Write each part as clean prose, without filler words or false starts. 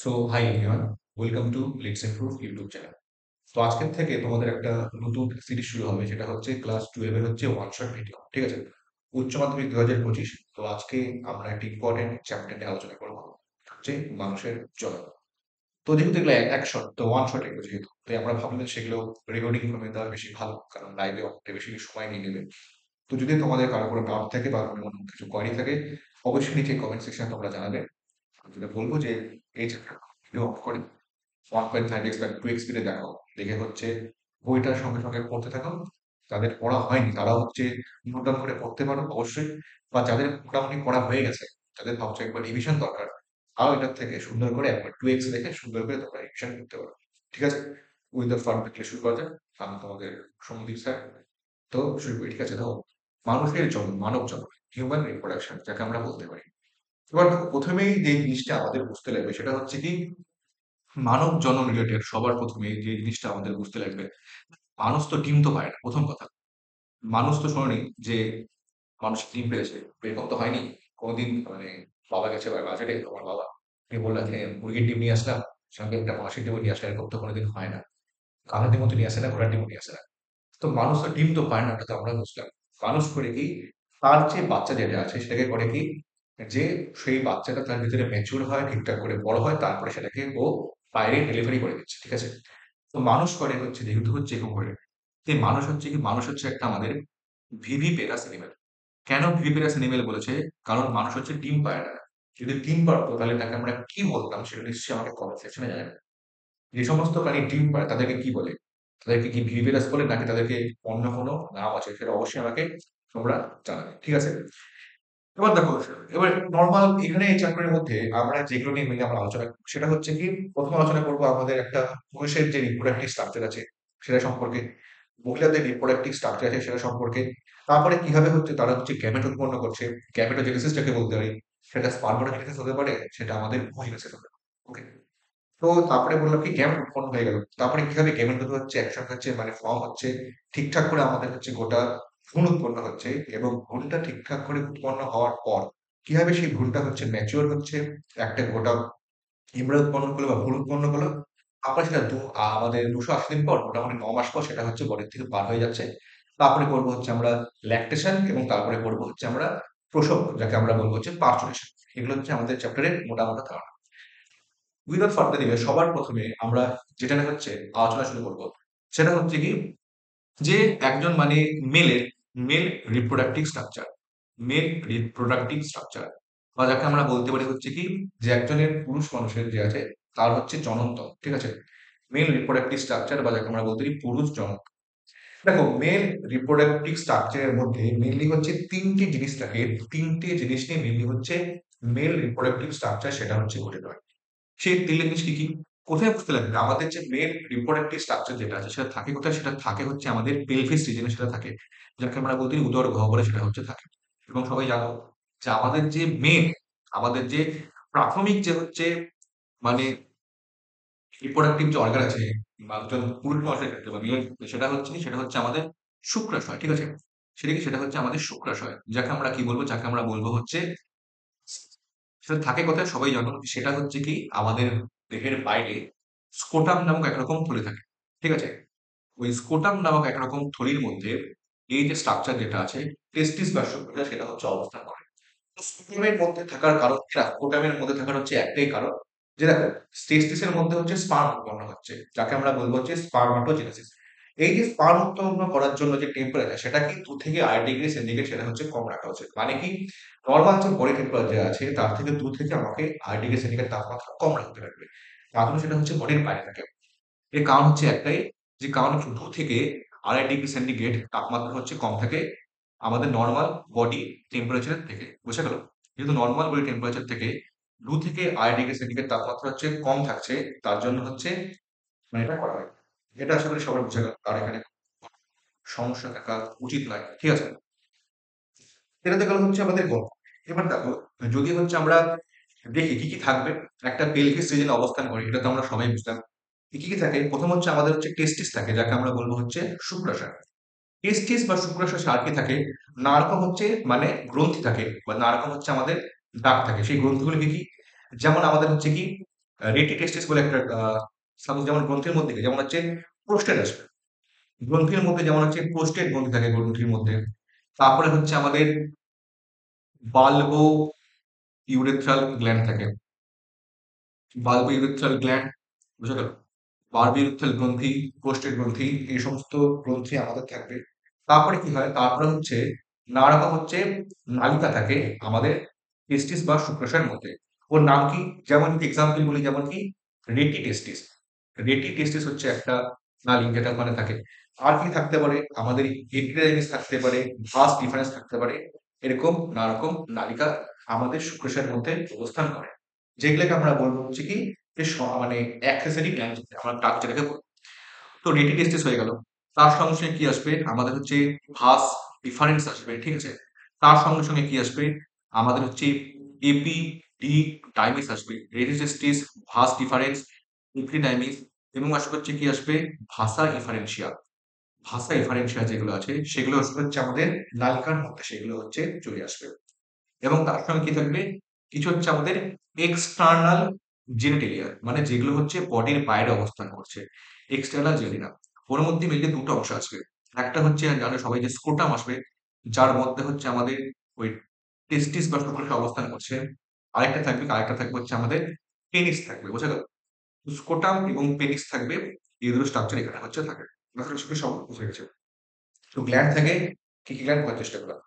So hi everyone, welcome to let's improve YouTube channel. তো আজকের থেকে তোমাদের একটা নতুন সিরিজ শুরু হবে, সেটা হচ্ছে ক্লাস 12 এর হচ্ছে ওয়ান শট ভিডিও। ঠিক আছে? উচ্চ মাধ্যমিক 2025। তো আজকে আমরা একটা ইম্পর্টেন্ট চ্যাপ্টার নিয়ে আলোচনা করবো, হচ্ছে মানুষের জনন। তো যেহেতু এগুলো এক শট, তো ওয়ান শট এগুলো যেহেতু, তাই আমরা ভাবলাম সেগুলো রেকর্ডিং ফর্মে দেওয়া বেশি ভালো, কারণ লাইভে অনেকটা বেশি সময় নিয়ে নেবে। তো যদি তোমাদের কারো কোনো ডাউট থাকে বা কোনো কিছু কোয়ারি থাকে, অবশ্যই নিচে কমেন্ট সেকশনে তোমরা জানাবে। আমি যেটা বলবো যে এই চ্যাপ্টার ভিডিও অফ করে 1.5x বা 2x স্পিডে দেখো। দেখে হচ্ছে বইটার সঙ্গে সঙ্গে পড়তে থাকো। যাদের পড়া হয়নি তারা হচ্ছে নোট ডাউন করে পড়তে পারো অবশ্যই, বা যাদের মোটামুটি পড়া হয়ে গেছে, যাদের ভাবছো একবার রিভিশন দরকার, তাও এটার থেকে সুন্দর করে একবার 2x দেখে সুন্দর করে তোমরা রিভিশন করতে পারো। ঠিক আছে? উইদাউট ফার্দার ডিলে শুরু করা যাক। আমি তোমাদের সন্দীপ স্যার। তো শুরু করি। ঠিক আছে? দেখো, মানুষের জন্ম, মানব জন্ম, হিউম্যান রিপ্রোডাকশন যাকে আমরা বলতে পারি। এবার দেখো, প্রথমেই যে জিনিসটা আমাদের বুঝতে লাগবে সেটা হচ্ছে কি, মানব জনন রিলেটেড সবার প্রথমে যে জিনিসটা আমাদের বুঝতে লাগবে, মানুষ তো ডিম তো পায় না। প্রথম কথা, মানুষ তো শোনেনি যে মানুষ ডিম পেড়েছে, এরকম তো হয়নি কোনোদিন। মানে বাবা গেছে বাজারে, তোমার বাবা তুমি বললা যে মুরগির ডিম নিয়ে আসলাম, সঙ্গে একটা মাসির ডিমও নিয়ে আসলে, এরকম তো কোনোদিন হয় না। কালো ডিমও তো নিয়ে আসে না, ঘোড়ার ডিমও নিয়ে আসে না। তো মানুষ তো ডিম তো পায় না, ওটা তো আমরা বুঝলাম। মানুষ করে কি, তার যে বাচ্চা যেটা আছে সেটাকে করে কি, যে সেই বাচ্চাটা তার ভিতরে ম্যাচিউর হয়, ঠিকঠাক করে বড় হয়, তারপরে সেটাকে ও বাইরে ডেলিভারি করে দিচ্ছে। ঠিক আছে? তো মানুষ করে হচ্ছে, যেহেতু হচ্ছে এরকম করে, এই মানুষ হচ্ছে কি, মানুষ হচ্ছে একটা আমাদের ভিভিপেরাস এনিমেল। কেন ভিভিপেরাস এনিমেল বলেছে? কারণ মানুষ হচ্ছে ডিম পায় না। যদি ডিম পারতো তাহলে তাকে আমরা কি বলতাম সেটা নিশ্চয়ই আমাকে কমেন্ট সেকশনে জানাবেন। যে সমস্ত প্রাণী ডিম পাড়ে তাদেরকে কি বলে? তাদেরকে কি ভিভিপারাস বলে, নাকি তাদেরকে অন্য কোনো নাম আছে? সেটা অবশ্যই আমাকে তোমরা জানাবে। ঠিক আছে? এবার দেখো, এবার নরমাল এখানে এই চ্যাপ্টারের মধ্যে আমরা যেগুলো নিয়ে মেইনলি আমরা আলোচনা করব, সেটা হচ্ছে কি, প্রথম আলোচনা করব আমাদের একটা পুরুষের যে রিপ্রোডাক্টিভ স্ট্রাকচার আছে সেটা সম্পর্কে, মহিলাদের রিপ্রোডাক্টিভ স্ট্রাকচার আছে সেটা সম্পর্কে। তারপরে কিভাবে হচ্ছে তারা হচ্ছে গ্যামেট উৎপন্ন করছে, গ্যামেটোজেনেসিস যাকে বলতে পারি। সেটা স্পার্মাটোজেনেসিস হতে পারে, সেটা আমাদের ওভিজেনেসিস হতে পারে। ওকে? তো তারপরে বললাম কি, গেমেট উৎপন্ন হয়ে গেল, তারপরে কিভাবে গেমেট দুটো হচ্ছে একসাথে হচ্ছে, মানে ফর্ম হচ্ছে, ঠিকঠাক করে আমাদের হচ্ছে গোটা ভ্রূণ উৎপন্ন হচ্ছে, এবং ভ্রূণটা ঠিকঠাক করে উৎপন্ন হওয়ার পর কিভাবে সেই ভ্রূণটা হচ্ছে ম্যাচিওর হচ্ছে, একটা গোটা ইমরা উৎপন্ন করলো বা ভ্রূণ উৎপন্ন করলো। তারপরে সেটা আমাদের 280 দিন পর, মোটামুটি 9 মাস পর সেটা হচ্ছে বডির থেকে বার হয়ে যাচ্ছে। তারপরে করবো হচ্ছে আমরা ল্যাকটেশন, এবং তারপরে করবো হচ্ছে আমরা প্রসব, যাকে আমরা বলবো হচ্ছে পার্চুরেশন। এগুলো হচ্ছে আমাদের চ্যাপ্টারের মোটামুটি ধারণা। উইদাউট ফার্দার ডিলে সবার প্রথমে আমরা যেটা নিয়ে হচ্ছে আলোচনা শুরু করব, সেটা হচ্ছে কি, যে একজন মানে মেলের, male reproductive structure, male reproductive structure, বা যাকে আমরা বলতে পারি হচ্ছে কি, যে একজনের পুরুষ মানুষের যে আছে তার হচ্ছে জননতন্ত্র। ঠিক আছে? মেল রিপ্রোডাক্টিভ স্ট্রাকচার, বা যাকে আমরা বলতে পারি পুরুষ জনন। দেখো, মেল রিপ্রোডাক্টিভ স্ট্রাকচারের মধ্যে মেনলি হচ্ছে তিনটি জিনিস থাকে। তিনটে জিনিস নিয়ে মেনলি হচ্ছে মেল রিপ্রোডাক্টিভ স্ট্রাকচার সেটা হচ্ছে গঠিত হয়। সেই তেলের জিনিস কি কি? কোথায় বুঝতে লাগবে? আমাদের যে মেল রিপ্রোডাক্টিভ স্ট্রাকচার যেটা আছে সেটা থাকে কোথায়? সেটা থাকে হচ্ছে আমাদের পেলভিস রিজনে, সেটা থাকে, যাকে আমরা বলতে পারি উদর গহ্বরে সেটা হচ্ছে থাকে। এবং সবাই জানো যে আমাদের যে মেন, আমাদের যে প্রাথমিক যে হচ্ছে মানে রিপ্রোডাক্টিভ যে অর্গান আছে, বা একজন পুরুষ মানুষের ক্ষেত্রে বা মেয়ের ক্ষেত্রে, সেটা হচ্ছে কি, সেটা হচ্ছে আমাদের শুক্রাশয়। ঠিক আছে? সেটা কি, সেটা হচ্ছে আমাদের শুক্রাশয়, যাকে আমরা কি বলবো, যাকে আমরা বলবো হচ্ছে, সেটা থাকে কোথায় সবাই জানো, সেটা হচ্ছে কি আমাদের দেহের বাইরে স্কোটাম নামক একরকম থলি থাকে। ঠিক আছে? ওই স্কোটাম নামক একরকম থলির মধ্যে এই যে স্ট্রাকচার যেটা আছে, টেস্টিস বা শুক্রাশয়, সেটা হচ্ছে অবস্থান করে। তো স্কোটামের মধ্যে থাকার কারণ কি? স্কোটামের মধ্যে থাকার হচ্ছে একটাই কারণ, যে দেখো, টেস্টিসের মধ্যে হচ্ছে স্পার্ম উৎপন্ন হচ্ছে, যাকে আমরা বলবো হচ্ছে স্পার্মাটোজেনেসিস। এই যে স্পার্ম উৎপন্ন করার জন্য যে টেম্পারেচার, সেটা কি 2 থেকে 8 ডিগ্রি সেন্টিগ্রেড সেটা হচ্ছে কম রাখা উচিত। মানে কি, নর্মাল যে বডি টেম্পারেচার আছে তার থেকে 2 থেকে আমাকে 8 ডিগ্রি সেন্টিগ্রেড তাপমাত্রা কম রাখতে লাগবে। তার জন্য সেটা হচ্ছে বডির বাইরে থাকে। এর কারণ হচ্ছে একটাই, যে কারণ 2 থেকে 2.5 ডিগ্রি সেন্টিগ্রেড তাপমাত্রা হচ্ছে কম থাকে আমাদের নর্মাল বডি টেম্পারেচার থেকে। বুঝা গেল? যেহেতু নর্মাল বডি টেম্পারেচার থেকে 2 থেকে 2.5 ডিগ্রি সেন্টিগ্রেড তাপমাত্রা হচ্ছে কম থাকছে, তার জন্য হচ্ছে মানে এটা করা হয়। এটা আশা করি সবার বোঝা গেল, আর এখানে সমস্যা থাকা উচিত নয়। ঠিক আছে? এটা তো গেল হচ্ছে আমাদের গল্প। এবার দেখো, যদি হচ্ছে আমরা দেখি কি কি থাকবে, একটা পেলভিস রিজনে অবস্থান করে, এটা তো আমরা সবাই বুঝলাম। কি কি থাকে? প্রথম হচ্ছে আমাদের হচ্ছে টেস্টিস থাকে, যাকে আমরা বলবো হচ্ছে শুক্রাশয়। টেস্টিস বা শুক্রাশয় আর কি থাকে? নানা রকম হচ্ছে মানে গ্রন্থি থাকে, বা নানা রকম হচ্ছে আমাদের দাগ থাকে। সেই গ্রন্থিগুলো কি কি? যেমন আমাদের হচ্ছে কি, রেটি টেস্টিস বলে একটা সাপোজ যেমন গ্রন্থির মধ্যে যেমন হচ্ছে প্রোস্টেট আসবে, গ্রন্থির মধ্যে যেমন হচ্ছে প্রোস্টেট গ্রন্থি থাকে গ্রন্থির মধ্যে। তারপরে হচ্ছে আমাদের বাল্বো ইউরেথ্রাল গ্ল্যান্ড থাকে, বাল্বো ইউরেথ্রাল গ্ল্যান্ড, বুঝা গেল? বাল্বো ইউরেথ্রাল গ্রন্থি, প্রোস্টেট গ্রন্থি, এই সমস্ত গ্রন্থি আমাদের থাকবে। তারপরে কি হয়? তারপরে হচ্ছে নানা রকম হচ্ছে নালিকা থাকে আমাদের টেস্টিস বা শুক্রাশয়ের মধ্যে। ওর নাম কি? যেমন কি এক্সাম্পল বলি, যেমন কি রেটি টেস্টিস। রেটি টেস্টিস হচ্ছে একটা নালী যেটা ওখানে থাকে। আর কি থাকতে পারে? আমাদের এপিডার্মিস থাকতে পারে, ভাস ডিফারেন্স থাকতে পারে। এরকম নানা রকম নালিকা আমাদের শুক্রাশয়ের মধ্যে অবস্থান করে। যেগুলোকে আমরা বলবো হচ্ছে কি যে মানে অ্যাক্সেসরি গ্ল্যান্ড আমরা ডাক যেটাকে বলি। তো রেটি টেস্টিস হয়ে গেল। তার সঙ্গে সঙ্গে কি আসবে? আমাদের হচ্ছে ভাস ডিফারেন্স আসবে, ঠিক আছে? তার সঙ্গে সঙ্গে কি আসবে? আমাদের হচ্ছে এপি ডি ডাইমিস আসবে। রেটি টেস্টিস, ভাস ডিফারেন্স, এপিডাইমিস, এবং আসবে হচ্ছে কি আসবে? ভাষা ইনফারেনশিয়া। ভাষা ইনফারেনশিয়া যেগুলো আছে সেগুলো আসবে হচ্ছে আমাদের নালিকার মধ্যে, সেগুলো হচ্ছে চলে আসবে। এবং তার সঙ্গে কি থাকবে? কিছু হচ্ছে আমাদের এক্সটার্নাল জেনিটেলিয়া, মানে যেগুলো হচ্ছে বডির বাইরে অবস্থান করছে, এক্সটার্নাল জেনিনা। ওর মধ্যে মেনলি দুটো অংশ আসবে। একটা হচ্ছে জানো সবাই যে স্ক্রোটাম আসবে, যার মধ্যে হচ্ছে আমাদের ওই টেস্টিস বা শুক্রাশয় অবস্থান করছে। আরেকটা থাকবে হচ্ছে আমাদের পেনিস থাকবে, বোঝা গেল? স্ক্রোটাম এবং পেনিস থাকবে, এই দুটো স্ট্রাকচার এখানে হচ্ছে থাকে। আশা করি সব বুঝে গেছে। তো গ্ল্যান্ড থাকে, কি কি গ্ল্যান্ড করার চেষ্টা করলাম।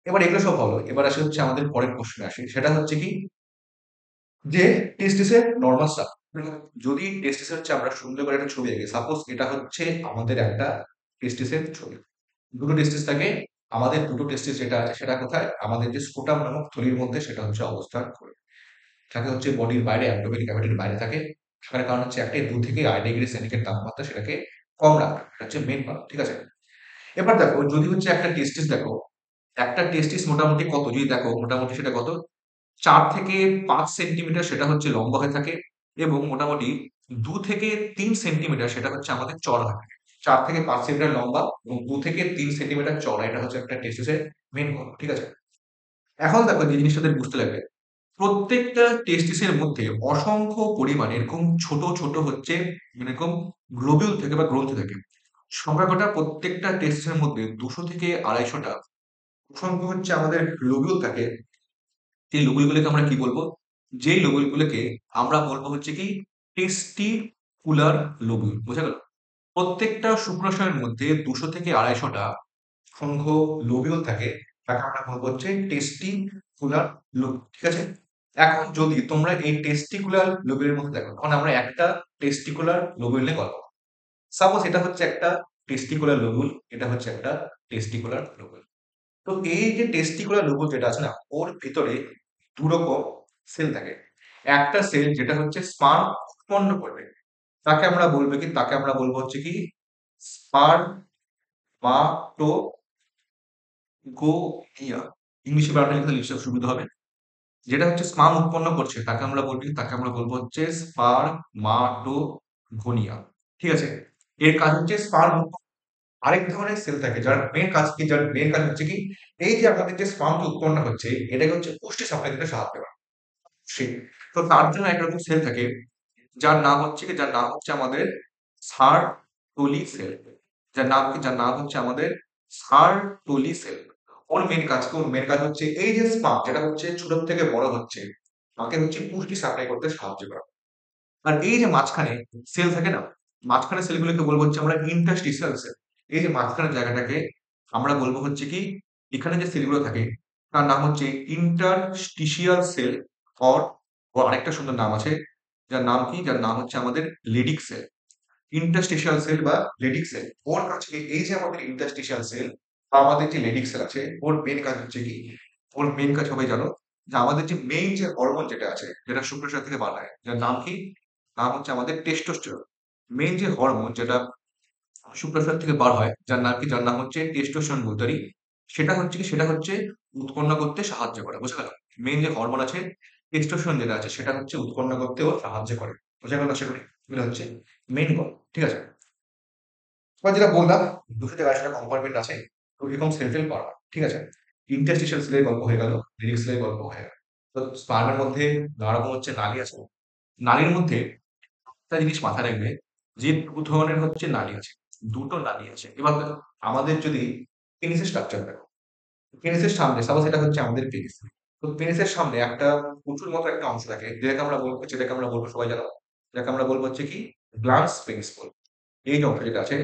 এবার এগুলো সব হলো, এবার আসে হচ্ছে আমাদের পরের প্রশ্নে আসি, সেটা হচ্ছে কি যে টেস্টিসের নরমাল স্টাফ। যদি টেস্টিস হচ্ছে আমরা সুন্দর করে একটা ছবি আঁকি, সাপোজ এটা হচ্ছে আমাদের একটা টেস্টিসের ছবি। দুটো টেস্টিস থাকে, আমাদের দুটো টেস্টিস যেটা আছে সেটা কোথায়? আমাদের যে স্কুটাম নামক থলির মধ্যে সেটা হচ্ছে অবস্থান করে থাকে হচ্ছে বডির বাইরে, অ্যাবডোমেন ক্যাভিটির বাইরে থাকে। সেখানে কারণ হচ্ছে একটাই 2 থেকে 2.5 ডিগ্রি সেন্টিগ্রেড তাপমাত্রা সেটাকে কম রাখা, এটা হচ্ছে মেন কারণ, ঠিক আছে? এবার দেখো যদি হচ্ছে একটা টেস্টিস দেখো, একটা টেস্টিস মোটামুটি কত যদি দেখো, মোটামুটি সেটা কত 4 থেকে 5 সেন্টিমিটার সেটা হচ্ছে লম্বা হয়ে থাকে, এবং মোটামুটি 2 থেকে 3 সেন্টিমিটার সেটা হচ্ছে আমাদের চওড়া হয়ে থাকে। 4 থেকে 5 সেন্টিমিটার লম্বা এবং 2 থেকে 3 সেন্টিমিটার চওড়া, এটা হচ্ছে একটা টেস্টিসের মেইন গঠন, ঠিক আছে? এখন দেখো যে জিনিসটা বুঝতে লাগবে, প্রত্যেকটা টেস্টিসের মধ্যে অসংখ্য পরিমাণে এরকম ছোট ছোট হচ্ছে মানে এরকম গ্লোবিউল থেকে বা গ্রন্থি থাকে। সংখ্যা কটা? প্রত্যেকটা টেস্টিসের মধ্যে 200 থেকে 250টা অসংখ্য হচ্ছে আমাদের লোবিউল থাকে। সেই লোবেলগুলোকে আমরা কি বলবো? যেই লোবেলগুলোকে আমরা বলবো হচ্ছে কি টেস্টিকুলার লোবিউল, বোঝা গেল? প্রত্যেকটা শুক্রাশয়ের মধ্যে 200 থেকে 250টা সংখ্য লোবিউল থাকে, তাকে আমরা বলবো হচ্ছে টেস্টিকুলার লোবিউল, ঠিক আছে? এখন যদি তোমরা এই টেস্টিকুলার লোবিউলের মধ্যে দেখো, তখন আমরা একটা টেস্টিকুলার লোবিউল নিয়ে গল্প। সাপোজ এটা হচ্ছে একটা টেস্টিকুলার লোবিউল, এটা হচ্ছে একটা টেস্টিকুলার লোবিউল। তো এই যে টেস্টিকুলার লোবল যেটা আছে না, ওর ভিতরে দুরকম সেল থাকে। একটা সেল যেটা হচ্ছে স্পার্ম উৎপন্ন করবে, তাকে আমরা বলবো কি? তাকে আমরা বলবো হচ্ছে কি স্পারমাটোগোনিয়া। ইংলিশে বানানে লিখতে সুবিধা হবে। যেটা হচ্ছে স্পার্ম উৎপন্ন করছে তাকে আমরা বলবো কি? তাকে আমরা বলবো হচ্ছে স্পারমাটোগোনিয়া, ঠিক আছে? এর কাজ হচ্ছে স্পার্ম। আরেক ধরনের সেল থাকে যার মেন কাজ কি? যার মেন কাজ হচ্ছে কি এই যে আমাদের যে স্পামটা উৎপন্ন হচ্ছে এটাকে হচ্ছে পুষ্টি সাপ্লাই দিতে সাহায্য করে। সে তো তার জন্য একরকম সেল থাকে যার নাম হচ্ছে আমাদের সারটোলি সেল। যার নাম কি? যার নাম হচ্ছে আমাদের সারটোলি সেল। ওর মেন কাজ কি? ওর মেন কাজ হচ্ছে এই যে স্পাম যেটা হচ্ছে ছোট থেকে বড় হচ্ছে, তাকে হচ্ছে পুষ্টি সাপ্লাই করতে সাহায্য করা। আর এই যে মাঝখানে সেল থাকে না, মাঝখানে সেলগুলোকে বলবো হচ্ছে আমরা ইন্টারস্টিশিয়াল সেল। এই যে মাঝখানের জায়গাটাকে আমরা বলবো হচ্ছে কি, এখানে যে সেলগুলো থাকে তার নাম হচ্ছে ইন্টারস্টিশিয়াল সেল। অর ও আরেকটা সুন্দর নাম আছে, যার নাম কি? যার নাম হচ্ছে আমাদের লেডিক সেল। ইন্টারস্টিশিয়াল সেল বা লেডিক সেল, ওর কাছে এই যে আমাদের ইন্টারস্টিশিয়াল সেল বা আমাদের যে লেডিক সেল আছে, ওর মেন কাজ হচ্ছে কি? ওর মেন কাজ সবাই জানো যে আমাদের যে মেইন যে হরমোন যেটা আছে, যেটা শুক্রাশয় থেকে বার হয়, যার নাম কি? নাম হচ্ছে আমাদের টেস্টোস্টেরন। মেইন যে হরমোন যেটা শুক্রাশয় থেকে বার হয়, যার নাম কি? যার নাম হচ্ছে টেস্টোস্টেরন গ্রোথারি। সেটা হচ্ছে কি? সেটা হচ্ছে উৎপন্ন করতে সাহায্য করে, বুঝা গেল? মেইন যে হরমোন আছে টেস্টোস্টেরন যেটা আছে সেটা হচ্ছে উৎপন্ন করতেও সাহায্য করে, বোঝা গেল? আশা করি এগুলো হচ্ছে মেইন গল্প, ঠিক আছে? এবার যেটা বললাম 200 থেকে 250টা কম্পার্টমেন্ট আছে, তো এরকম সেন্ট্রাল পাওয়ার, ঠিক আছে? ইন্টারস্টিশিয়াল সেলের গল্প হয়ে গেল, লিরিক সেলের গল্প হয়ে গেল। তো স্পার্মের মধ্যে নানা রকম হচ্ছে নালী আছে, নালীর মধ্যে একটা জিনিস মাথায় রাখবে যে দু ধরনের হচ্ছে নালী আছে, দুটো নালী আছে। এবার দেখো, আমাদের যদি পেনিসের স্ট্রাকচার দেখো, পেনিসের সামনে সাপোজ এটা হচ্ছে আমাদের পেনিস। তো পেনিসের সামনে একটা প্রচুর মতো একটা অংশ থাকে যেটাকে আমরা বলবো সবাই জানো, যাকে আমরা বলবো হচ্ছে কি গ্ল্যান্স পেনিস বলবো। এই যে অংশ যেটা আছে,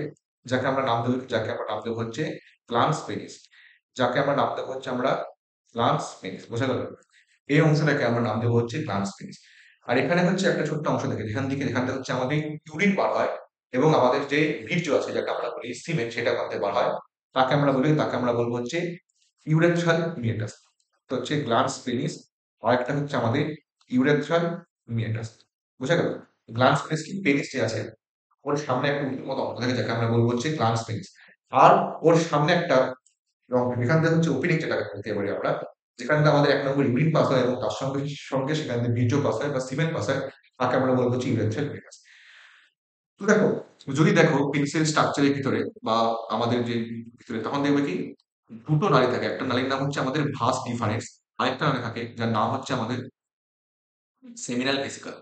যাকে আমরা নাম দেবো হচ্ছে গ্ল্যান্স পেনিস। যাকে আমরা নাম দেবো হচ্ছে আমরা গ্ল্যান্স পেনিস, বোঝা গেল? এই অংশটাকে আমরা নাম দেবো হচ্ছে গ্ল্যান্স পেনিস। আর এখানে হচ্ছে একটা ছোট্ট অংশ থাকে যেখান থেকে হচ্ছে আমাদের ইউরিন বার হয়, এবং আমাদের যে বীর্য আছে যাকে আমরা বলি সিমেন্ট, সেটা করতে বার হয়। তাকে আমরা বলবো হচ্ছে ইউরেথ্রাল মিয়েটাস। তো হচ্ছে গ্ল্যান্স পেনিস, আরেকটা হচ্ছে আমাদের ইউরেথ্রাল মিয়েটাস। বুঝা গেল? গ্ল্যান্স পেনিস কি, পেনিস যে আছে ওর সামনে একটা উঁচু মতো অংশ থাকে যাকে আমরা বলবো হচ্ছে গ্ল্যান্স পেনিস। আর ওর সামনে একটা এখান থেকে হচ্ছে ওপেনিং যেটাকে বলতে পারি আমরা, যেখান থেকে আমাদের এক নম্বর ইউরিন পাস হয় এবং তার সঙ্গে সঙ্গে সেখান থেকে বীর্য পাস হয় বা সিমেন্ট পাস হয়, তাকে আমরা বলবো হচ্ছে ইউরেথ্রাল মিয়েটাস। তো দেখো, যদি দেখো পেনিসের স্ট্রাকচারের ভিতরে বা আমাদের যে ভিতরে, তখন দেখবে কি দুটো নালী থাকে। একটা নালীর নাম হচ্ছে আমাদের ভাস ডিফারেন্স, আরেকটা নালী থাকে যার নাম হচ্ছে আমাদের সেমিনাল ভেসিকল।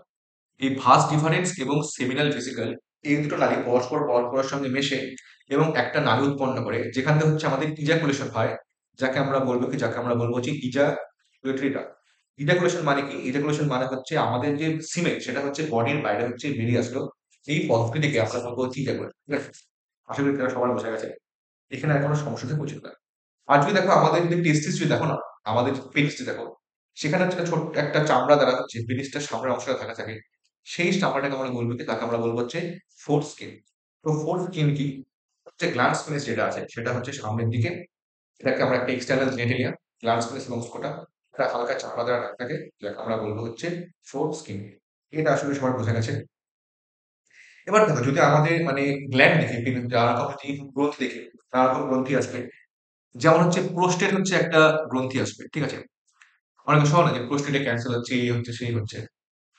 এই ভাস ডিফারেন্স এবং সেমিনাল ভেসিকল, এই দুটো নালী পরস্পরের সঙ্গে মেশে এবং একটা নালী উৎপন্ন করে যেখান থেকে হচ্ছে আমাদের ইজাকুলেশন হয়, যাকে আমরা বলবো হচ্ছে ইজাকুলেটরি ডাক্ট। ইজাকুলেশন মানে কি? ইজাকুলেশন মানে হচ্ছে আমাদের যে সিমেন্ট সেটা হচ্ছে বডির বাইরে হচ্ছে বেরিয়ে আসলো, এই পদ্ধতিটিকে আমরা বলবো হচ্ছে ইজাকুলেশন। ঠিক আছে? আশা করি এটা সবার বোঝা গেছে, এখানে আর কোনো সমস্যা থেকে পৌঁছবে না। আর যদি দেখো আমাদের যদি টেস্টিস যদি দেখো না, আমাদের পেনিসটি দেখো, সেখানে হচ্ছে একটা ছোট্ট একটা চামড়া দ্বারা হচ্ছে পেনিসটার সামনের অংশটা ঢাকা থাকে। সেই চামড়াটাকে আমরা বলবো কি, তাকে আমরা বলবো হচ্ছে ফোর স্কিন। তো ফোর স্কিন কি হচ্ছে, গ্ল্যান্স পেনিস যেটা আছে সেটা হচ্ছে সামনের দিকে, এটাকে আমরা একটা এক্সটার্নাল জেনেটিলিয়া, গ্ল্যান্স পেনিস এবং স্কোটা, একটা হালকা চামড়া দ্বারা ঢাকা থাকে, যাকে আমরা বলবো হচ্ছে ফোর স্কিন। এটা আসলে সবার বোঝা গেছে। এবার দেখো, যদি আমাদের মানে গ্ল্যান্ড দেখি, নানা রকম যে গ্রন্থি দেখি, নানা রকম গ্রন্থি আসবে। যেমন হচ্ছে প্রোস্টেট হচ্ছে একটা গ্রন্থি আসবে, ঠিক আছে? অনেকে শোনো না যে প্রোস্টেটে ক্যান্সার হচ্ছে, এই হচ্ছে সেই হচ্ছে।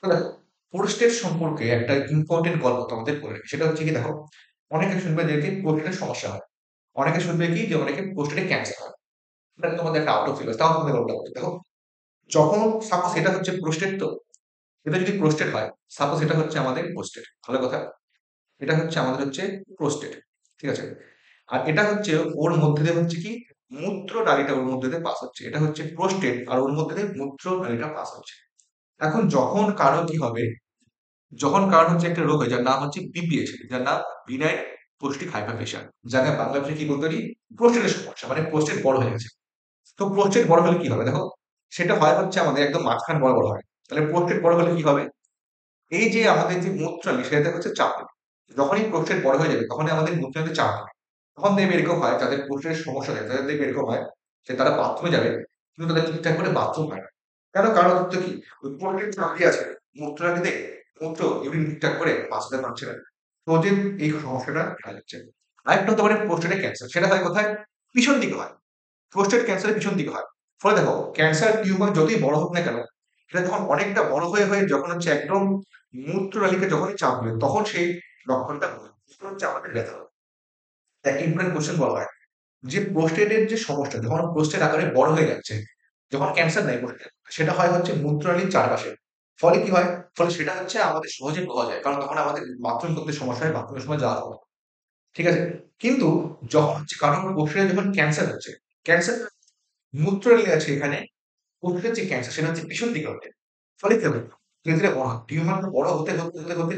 তো দেখো, প্রোস্টেট সম্পর্কে একটা ইম্পর্টেন্ট গল্প তোমাদের বলে রাখি, সেটা হচ্ছে কি দেখো, অনেকে শুনবে যে কি প্রোস্টেটের সমস্যা হয়, অনেকে শুনবে কি যে অনেকে প্রোস্টেটে ক্যান্সার হয়। এটা তোমাদের একটা আউট অফ সিলেবাস, তাও তোমাদের গল্পটা বলতে দেখো। যখন সাপোজ এটা হচ্ছে প্রোস্টেট, তো এটা যদি প্রোস্টেট হয়, সাপোজ এটা হচ্ছে আমাদের প্রোস্টেট, ভালো কথা, এটা হচ্ছে আমাদের হচ্ছে প্রোস্টেট, ঠিক আছে? আর এটা হচ্ছে ওর মধ্যে দিয়ে হচ্ছে কি মূত্র নালীটা ওর মধ্যে দিয়ে পাস হচ্ছে, এটা হচ্ছে প্রোস্টেট আর ওর মধ্যে দিয়ে মূত্র নালীটা পাস হচ্ছে। এখন যখন কারণ হচ্ছে একটা রোগ হয় যার নাম হচ্ছে বিপিএইচ, যার নাম বিনাইল পোস্টিক হাইপারপ্লেশিয়া, যাকে বাংলা ভাষায় কি বলতে পারি, প্রোস্টেটের সমস্যা, মানে প্রোস্টেট বড় হয়ে গেছে। তো প্রোস্টেট বড় হলে কি হবে দেখো, সেটা হয় হচ্ছে আমাদের একদম মাঝখান বড় বড় হয়। তাহলে প্রোস্টেট বড় হলে কি হবে, এই যে আমাদের যে মূত্রালী সেটাতে হচ্ছে চাপ দেবে। যখনই প্রোস্টেট বড় হয়ে যাবে তখনই আমাদের মূত্রালীতে চাপ দেবে। তখন দেখবে এরকম হয়, যাদের প্রোস্টেটের সমস্যা থাকে তাদের দেখবে এরকম হয় যে তারা বাথরুমে যাবে কিন্তু তাদের ঠিকঠাক করে বাথরুম হয় না। কেন? কারণ হচ্ছে কি, ওই প্রোস্টেট চাপটি আছে মূত্রালীতে, মূত্র ইউরিন ঠিকঠাক করে বাঁচাতে পারছে না। তো ওদের এই সমস্যাটা দেখা যাচ্ছে। আরেকটা হতে পারে প্রোস্টেটের ক্যান্সার, সেটা হয় কোথায়, পিছন দিকে হয়। প্রোস্টেট ক্যান্সারের পিছন দিকে হয়। ফলে দেখো, ক্যান্সার টিউমার যতই বড় হোক না কেন, সেটা যখন অনেকটা বড় হয়ে যখন হচ্ছে একদম মূত্রনালীকে যখনই চাপ দেবে তখন সেই লক্ষণটা হয়। সেটা হচ্ছে আমাদের ব্যথা। একটা ইম্পর্টেন্ট কোশ্চেন বলা হয় যে প্রোস্টেটের যে সমস্যা, যখন প্রোস্টেট আকারে বড় হয়ে যাচ্ছে, যখন ক্যান্সার নাই প্রোস্টেট, সেটা হয় হচ্ছে মূত্রনালীর চারপাশে। ফলে কি হয়, ফলে সেটা হচ্ছে আমাদের সহজে পাওয়া যায়, কারণ তখন আমাদের বাথরুম করতে সমস্যা হয়, বাথরুমের সময় যাওয়া হবে, ঠিক আছে? কিন্তু যখন হচ্ছে কারণ প্রোস্টেটে যখন ক্যান্সার হচ্ছে, ক্যান্সার মূত্রনালী আছে এখানে, প্রকৃতির যে ক্যান্সার সেটা হচ্ছে পিছন দিকে হচ্ছে। ফলে কি হবে, ধীরে ধীরে বড় হয় টিউমারটা, বড় হতে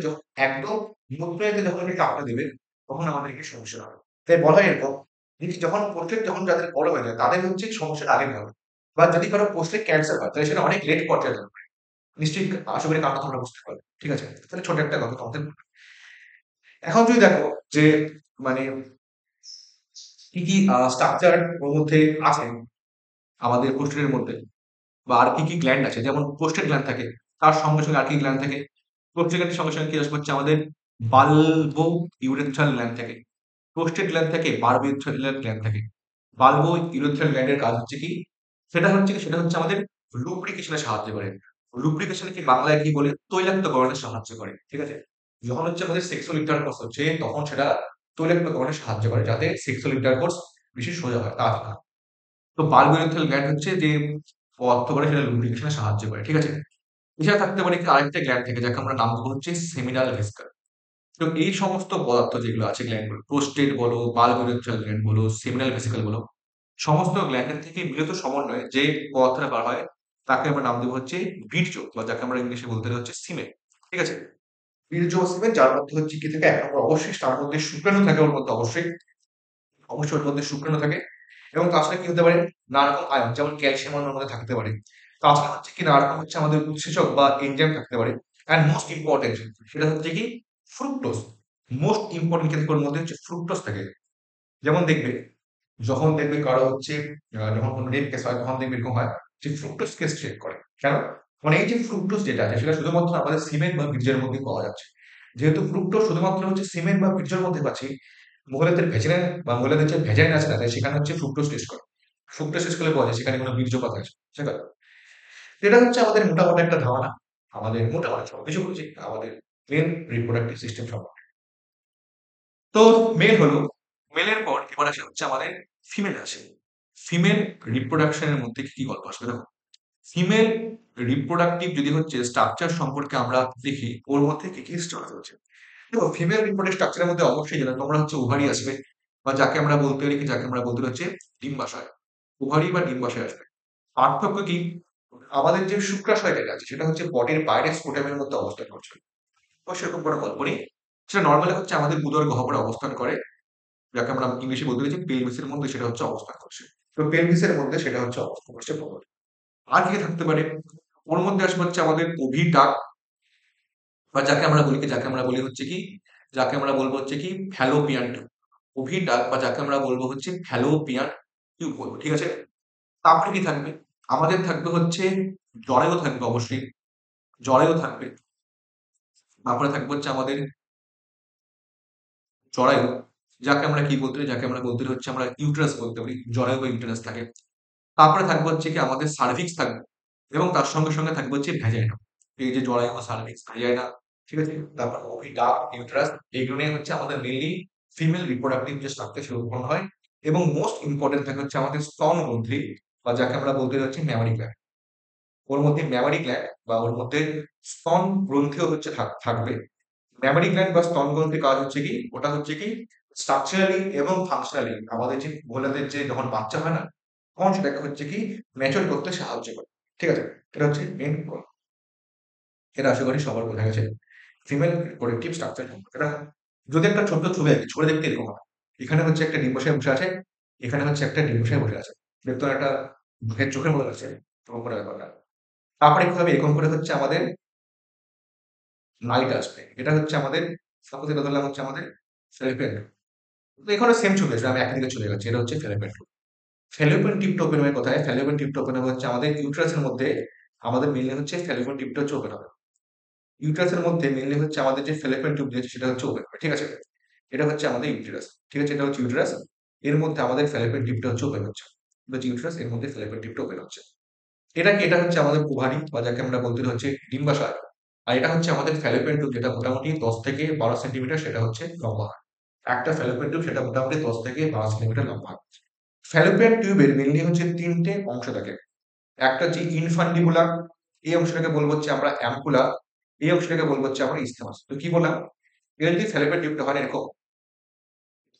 যখন একদম মূত্রনালীতে যখন এটা চাপটা দেবে তখন আমাদের কি সমস্যা হবে। তাই বলা হয় এরকম যে যখন প্রোস্টেট যখন যাদের বড় হয়ে যায় তাদের হচ্ছে সমস্যাটা আগে হবে। বা যদি কারো প্রোস্টেট ক্যান্সার হয় তাহলে সেটা অনেক লেট পর্যায়ে যাবে। নিশ্চয়ই আশা করি কারণটা তোমরা বুঝতে পারবে, ঠিক আছে? তাহলে ছোট একটা কথা তোমাদের বলি। এখন যদি দেখো যে মানে কি কি স্ট্রাকচার ওর মধ্যে আছে আমাদের প্রোস্টেটের মধ্যে, বা আর কি কি গ্ল্যান্ড আছে, যেমন প্রোস্টেট গ্ল্যান্ড থাকে, তার সঙ্গে সঙ্গে আর কি গ্ল্যান্ড থাকে, প্রোস্টেট গ্ল্যান্ডের সঙ্গে সঙ্গে কি আসবে হচ্ছে আমাদের বাল্বো ইউরেথ্রাল গ্ল্যান্ড থাকে, প্রোস্টেট গ্ল্যান্ড থাকে, বাল্বো ইউরেথ্রাল গ্ল্যান্ড থাকে। বাল্বো ইউরেথ্রাল গ্ল্যান্ডের কাজ হচ্ছে কি, সেটা হচ্ছে আমাদের লুব্রিকেশনে সাহায্য করে। লুব্রিকেশনে কি বাংলায় কি বলে, তৈলাক্তকরণে সাহায্য করে, ঠিক আছে? যখন হচ্ছে আমাদের সেক্সুয়াল ইন্টারকোর্স হচ্ছে তখন সেটা তৈলাক্তকরণে সাহায্য করে, যাতে সেক্সুয়াল ইন্টারকোর্স বেশি সোজা হয়, তাড়াতাড়ি হয়। তো বাল্ব ইউরেথ্রাল গ্ল্যান্ড হচ্ছে যে পদার্থ করে সেটা লুব্রিকেশনে সাহায্য করে, ঠিক আছে? এছাড়া থাকতে পারে কি আরেকটা গ্ল্যান্ড থেকে যাকে আমরা নাম দেবো হচ্ছে সেমিনাল ভেসিকল। তো এই সমস্ত পদার্থ যেগুলো আছে গ্ল্যান্ডগুলো, প্রোস্টেট বলো, বালবিউরেথ্রাল গ্ল্যান্ড বলো, সেমিনাল ভেসিকল বলো, সমস্ত গ্ল্যান্ডের থেকে মিলিত সমন্বয়ে যে পদার্থটা বার হয় তাকে আমরা নাম দেবো হচ্ছে বীর্য, বা যাকে আমরা ইংলিশে বলতে হচ্ছে সিমেন। ঠিক আছে? বীর্য ও সিমেন, যার মধ্যে হচ্ছে কি থাকে, এক নম্বর অবশ্যই তার মধ্যে শুক্রাণু থাকে, ওর মধ্যে অবশ্যই ওর মধ্যে শুক্রাণু থাকে, এবং তাছাড়া কি হতে পারে, নানা রকম আয়ন যেমন ক্যালসিয়াম আয়ন ওর মধ্যে থাকতে পারে। তাছাড়া হচ্ছে কি নানা রকম হচ্ছে আমাদের উৎসেচক বা এনজাইম থাকতে পারে। অ্যান্ড মোস্ট ইম্পর্টেন্ট সেটা হচ্ছে কি ফ্রুক্টোজ। মোস্ট ইম্পর্টেন্ট কিন্তু ওর মধ্যে হচ্ছে ফ্রুক্টোজ থাকে। যেমন দেখবে, যখন দেখবে কারো হচ্ছে যখন কোনো রেপ কেস হয় তখন দেখবে এরকম হয় যে ফ্রুক্টোজ কেস চেক করে। কেন? মানে এই যে ফ্রুক্টোজ যেটা আছে সেটা শুধুমাত্র আমাদের সিমেন্ট বা বীর্যের মধ্যে পাওয়া যাচ্ছে। যেহেতু ফ্রুক্টোজ শুধুমাত্র হচ্ছে সিমেন্ট বা বীর্যের মধ্যে পাচ্ছি, মহিলাদের ভেজাইন বা মহিলাদের যে ভেজাইন আছে না, তাই সেখানে হচ্ছে ফ্রুক্টোজ টেস্ট করে। ফ্রুক্টোজ টেস্ট করলে পাওয়া যায় সেখানে কোনো বীর্যপাত আছে, ঠিক আছে? এটা হচ্ছে আমাদের মোটামুটি একটা ধারণা, আমাদের মোটামুটি সবকিছু বলছি আমাদের মেন রিপ্রোডাক্টিভ সিস্টেম সম্পর্কে। তো মেল হলো, মেলের পর এবার আসে হচ্ছে আমাদের ফিমেল আসে। ফিমেল রিপ্রোডাকশনের মধ্যে কি কি গল্প আসবে দেখো। ফিমেল রিপ্রোডাক্টিভ যদি হচ্ছে স্ট্রাকচার সম্পর্কে আমরা দেখি, ওর মধ্যে কি কি স্ট্রাকচার আছে। দেখো, ফিমেল রিপ্রোডাক্টিভ স্ট্রাকচারের মধ্যে অবশ্যই জানো তোমরা হচ্ছে ওভারি আসবে, বা যাকে আমরা বলতে পারি কি, যাকে আমরা বলতে পারি হচ্ছে ডিম্বাশয়। ওভারি বা ডিম্বাশয় আসবে। পার্থক্য কি? আমাদের যে শুক্রাশয় যেটা আছে সেটা হচ্ছে বডির বাইরের স্পুটামের মধ্যে অবস্থান করছে। তো সেরকম কোনো গল্প নেই। সেটা নর্মালি হচ্ছে আমাদের উদর গহ্বরে অবস্থান করে, যাকে আমরা ইংলিশে বলতে পারি পেলভিসের মধ্যে সেটা হচ্ছে অবস্থান করছে। তো পেলভিসের মধ্যে সেটা হচ্ছে অবস্থান করছে প্রবল। আর কি থাকতে পারে? ওর মধ্যে আসবে হচ্ছে আমাদের ওভিটাক, বা যাকে আমরা বলি কি, যাকে আমরা বলি হচ্ছে কি, যাকে আমরা বলবো হচ্ছে কি ফ্যালোপিয়ান টিউব। ওভিটাক বা যাকে আমরা বলবো হচ্ছে ফ্যালোপিয়ান টিউব বলবো, ঠিক আছে? তারপরে কি থাকবে? আমাদের থাকবে হচ্ছে জরায়ু থাকবে অবশ্যই, জরায়ু থাকবে। তারপরে থাকবে হচ্ছে আমাদের জরায়ু, যাকে আমরা কি বলতে পারি, যাকে আমরা বলতে পারি হচ্ছে আমরা ইউটেরাস বলতে পারি, জরায়ু বা ইউটেরাস থাকে। তারপরে থাকবে হচ্ছে কি আমাদের সার্ভিক্স থাকবে, এবং তার সঙ্গে সঙ্গে থাকবে হচ্ছে ভ্যাজাইনা। এই যে জরায়ু, সার্ভিক্স, ভ্যাজাইনা, ঠিক আছে? তারপর ওভিডাক, ইউটেরাস, এইগুলো নিয়ে হচ্ছে আমাদের মেইনলি ফিমেল রিপ্রোডাক্টিভ যে স্ট্রাকচার সেটা উৎপন্ন হয়। এবং মোস্ট ইম্পর্টেন্ট থাকে হচ্ছে আমাদের স্তন গ্রন্থি, বা যাকে আমরা বলতে যাচ্ছি ম্যামারি গ্ল্যান্ড। ওর মধ্যে ম্যামারি গ্ল্যান্ড বা ওর মধ্যে স্তন গ্রন্থিও হচ্ছে থাকবে। ম্যামারি গ্ল্যান্ড বা স্তন গ্রন্থির কাজ হচ্ছে কি, ওটা হচ্ছে কি স্ট্রাকচারালি এবং ফাংশনালি আমাদের যে মহিলাদের যে যখন বাচ্চা হয় না, তখন সেটাকে হচ্ছে কি ম্যাচিওর করতে সাহায্য করে। ঠিক আছে? এটা হচ্ছে মেন গোল। এটা আশা করি সবার বোঝা গেছে ফিমেল রিপ্রোডাক্টিভ স্ট্রাকচার সম্পর্কে। এটা যদি একটা ছোট্ট ছবি আঁকি, ছবি দেখতে এরকম হয়। এখানে হচ্ছে একটা ডিম্বাশয় বসে আছে, এখানে হচ্ছে একটা ডিম্বাশয় বসে আছে। দেখতে একটা মুখের চোখের মতো লাগছে, এরকম করে ব্যাপারটা। তারপরে কি হবে, এরকম করে হচ্ছে আমাদের লাইট আসবে। এটা হচ্ছে আমাদের, সাপোজ এটা ধরলাম হচ্ছে আমাদের ফ্যালোপিয়ান টিউব। তো এখানে সেম ছবি আসবে, আমি একদিকে চলে যাচ্ছি। এটা হচ্ছে ফ্যালোপিয়ান টিউব। ফ্যালোপিয়ান টিউবটা ওপেন হবে কোথায়? ফ্যালোপিয়ান টিউবটা ওপেন হবে হচ্ছে আমাদের ইউটেরাসের মধ্যে। আমাদের মেইনলি হচ্ছে ফ্যালোপিয়ান টিউবটা হচ্ছে ওপেন হবে। ইউটেরাসের মধ্যে মেইনলি হচ্ছে আমাদের যে ফ্যালোপিয়ান টিউব যেটা সেটা হচ্ছে ওপেন হবে। ঠিক আছে? এটা হচ্ছে আমাদের ইউটেরাস। ঠিক আছে? এটা হচ্ছে ইউটেরাস। এর মধ্যে আমাদের ফ্যালোপিয়ান টিউবটা হচ্ছে ওপেন হচ্ছে। এটা হচ্ছে ইউটেরাস, এর মধ্যে ফ্যালোপিয়ান টিউবটা ওপেন হচ্ছে। এটা কি? এটা হচ্ছে আমাদের ওভারি, বা যাকে আমরা বলতে হচ্ছে ডিম্বাশয়। আর এটা হচ্ছে আমাদের ফ্যালোপিয়ান টিউব, যেটা মোটামুটি ১০ থেকে ১২ সেন্টিমিটার সেটা হচ্ছে লম্বা হয়। একটা ফ্যালোপিয়ান টিউব সেটা মোটামুটি ১০ থেকে ১২ সেন্টিমিটার লম্বা হয়। ফ্যালোপিয়ান টিউবের মেইনলি হচ্ছে ৩ টে অংশ থাকে। একটা হচ্ছে ইনফান্ডিবুলার, এই অংশটাকে বলবো হচ্ছে আমরা অ্যাম্পুলা, এই অংশটাকে বলবো হচ্ছে আমরা ইসথেমাস। তো কি বললাম? এটা যদি ফ্যালোপিয়ান টিউবটা হয় এরকম,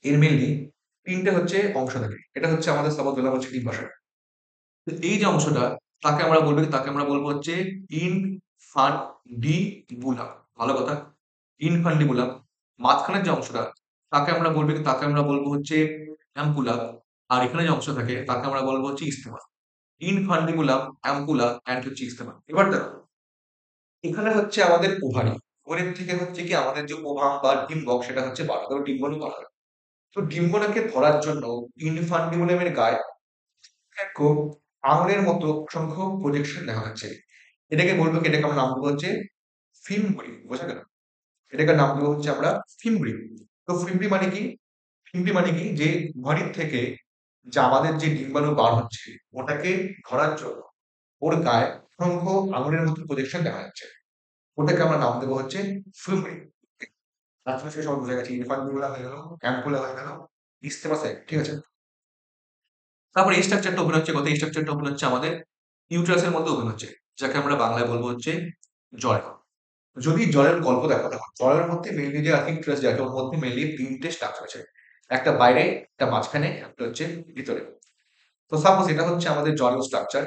এর মেইনলি ৩ টে হচ্ছে অংশ থাকে। এটা হচ্ছে আমাদের সাপোজ বললাম হচ্ছে ডিম্বাশয়। তো এই যে অংশটা, তাকে আমরা বলবো কি? তাকে আমরা বলবো হচ্ছে ইনফান্ডিবুলাম। ভালো কথা, ইনফান্ডিবুলাম। মাঝখানের যে অংশটা, তাকে আমরা বলবো কি? তাকে আমরা বলবো হচ্ছে অ্যাম্পুলা। আর এখানে যে অংশ থাকে তাকে আমরা বলবো হচ্ছে ইসথেমাস। ইনফান্ডিবুলাম, অ্যাম্পুলা অ্যান্ড হচ্ছে ইসথেমা। এবার দেখো, এখানে হচ্ছে আমাদের ওভারি। ওভারির থেকে হচ্ছে কি আমাদের যে ওভাম বা ডিম্বক সেটা হচ্ছে বার হয়, ডিম্বনু বার হয়। তো ডিম্বনাকে ধরার জন্য ইনফান্ডিবুলামের গায়ে এরকম আঙুলের মতো অসংখ্য প্রজেকশন দেখা যাচ্ছে। এটাকে বলবো কি? এটাকে আমরা নাম দেবো হচ্ছে ফিমব্রি। বোঝা গেল? এটাকে নাম দেবো হচ্ছে আমরা ফিমব্রি। তো ফিমব্রি মানে কি? ফিমব্রি মানে কি? যে ওভারির থেকে যে আমাদের যে ডিম্বাণু বার হচ্ছে, ওটাকে ধরার জন্য ওর গায়ে অসংখ্য আঙুলের মতো প্রজেকশন দেখা যাচ্ছে। ওটাকে আমরা নাম দেবো হচ্ছে ফিমব্রি। তারপরে সে সব বুঝে গেছে, ইনফান্ডিবুলা হয়ে গেল, অ্যাম্পুলা হয়ে গেল, ইসথেমাস হয়ে গেল। ঠিক আছে? তারপর এই স্ট্রাকচারটা ওপেন হচ্ছে কোথায়? এই স্ট্রাকচারটা ওপেন হচ্ছে আমাদের ইউটেরাসের মধ্যে ওপেন হচ্ছে, যাকে আমরা বাংলায় বলবো হচ্ছে জরায়ু। যদি জরায়ুর গল্প দেখো, জরায়ুর মধ্যে মেইনলি যে ইন্টারেস্ট আছে ওর মধ্যে মেইনলি ৩ টে স্ট্রাকচার আছে। একটা বাইরে, একটা মাঝখানে, একটা হচ্ছে ভিতরে। তো সাপোজ এটা হচ্ছে আমাদের জরায়ু স্ট্রাকচার।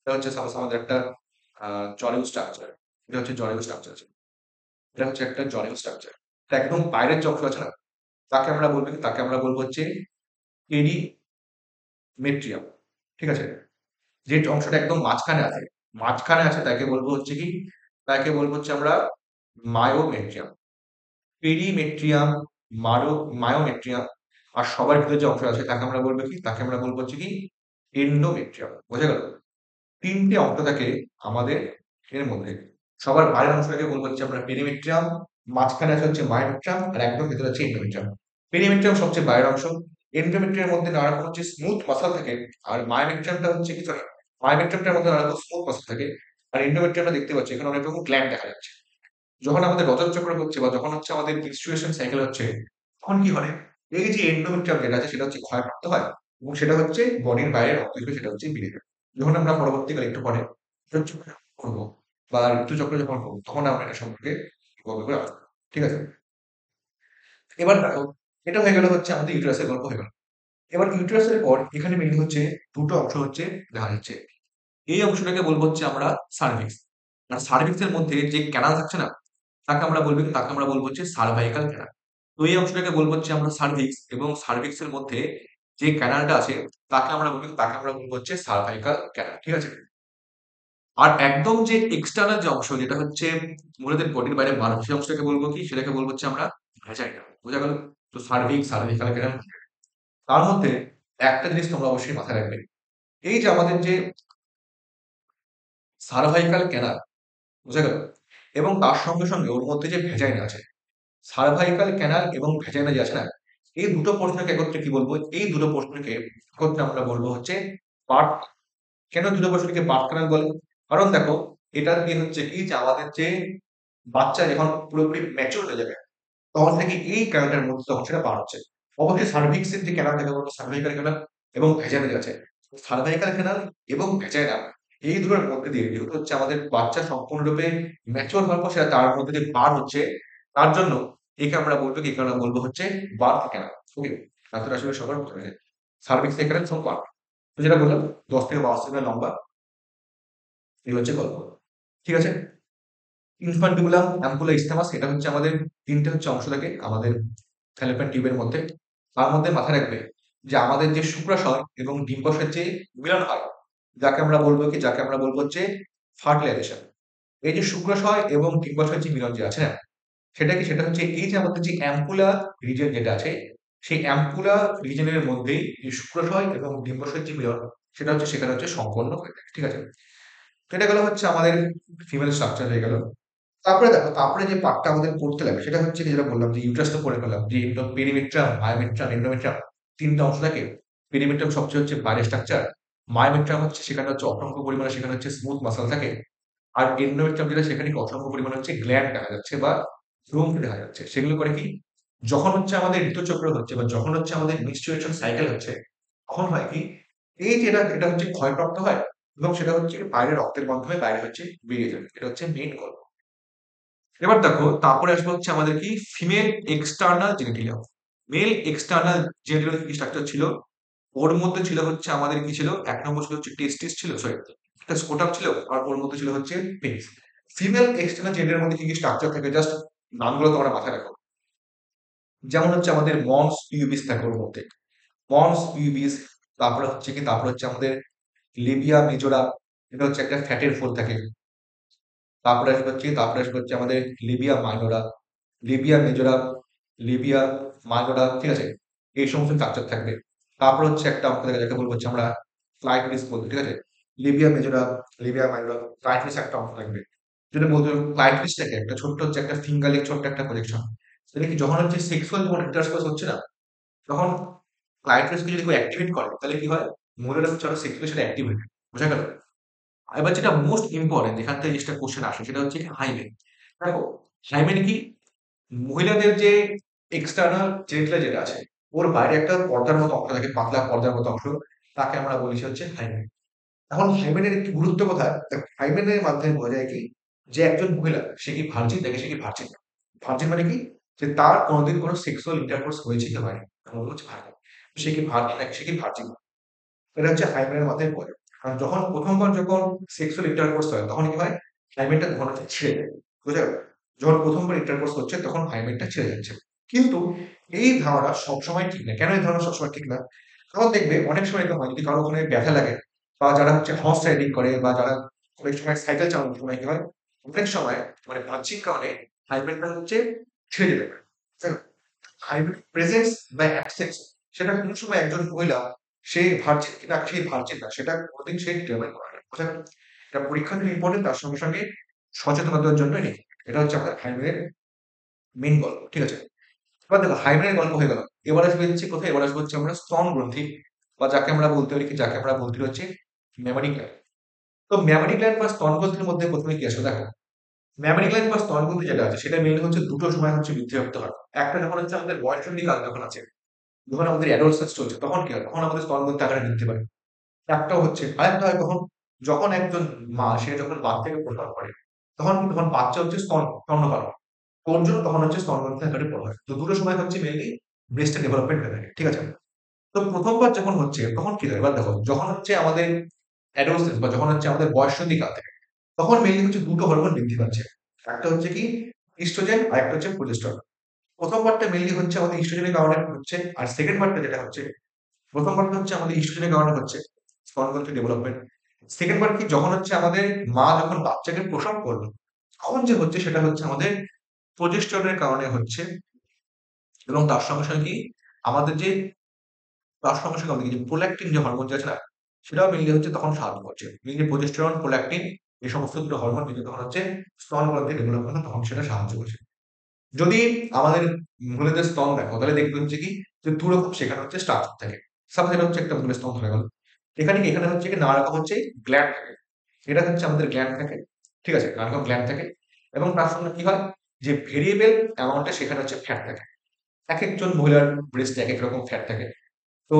এটা হচ্ছে সাপোজ আমাদের একটা জরায়ু স্ট্রাকচার। এটা হচ্ছে জরায়ু স্ট্রাকচার। এটা হচ্ছে একটা জরায়ু স্ট্রাকচার। এটা একদম বাইরের যে অংশ আছে না? তাকে আমরা বলব কি? তাকে আমরা বলব হচ্ছে পেরিমেট্রিয়াম। ঠিক আছে? যে অংশটা একদম মাঝখানে আছে তাকে বলব হচ্ছে কি? তাকে বলব হচ্ছে আমরা মায়োমেট্রিয়াম। পেরিমেট্রিয়াম, মায়োমেট্রিয়াম আর সবার ভিতরে যে অংশ আছে তাকে আমরা বলবো কি? তাকে আমরা বলব হচ্ছে কি? এন্ডোমেট্রিয়াম। বোঝা গেল? ৩ টে অংশ থাকে আমাদের এর মধ্যে। সবার বাইরের অংশটাকে বলবো হচ্ছে আমরা পেরিমেট্রিয়াম, মাঝখানে আছে হচ্ছে মায়োমেট্রিয়াম আর একদম ভেতরে আছে এন্ডোমেট্রিয়াম। পেরিমেট্রিয়াম সবচেয়ে বাইরের অংশ। এন্ডোমেট্রিয়ামের মধ্যে নানা রকম হচ্ছে স্মুথ মাসল থাকে। আর মায়োমেট্রিয়ামটা হচ্ছে কি? সরি, মায়োমেট্রিয়ামটার মধ্যে নানা রকম স্মুথ মাসল থাকে। আর এন্ডোমেট্রিয়ামটা দেখতে পাচ্ছি এখানে অনেক রকম গ্ল্যান্ড দেখা যাচ্ছে। যখন আমাদের রজত চক্র হচ্ছে বা যখন হচ্ছে আমাদের menstruation সাইকেল হচ্ছে, তখন কি হয়? এই যে এন্ডোমেট্রিয়াম যেটা আছে সেটা হচ্ছে ক্ষয়প্রাপ্ত হয় এবং সেটা হচ্ছে বডির বাইরে রক্ত হিসেবে সেটা হচ্ছে বেরিয়ে যায়। যখন আমরা পরবর্তীকালে একটু পরে ঋতুচক্র করবো বা ঋতুচক্র যখন করবো তখন আমরা এটা সম্পর্কে গল্প করে আলোচনা করবো। ঠিক আছে? এবার দেখো, এটা হয়ে গেল হচ্ছে আমাদের ইউটেরাসের গল্প হয়ে গেল। এবার ইউটেরাসের পর এখানে মেনলি হচ্ছে দুটো অংশ হচ্ছে দেখা যাচ্ছে। এই অংশটাকে বলবো হচ্ছে আমরা সার্ভিক্স। আর সার্ভিক্সের মধ্যে যে ক্যানাল থাকছে না, তাকে আমরা বলবো হচ্ছে সার্ভাইকাল ক্যানাল। তো এই অংশটাকে বলবো হচ্ছে আমরা সার্ভিক্স এবং সার্ভিক্সের মধ্যে যে ক্যানালটা আছে তাকে আমরা বলবো হচ্ছে সার্ভাইকাল ক্যানাল। ঠিক আছে? আর একদম যে এক্সটার্নাল যে অংশ যেটা হচ্ছে মহিলাদের বডির বাইরে বার হয়, সেই অংশটাকে বলবো কি? সেটাকে বলবো হচ্ছে আমরা ভ্যাজাইনা। বোঝা গেল? তো সার্ভিক্স, সার্ভিকাল ক্যানাল। তার মধ্যে একটা জিনিস তোমরা অবশ্যই মাথায় রাখবে। এই যে আমাদের যে সার্ভাইকাল ক্যানাল, বোঝা গেল? এবং তার সঙ্গে ওর মধ্যে যে ভ্যাজাইনা আছে, সার্ভাইকাল ক্যানাল এবং ভ্যাজাইনা যে আছে না, এই দুটো প্রশ্নকে একত্রে কি বলবো? এই দুটো প্রশ্নকে একত্রে আমরা বলবো হচ্ছে বার্থ। কেন দুটো প্রশ্নকে বার্থ ক্যানাল বলে? কারণ দেখো, এটা দিয়ে হচ্ছে কি যে আমাদের যে বাচ্চা যখন পুরোপুরি ম্যাচিউর হয়ে যাবে তখন থেকে এই ক্যানালটার মধ্যে তখন সেটা বার হচ্ছে। অবশ্যই সার্ভিক্সের যে ক্যানাল থাকে বলবো সার্ভাইকাল ক্যানাল এবং ভ্যাজাইনা যে আছে, সার্ভাইকাল ক্যানাল এবং ভ্যাজাইনা এই দুটোর মধ্যে দিয়ে যেহেতু হচ্ছে আমাদের বাচ্চা সম্পূর্ণরূপে ম্যাচিউর হওয়ার পর সেটা তার মধ্যে দিয়ে বার হচ্ছে, তার জন্য একে আমরা বলবো কি? একে আমরা বলবো হচ্ছে বার্থ ক্যানাল। ওকে? তাহলে আসলে সবার বোঝা যায় সার্ভিক্স থেকে ক্যানাল সব বার্থ। তো যেটা বললাম ১০ থেকে ১২ সেকেন্ড লম্বা, এই হচ্ছে গল্প। ঠিক আছে? ইনফান্টিবুলাম, অ্যাম্পুলা, ইসথেমাস এটা হচ্ছে আমাদের ৩ টে হচ্ছে অংশ থাকে আমাদের ফ্যালোপিয়ান টিউবের মধ্যে। তার মধ্যে মাথায় রাখবে যে আমাদের যে শুক্রাশয় এবং ডিম্বাশয়ের যে মিলন হয়, যাকে আমরা বলবো কি? যাকে আমরা বলবো হচ্ছে ফার্টিলাইজেশন। এই যে শুক্রাশয় এবং ডিম্বাশয়ের যে মিলন যে আছে না? সেটা কি? সেটা হচ্ছে এই যে আমাদের যে অ্যাম্পুলা রিজিয়ন যেটা আছে, সেই অ্যাম্পুলা রিজিয়নের মধ্যেই যে শুক্রাশয় এবং ডিম্বাশয়ের যে মিলন সেটা হচ্ছে সেখানে হচ্ছে সম্পন্ন হয়ে থাকে। ঠিক আছে? তো এটা গেল হচ্ছে আমাদের ফিমেল স্ট্রাকচার হয়ে গেল। তারপরে দেখো, তারপরে যে পার্টটা আমাদের করতে লাগবে সেটা হচ্ছে কি? যেটা বললাম যে ইউট্রাস তো করে ফেললাম, যে পেরিমেট্রাম, মায়োমেট্রাম, এন্ডোমেট্রাম ৩ টা অংশ থাকে। পেরিমেট্রাম সবচেয়ে হচ্ছে বাইরের স্ট্রাকচার। মায়োমেট্রাম হচ্ছে সেখানে হচ্ছে অসংখ্য পরিমাণে সেখানে হচ্ছে স্মুথ মাসল থাকে। আর এন্ডোমেট্রাম যেটা সেখানে কি অসংখ্য পরিমাণে হচ্ছে গ্ল্যান্ড দেখা যাচ্ছে বা গ্রন্থি দেখা যাচ্ছে। সেগুলো করে কি? যখন হচ্ছে আমাদের ঋতুচক্র হচ্ছে বা যখন হচ্ছে আমাদের menstruation সাইকেল হচ্ছে, তখন হয় কি? এই যে এটা হচ্ছে ক্ষয়প্রাপ্ত হয় এবং সেটা হচ্ছে বাইরে রক্তের মাধ্যমে বাইরে হচ্ছে বেরিয়ে যাবে। এটা হচ্ছে মেইন গল্প। এবার দেখো, তারপরে আসবে হচ্ছে আমাদের কি? Female external genitalium. Male external genitalium কি স্ট্রাকচার ছিল? ওর মধ্যে ছিল হচ্ছে আমাদের কি ছিল? ১ নম্বর ছিল হচ্ছে টেস্টিস ছিল, সরি, একটা স্কোটাম ছিল আর ওর মধ্যে ছিল হচ্ছে পেনিস। ফিমেল এক্সটার্নাল জেনিটেলিয়ামের মধ্যে কি স্ট্রাকচার থাকে জাস্ট নামগুলো তোমরা মাথায় রাখো। যেমন হচ্ছে আমাদের মন্স পিউবিস থাকে ওর মধ্যে। মন্স পিউবিস, তারপরে হচ্ছে আমাদের লেবিয়া মেজোরা, এটা হচ্ছে একটা ফ্যাটের ফোল থাকে। তারপরে আসবে হচ্ছে আমাদের Libya minora, Libya মেজোরা, Libya minora. ঠিক আছে? এই সমস্ত স্ট্রাকচার থাকবে। তারপর হচ্ছে একটা অংশ থাকে যাকে বলবো হচ্ছে আমরা ক্লাইটোরিস বলবো। ঠিক আছে? লিবিয়া মেজোরা, লিবিয়া মাইনোরা, ক্লাইটোরিস একটা অংশ থাকবে। যেটা বলতে ক্লাইটোরিসটাকে একটা ছোট্ট হচ্ছে একটা ফিঙ্গারের ছোট্ট একটা প্রজেকশন। সেটা কি? যখন হচ্ছে সেক্সুয়াল যখন ইন্টারকোর্স হচ্ছে না, তখন ক্লাইটোরিসকে যদি কেউ অ্যাক্টিভেট করে তাহলে কি হয়? মহিলারা হচ্ছে আরো সেক্সুয়ালি সেটা অ্যাক্টিভেট হয়। বোঝা গেল? এবার যেটা মোস্ট ইম্পর্টেন্ট যেখান থেকে জিনিসটা কোশ্চেন আসে সেটা হচ্ছে হাইমেন। দেখো, হাইমেন কি? মহিলাদের যে এক্সটার্নাল জেনিটালিয়া যেটা আছে, ওর বাইরে একটা পর্দার মতো অংশ থাকে, পাতলা পর্দার মতো অংশ, তাকে আমরা বলি হচ্ছে হাইমেন। এখন হাইমেনের কি গুরুত্ব কোথায়? দেখো, হাইমেনের মাধ্যমে বোঝা যায় কি যে একজন মহিলা সে কি ভার্জিন নাকি সে কি ভার্জিন না। ভার্জিন মানে কি, যে তার কোনোদিন কোনো সেক্সুয়াল ইন্টারকোর্স হয়েছে কি হয়নি, আমরা বলবো হচ্ছে ভার্জিন। সে কি ভার্জিন নাকি সে কি ভার্জিন না। এটা হচ্ছে হাইমেনের মাথায় পড়ে। কারণ যখন প্রথমবার যখন সেক্সুয়াল ইন্টারকোর্স হয় তখন কি হয়, হাইমেনটা ঘন ছিঁড়ে যায়। বুঝা গেল? যখন প্রথমবার ইন্টারকোর্স হচ্ছে তখন হাইমেনটা ছিঁড়ে যাচ্ছে। কিন্তু এই ধারণা সবসময় ঠিক না। কেন এই ধারণা সবসময় ঠিক না? কারণ দেখবে অনেক সময় এরকম হয়, যদি কারো ওখানে ব্যথা লাগে বা যারা হচ্ছে হর্স রাইডিং করে বা যারা অনেক সময় সাইকেল চালানোর সময় কি হয়, অনেক সময় মানে বাহ্যিক কারণে হাইমেনটা হচ্ছে ছিঁড়ে যেতে পারে। হাইমেন প্রেজেন্স বা অ্যাবসেন্স, সেটা কোন সময় একজন মহিলা সে ভার্জিন কিনা সে ভার্জিন না সেটা কোনদিন সে ডিটারমাইন করে না। বুঝা গেল? এটা পরীক্ষার জন্য ইম্পর্টেন্ট, তার সঙ্গে সঙ্গে সচেতনতার জন্য নেই। এটা হচ্ছে আমাদের হাইমেনের মেইন গল্প। ঠিক আছে? এবার দেখো হাইমেনের গল্প হয়ে গেল। এবার আসবে হচ্ছে কোথায়? এবার আসবে হচ্ছে আমরা স্তন গ্রন্থি, বা যাকে আমরা বলতে পারি কি, যাকে আমরা বলতে পারি হচ্ছে মেমারি গ্ল্যান্ড। তো মেমারি গ্ল্যান্ড বা স্তন গ্রন্থির মধ্যে প্রথমে কি আসবে দেখো, মেমারি গ্ল্যান্ড বা স্তন গ্রন্থি যেটা আছে সেটা মেনলি হচ্ছে দুটো সময় হচ্ছে বৃদ্ধিপ্রাপ্ত হয়। একটা যখন হচ্ছে আমাদের বয়ঃসন্ধিকাল যখন আছে, যখন আমাদের অ্যাডোলেসেন্স চলছে তখন কি হয়, তখন আমাদের স্তনগ্রন্থি আকারে বৃদ্ধি পায়। একটাও হচ্ছে আরেকটা হয় কখন, যখন একজন মা সে যখন বাচ্চাকে প্রসব করে তখন কিন্তু, তখন বাচ্চা হচ্ছে স্তন্যপান, ওর জন্য তখন হচ্ছে স্তনগ্রন্থি আকারে বড় হয়। তো দুটো সময় হচ্ছে মেনলি ব্রেস্টের ডেভেলপমেন্ট হয়ে থাকে। ঠিক আছে? তো প্রথমবার যখন হচ্ছে তখন কি হয়, এবার দেখো যখন হচ্ছে আমাদের অ্যাডোলেসেন্স বা যখন হচ্ছে আমাদের বয়ঃসন্ধিকাল থেকে, তখন মেনলি হচ্ছে দুটো হরমোন বৃদ্ধি পাচ্ছে। একটা হচ্ছে কি ইস্ট্রোজেন আর একটা হচ্ছে প্রোজেস্টেরন। প্রথম পার্টটা মেনলি হচ্ছে আমাদের ইস্ট্রোজেনের কারণে হচ্ছে, আর সেকেন্ড পার্টটা যেটা হচ্ছে, প্রথম পার্ট হচ্ছে আমাদের ইস্ট্রোজেনের কারণে হচ্ছে স্তনগ্রন্থি ডেভেলপমেন্ট। সেকেন্ড পার্ট কি, যখন হচ্ছে আমাদের মা যখন বাচ্চাকে প্রসব করলো তখন যে হচ্ছে সেটা হচ্ছে আমাদের প্রজেস্টেরনের কারণে হচ্ছে। এবং তার সঙ্গে সঙ্গে কি আমাদের যে, তার সঙ্গে সঙ্গে আমাদের যে প্রোল্যাক্টিন যে হরমোন আছে না, সেটাও মেনলি হচ্ছে তখন সাহায্য করছে। মেনলি প্রজেস্টেরন, প্রোল্যাক্টিন, এই সমস্ত দুটো হরমোন কিন্তু তখন হচ্ছে স্তনগ্রন্থি ডেভেলপমেন্ট তখন সেটা সাহায্য করছে। যদি আমাদের মহিলাদের স্তন দেখো তাহলে দেখবে হচ্ছে কি, যে দু রকম সেখানে হচ্ছে স্ট্রাকচার থাকে। সাপোজ এটা হচ্ছে একটা মহিলার স্তন ধরে গেল, এখানে কি, এখানে হচ্ছে কি নানা রকম হচ্ছে গ্ল্যান্ড থাকে। এটা হচ্ছে আমাদের গ্ল্যান্ড থাকে। ঠিক আছে? নানা রকম গ্ল্যান্ড থাকে। এবং তার সঙ্গে কি হয়, যে ভেরিয়েবল অ্যামাউন্টে সেখানে হচ্ছে ফ্যাট থাকে। এক একজন মহিলার ব্রেস্টে এক এক রকম ফ্যাট থাকে। তো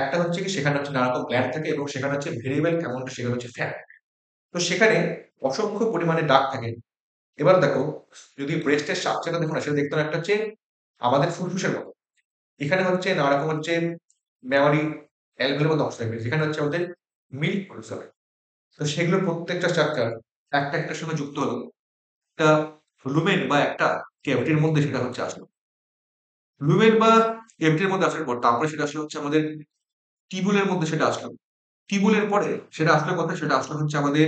একটা হচ্ছে কি, সেখানে হচ্ছে নানা রকম গ্ল্যান্ড থাকে এবং সেখানে হচ্ছে ভেরিয়েবল অ্যামাউন্টে সেখানে হচ্ছে ফ্যাট। তো সেখানে অসংখ্য পরিমাণে দাগ থাকে। এবার দেখো, যদি ব্রেস্টের স্ট্রাকচারটা দেখো না, সেটা দেখতে হবে একটা হচ্ছে আমাদের ফুসফুসের মতো। এখানে হচ্ছে নানা রকম হচ্ছে মেমোরি অ্যালভেলের মতো অংশ থাকবে, যেখানে হচ্ছে আমাদের মিল্ক প্রডিউস হবে। তো সেগুলোর প্রত্যেকটা স্ট্রাকচার একটা একটার সঙ্গে যুক্ত হলো একটা লুমেন বা একটা ক্যাভিটির মধ্যে, সেটা হচ্ছে আসলো লুমেন বা ক্যাভিটির মধ্যে আসার পর তারপরে সেটা আসলে হচ্ছে আমাদের টিবুলের মধ্যে সেটা আসলো। টিবুলের পরে সেটা আসলো কোথায়, সেটা আসলো হচ্ছে আমাদের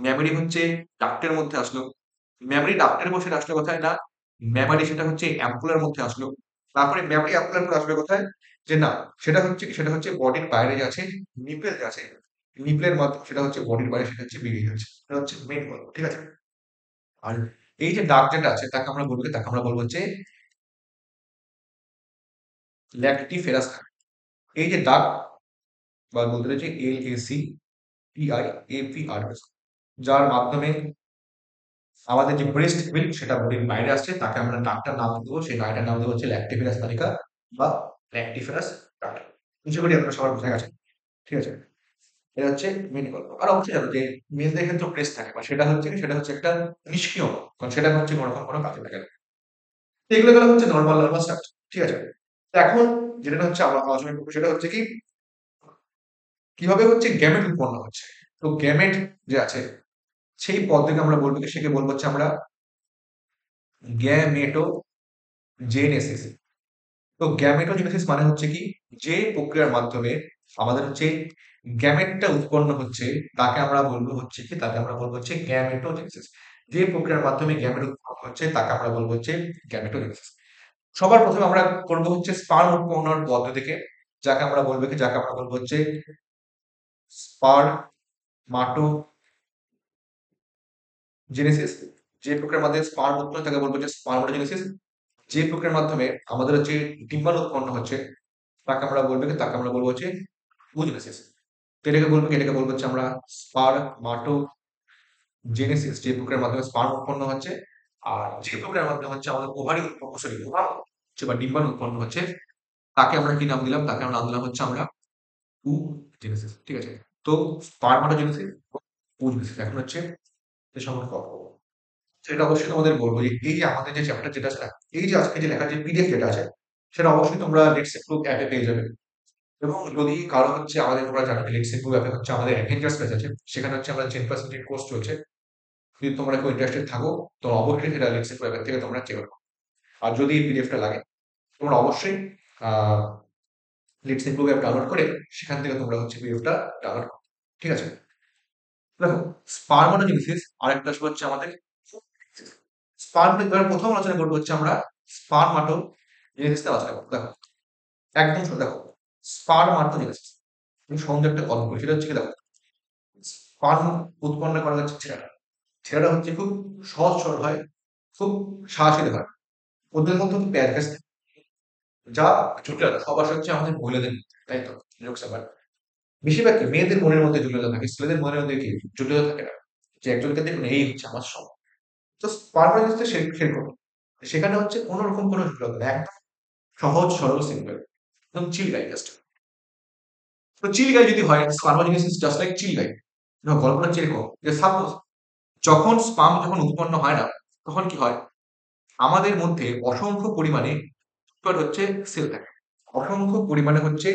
মেমোরি হচ্ছে ডাক্টের মধ্যে আসলো। মেমোরি ডাক্টের পর সেটা আসলো কোথায় না, মেমোরি সেটা হচ্ছে অ্যাম্পুলার মধ্যে আসলো। তারপরে মেমোরি অ্যাম্পুলার পর আসবে কোথায়, যে না সেটা হচ্ছে কি, সেটা হচ্ছে বডির বাইরে যে আছে, নিপেল যে আছে, নিপলের মাধ্যমে সেটা হচ্ছে বডির বাইরে সেটা হচ্ছে বেরিয়ে যাচ্ছে। এটা হচ্ছে মেইন গল্প। ঠিক আছে? আর এই যে দাগ যেটা আছে তাকে আমরা বলবো কি? তাকে আমরা বলবো হচ্ছে ল্যাক্টিফেরাস দাগ। এই যে দাগ, বা বলতে চাইছি LACTIAPRS, যার মাধ্যমে আমাদের যে ব্রেস্ট মিল্ক সেটা বডির বাইরে আসছে, তাকে আমরা ডাকটার নাম দেবো, সেই ডাকটার নাম দেবো হচ্ছে ল্যাক্টিফেরাস তালিকা বা ল্যাক্টিফেরাস ডাক। আশা করি আপনার সবার বোঝা গেছে। ঠিক আছে? এটা হচ্ছে মেন গল্প। আর অবশ্যই জানো যে মেয়েদের ক্ষেত্রেও ব্রেস্ট থাকে, বা সেটা হচ্ছে কি, সেটা হচ্ছে একটা নিষ্ক্রিয় অঙ্গ। কারণ সেটা হচ্ছে কোনো রকম কোনো কাজে লাগে না। তো এগুলো গেলো হচ্ছে নরমাল নরমাল স্ট্রাকচার। ঠিক আছে? তো এখন যেটা হচ্ছে আমরা আলোচনা করবো সেটা হচ্ছে কি, কিভাবে হচ্ছে গ্যামেট উৎপন্ন হচ্ছে। তো গ্যামেট যে আছে সেই পদ্ধতিকে আমরা বলবো কি, সেকে বলবো হচ্ছে আমরা গ্যামেটোজেনেসিস। তো গ্যামেটোজেনেসিস মানে হচ্ছে কি, যে প্রক্রিয়ার মাধ্যমে আমাদের হচ্ছে গ্যামেটটা উৎপন্ন হচ্ছে তাকে আমরা বলবো হচ্ছে কি, তাকে আমরা বলবো হচ্ছে গ্যামেটোজেনেসিস। যে প্রক্রিয়ার মাধ্যমে গ্যামেট উৎপন্ন হচ্ছে তাকে আমরা বলবো হচ্ছে গ্যামেটোজেনেসিস। সবার প্রথমে আমরা করবো হচ্ছে স্পার্ম উৎপন্নের পদ্ধতিকে, যাকে আমরা বলবো কি, যাকে আমরা বলবো হচ্ছে স্পার্মাটোজেনেসিস। যে প্রক্রিয়ার মাধ্যমে স্পার্ম উৎপন্ন তাকে বলবো যে স্পার্মাটোজেনেসিস। যে প্রক্রিয়ার মাধ্যমে আমাদের হচ্ছে ডিম্বাণু উৎপন্ন হচ্ছে তাকে আমরা বলবো কি, তাকে আমরা বলবো হচ্ছে ওজোনেসিস। তো এটাকে বলবো কি, এটাকে বলবো হচ্ছে আমরা স্পার্মাটোজেনেসিস, যে প্রক্রিয়ার মাধ্যমে স্পার্ম উৎপন্ন হচ্ছে। আর যে প্রক্রিয়ার মাধ্যমে হচ্ছে আমাদের ওভারি উৎপন্ন, সরি ওভাম হচ্ছে বা ডিম্বাণু উৎপন্ন হচ্ছে, তাকে আমরা কি নাম দিলাম, তাকে আমরা নাম দিলাম হচ্ছে আমরা oogenesis। ঠিক আছে? তো স্পার্মাটোজেনেসিস, oogenesis। এখন হচ্ছে সম্পর্কে কথা বলবো। সেটা অবশ্যই তোমাদের বলবো যে এই যে আমাদের যে চ্যাপ্টার যেটা আছে না, এই যে আজকে যে লেখার যে পিডিএফ যেটা আছে, সেটা অবশ্যই তোমরা লেটস ইমপ্রুভ অ্যাপে পেয়ে যাবে। এবং যদি কারো হচ্ছে আমাদের তোমরা জানো যে লেটস ইমপ্রুভ অ্যাপে হচ্ছে আমাদের অ্যাভেঞ্জার্স ব্যাচ আছে, সেখানে হচ্ছে আমরা 10% কোর্স চলছে। যদি তোমরা কেউ ইন্টারেস্টেড থাকো তো অবশ্যই সেটা লেটস ইমপ্রুভ অ্যাপের থেকে তোমরা চেক করো। আর যদি এই পিডিএফটা লাগে তোমরা অবশ্যই লেটস ইমপ্রুভ অ্যাপ ডাউনলোড করে সেখান থেকে তোমরা হচ্ছে পিডিএফটা ডাউনলোড করো। ঠিক আছে? দেখো, স্পারমাটোজেনেসিস আরেকটা হচ্ছে আমাদের স্পার্ম। এবার প্রথম আলোচনা করবো হচ্ছে আমরা স্পারমাটোজেনেসিস নিয়ে আলোচনা করবো। দেখো, একদম দেখো, স্পারমাটোজেনেসিস আমি সহজে একটা গল্প করি। সেটা হচ্ছে কি, দেখো, স্পার্ম উৎপন্ন করা হচ্ছে ছেলেটা। ছেলেটা হচ্ছে খুব সহজ সরল হয়, খুব সাহসী হয়। ওদের মধ্যে কিন্তু প্যারকাস যা জটিলতা সবার হচ্ছে আমাদের মহিলাদের মধ্যে, তাই তো? জোকস আবার বেশিরভাগ কি মেয়েদের মনের মধ্যে জটিলতা থাকে, ছেলেদের মনের মধ্যে কি জটিলতা থাকে না। যে একজনকে দেখুন এই হচ্ছে আমার সব, তো পারফরমেন্সটা সেরকম। সেখানে হচ্ছে কোনো রকম কোনো জটিলতা নেই, একদম সহজ সরল সিম্পল, একদম চিল গাই জাস্ট। তো চিল গাই যদি হয়, স্পার্মোজেনেসিস জাস্ট লাইক চিল গাই। গল্পটা যেরকম যে সাপোজ যখন স্পাম যখন উৎপন্ন হয় না, তখন কি হয়, আমাদের মধ্যে অসংখ্য পরিমাণে হচ্ছে সেল থাকে। অসংখ্য পরিমাণে হচ্ছে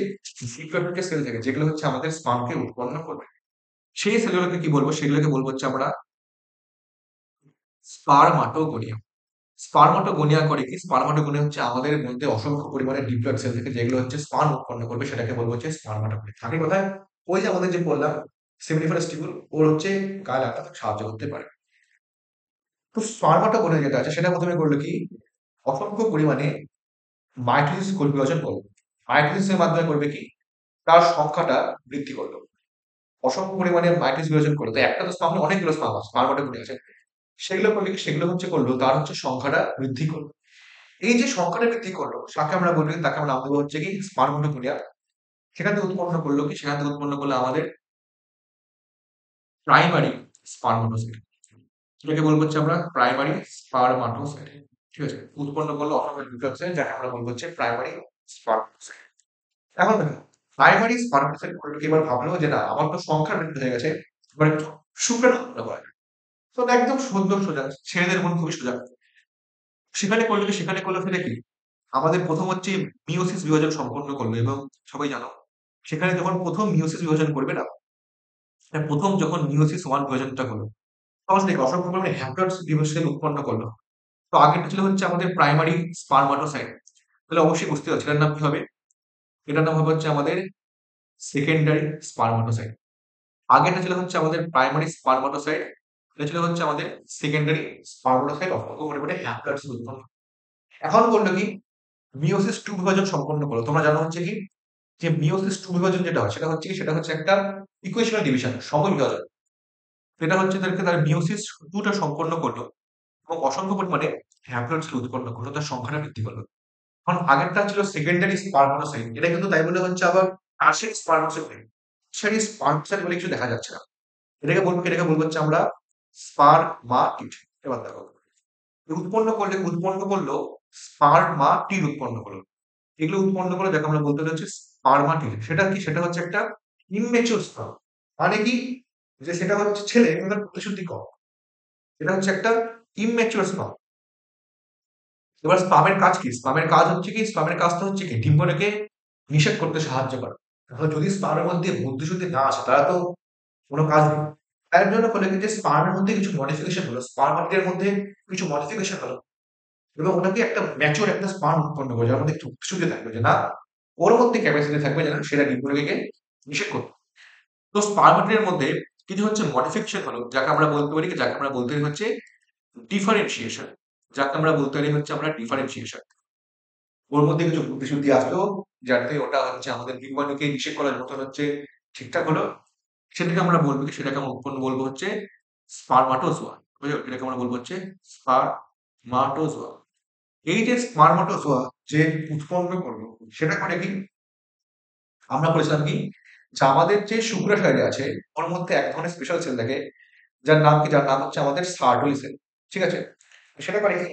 সেল থাকে যেগুলো হচ্ছে আমাদের স্পামকে উৎপন্ন করবে। সেই সেলগুলোকে কি বলবো, সেগুলোকে বলবো হচ্ছে আমরা স্পারমাটোগোনিয়া। স্পারমাটোগোনিয়া করে কি, স্পারমাটোগোনিয়া হচ্ছে আমাদের মধ্যে অসংখ্য পরিমাণে ডিপ্লয়েড সেল থেকে যেগুলো হচ্ছে স্পার্ম উৎপন্ন করবে, সেটাকে বলবো হচ্ছে স্পারমাটোগোনিয়া। থাকে কোথায়? ওই যে আমাদের যে বললাম সেমিনিফারাস টিউবুল, ওর হচ্ছে গায়ে লাগাতে সাহায্য করতে পারে। তো স্পারমাটোগোনিয়া যেটা আছে সেটা প্রথমে করলো কি, অসংখ্য পরিমাণে মাইটোসিস কোষ বিভাজন করবে। মাইটোসিসের মাধ্যমে করবে কি, তার সংখ্যাটা বৃদ্ধি করলো। অসংখ্য পরিমাণে মাইটোসিস বিভাজন করলো। তো একটা তো স্পার্মে অনেকগুলো স্পারমাটোগোনিয়া আছে। সেগুলো করলে কি, সেগুলো হচ্ছে করলো তার হচ্ছে সংখ্যাটা বৃদ্ধি করলো। এই যে সংখ্যাটা বৃদ্ধি করলো তাকে আমরা বলবো, তাকে আমরা নাম দেবো হচ্ছে কি স্পারমাটোগোনিয়া। সেখান থেকে উৎপন্ন করলো কি, সেখান থেকে উৎপন্ন করলো আমাদের প্রাইমারি স্পারমাটোসাইট। এটাকে বলবো হচ্ছে আমরা প্রাইমারি স্পারমাটোসাইট। ঠিক আছে? উৎপন্ন করলো অটোমেটিক নিউক্লিয়াসে, যাকে আমরা বলবো হচ্ছে প্রাইমারি স্পারমাটোসাইট। এখন দেখো, প্রাইমারি স্পারমাটোসাইট করলো কি, এবার ভাবলো যে না আমার তো সংখ্যা বৃদ্ধি হয়ে গেছে, এবার একটু শুক্রাণু গঠন করা যায়। তো একদম সুন্দর সোজা, ছেলেদের মন খুবই সোজা। সেখানে করলো কি, সেখানে করলো সেটা কি, আমাদের প্রথম হচ্ছে মিওসিস বিভাজন সম্পন্ন করলো। এবং সবাই জানো সেখানে যখন প্রথম মিওসিস বিভাজন করবে না, প্রথম যখন মিওসিস ওয়ান বিভাজনটা হলো, তখন দেখো অসংখ্য পরিমাণে হ্যাপ্লয়েড সেল উৎপন্ন করলো। তো আগেরটা ছিল হচ্ছে আমাদের প্রাইমারি স্পারমাটোসাইট। তাহলে অবশ্যই বুঝতে পারছি এটার নাম কি হবে। এটার নাম হবে হচ্ছে আমাদের সেকেন্ডারি স্পারমাটোসাইট। আগেরটা ছিল হচ্ছে আমাদের প্রাইমারি স্পারমাটোসাইট, এটা ছিল হচ্ছে আমাদের সেকেন্ডারি স্পারমাটোসাইট। অসংখ্য পরিমাণে হ্যাপ্লয়েড সেল উৎপন্ন। এখন করলো কি, মিওসিস টু বিভাজন সম্পন্ন করলো। তোমরা জানো হচ্ছে কি, যে মিওসিস টু বিভাজন যেটা হয় সেটা হচ্ছে কি, সেটা হচ্ছে একটা ইকুয়েশনাল ডিভিশন, সমবিভাজন। এটা হচ্ছে তার মিওসিস টুটা সম্পন্ন করলো এবং অসংখ্য পরিমাণে হ্যাপ্লয়েড সেল উৎপন্ন করলো, তার সংখ্যাটা বৃদ্ধি করলো। এখন আগেরটা ছিল সেকেন্ডারি স্পারমাটোসাইট, এটা কিন্তু তাই বলে হচ্ছে আবার টারশিয়ারি স্পারমাটোসাইট নেই। টারশিয়ারি স্পারমাটোসাইট বলে কিছু দেখা যাচ্ছে না। এটাকে বলবো হচ্ছে আমরা স্পারমাটিড। এবার দেখো, উৎপন্ন করলো স্পারমাটিড উৎপন্ন করলো। এগুলো উৎপন্ন করে যাকে আমরা বলতে হচ্ছে স্পারমাটিড। সেটা কি, সেটা হচ্ছে একটা ইমমেচিউর স্পার্ম। মানে কি, যে সেটা হচ্ছে ছেলে কিন্তু তার প্রতিশ্রুতি কম। এটা হচ্ছে একটা ইমমেচিউর স্পার্ম। এবার স্পামের কাজ কি, স্পামের কাজ হচ্ছে কি, স্পামের কাজটা হচ্ছে কি ডিম্বাণুকে নিষেধ করতে সাহায্য করা। এখন যদি স্পামের মধ্যে বুদ্ধিশুদ্ধি না আসে তারা তো কোনো কাজ নেই। তার জন্য ফলে কি, যে স্পামের মধ্যে কিছু মডিফিকেশন হলো, স্পার্মাটিডের মধ্যে কিছু মডিফিকেশন হলো এবং ওটাকে একটা ম্যাচিওর একটা স্পার্ম উৎপন্ন করে, যার মধ্যে একটু বুদ্ধিশুদ্ধি থাকবে যে না, ওর মধ্যে ক্যাপাসিটি থাকবে যে না সেটা ডিম্বাণুকে নিষেধ করবে। তো স্পার্মাটিডের মধ্যে কিছু হচ্ছে মডিফিকেশন হলো, যাকে আমরা বলতে পারি কি, যাকে আমরা বলতে পারি হচ্ছে ডিফারেন্সিয়েশন। যাকে আমরা বলতে পারি হচ্ছে আমরা ডিফারেন্সিয়েশন। ওর মধ্যে কিছু বুদ্ধিশুদ্ধি আসলো, যাতে ওটা হচ্ছে আমাদের ডিম্বাণুকে নিষেধ করার মতন হচ্ছে ঠিকঠাক হলো। সেটাকে আমরা বলবো কি, সেটাকে আমরা উৎপন্ন বলবো হচ্ছে স্পারমাটোজোয়া। বুঝলো? এটাকে আমরা বলবো হচ্ছে স্পারমাটোজোয়া। এই যে স্পারমাটোজোয়া যে উৎপন্ন করলো, সেটা করে কি, আমরা বলেছিলাম কি, যে আমাদের যে শুক্রাশয়টা আছে ওর মধ্যে এক ধরনের স্পেশাল সেল থাকে, যার নাম কি, যার নাম হচ্ছে আমাদের সার্টলি সেল। ঠিক আছে? সেটা করে কি,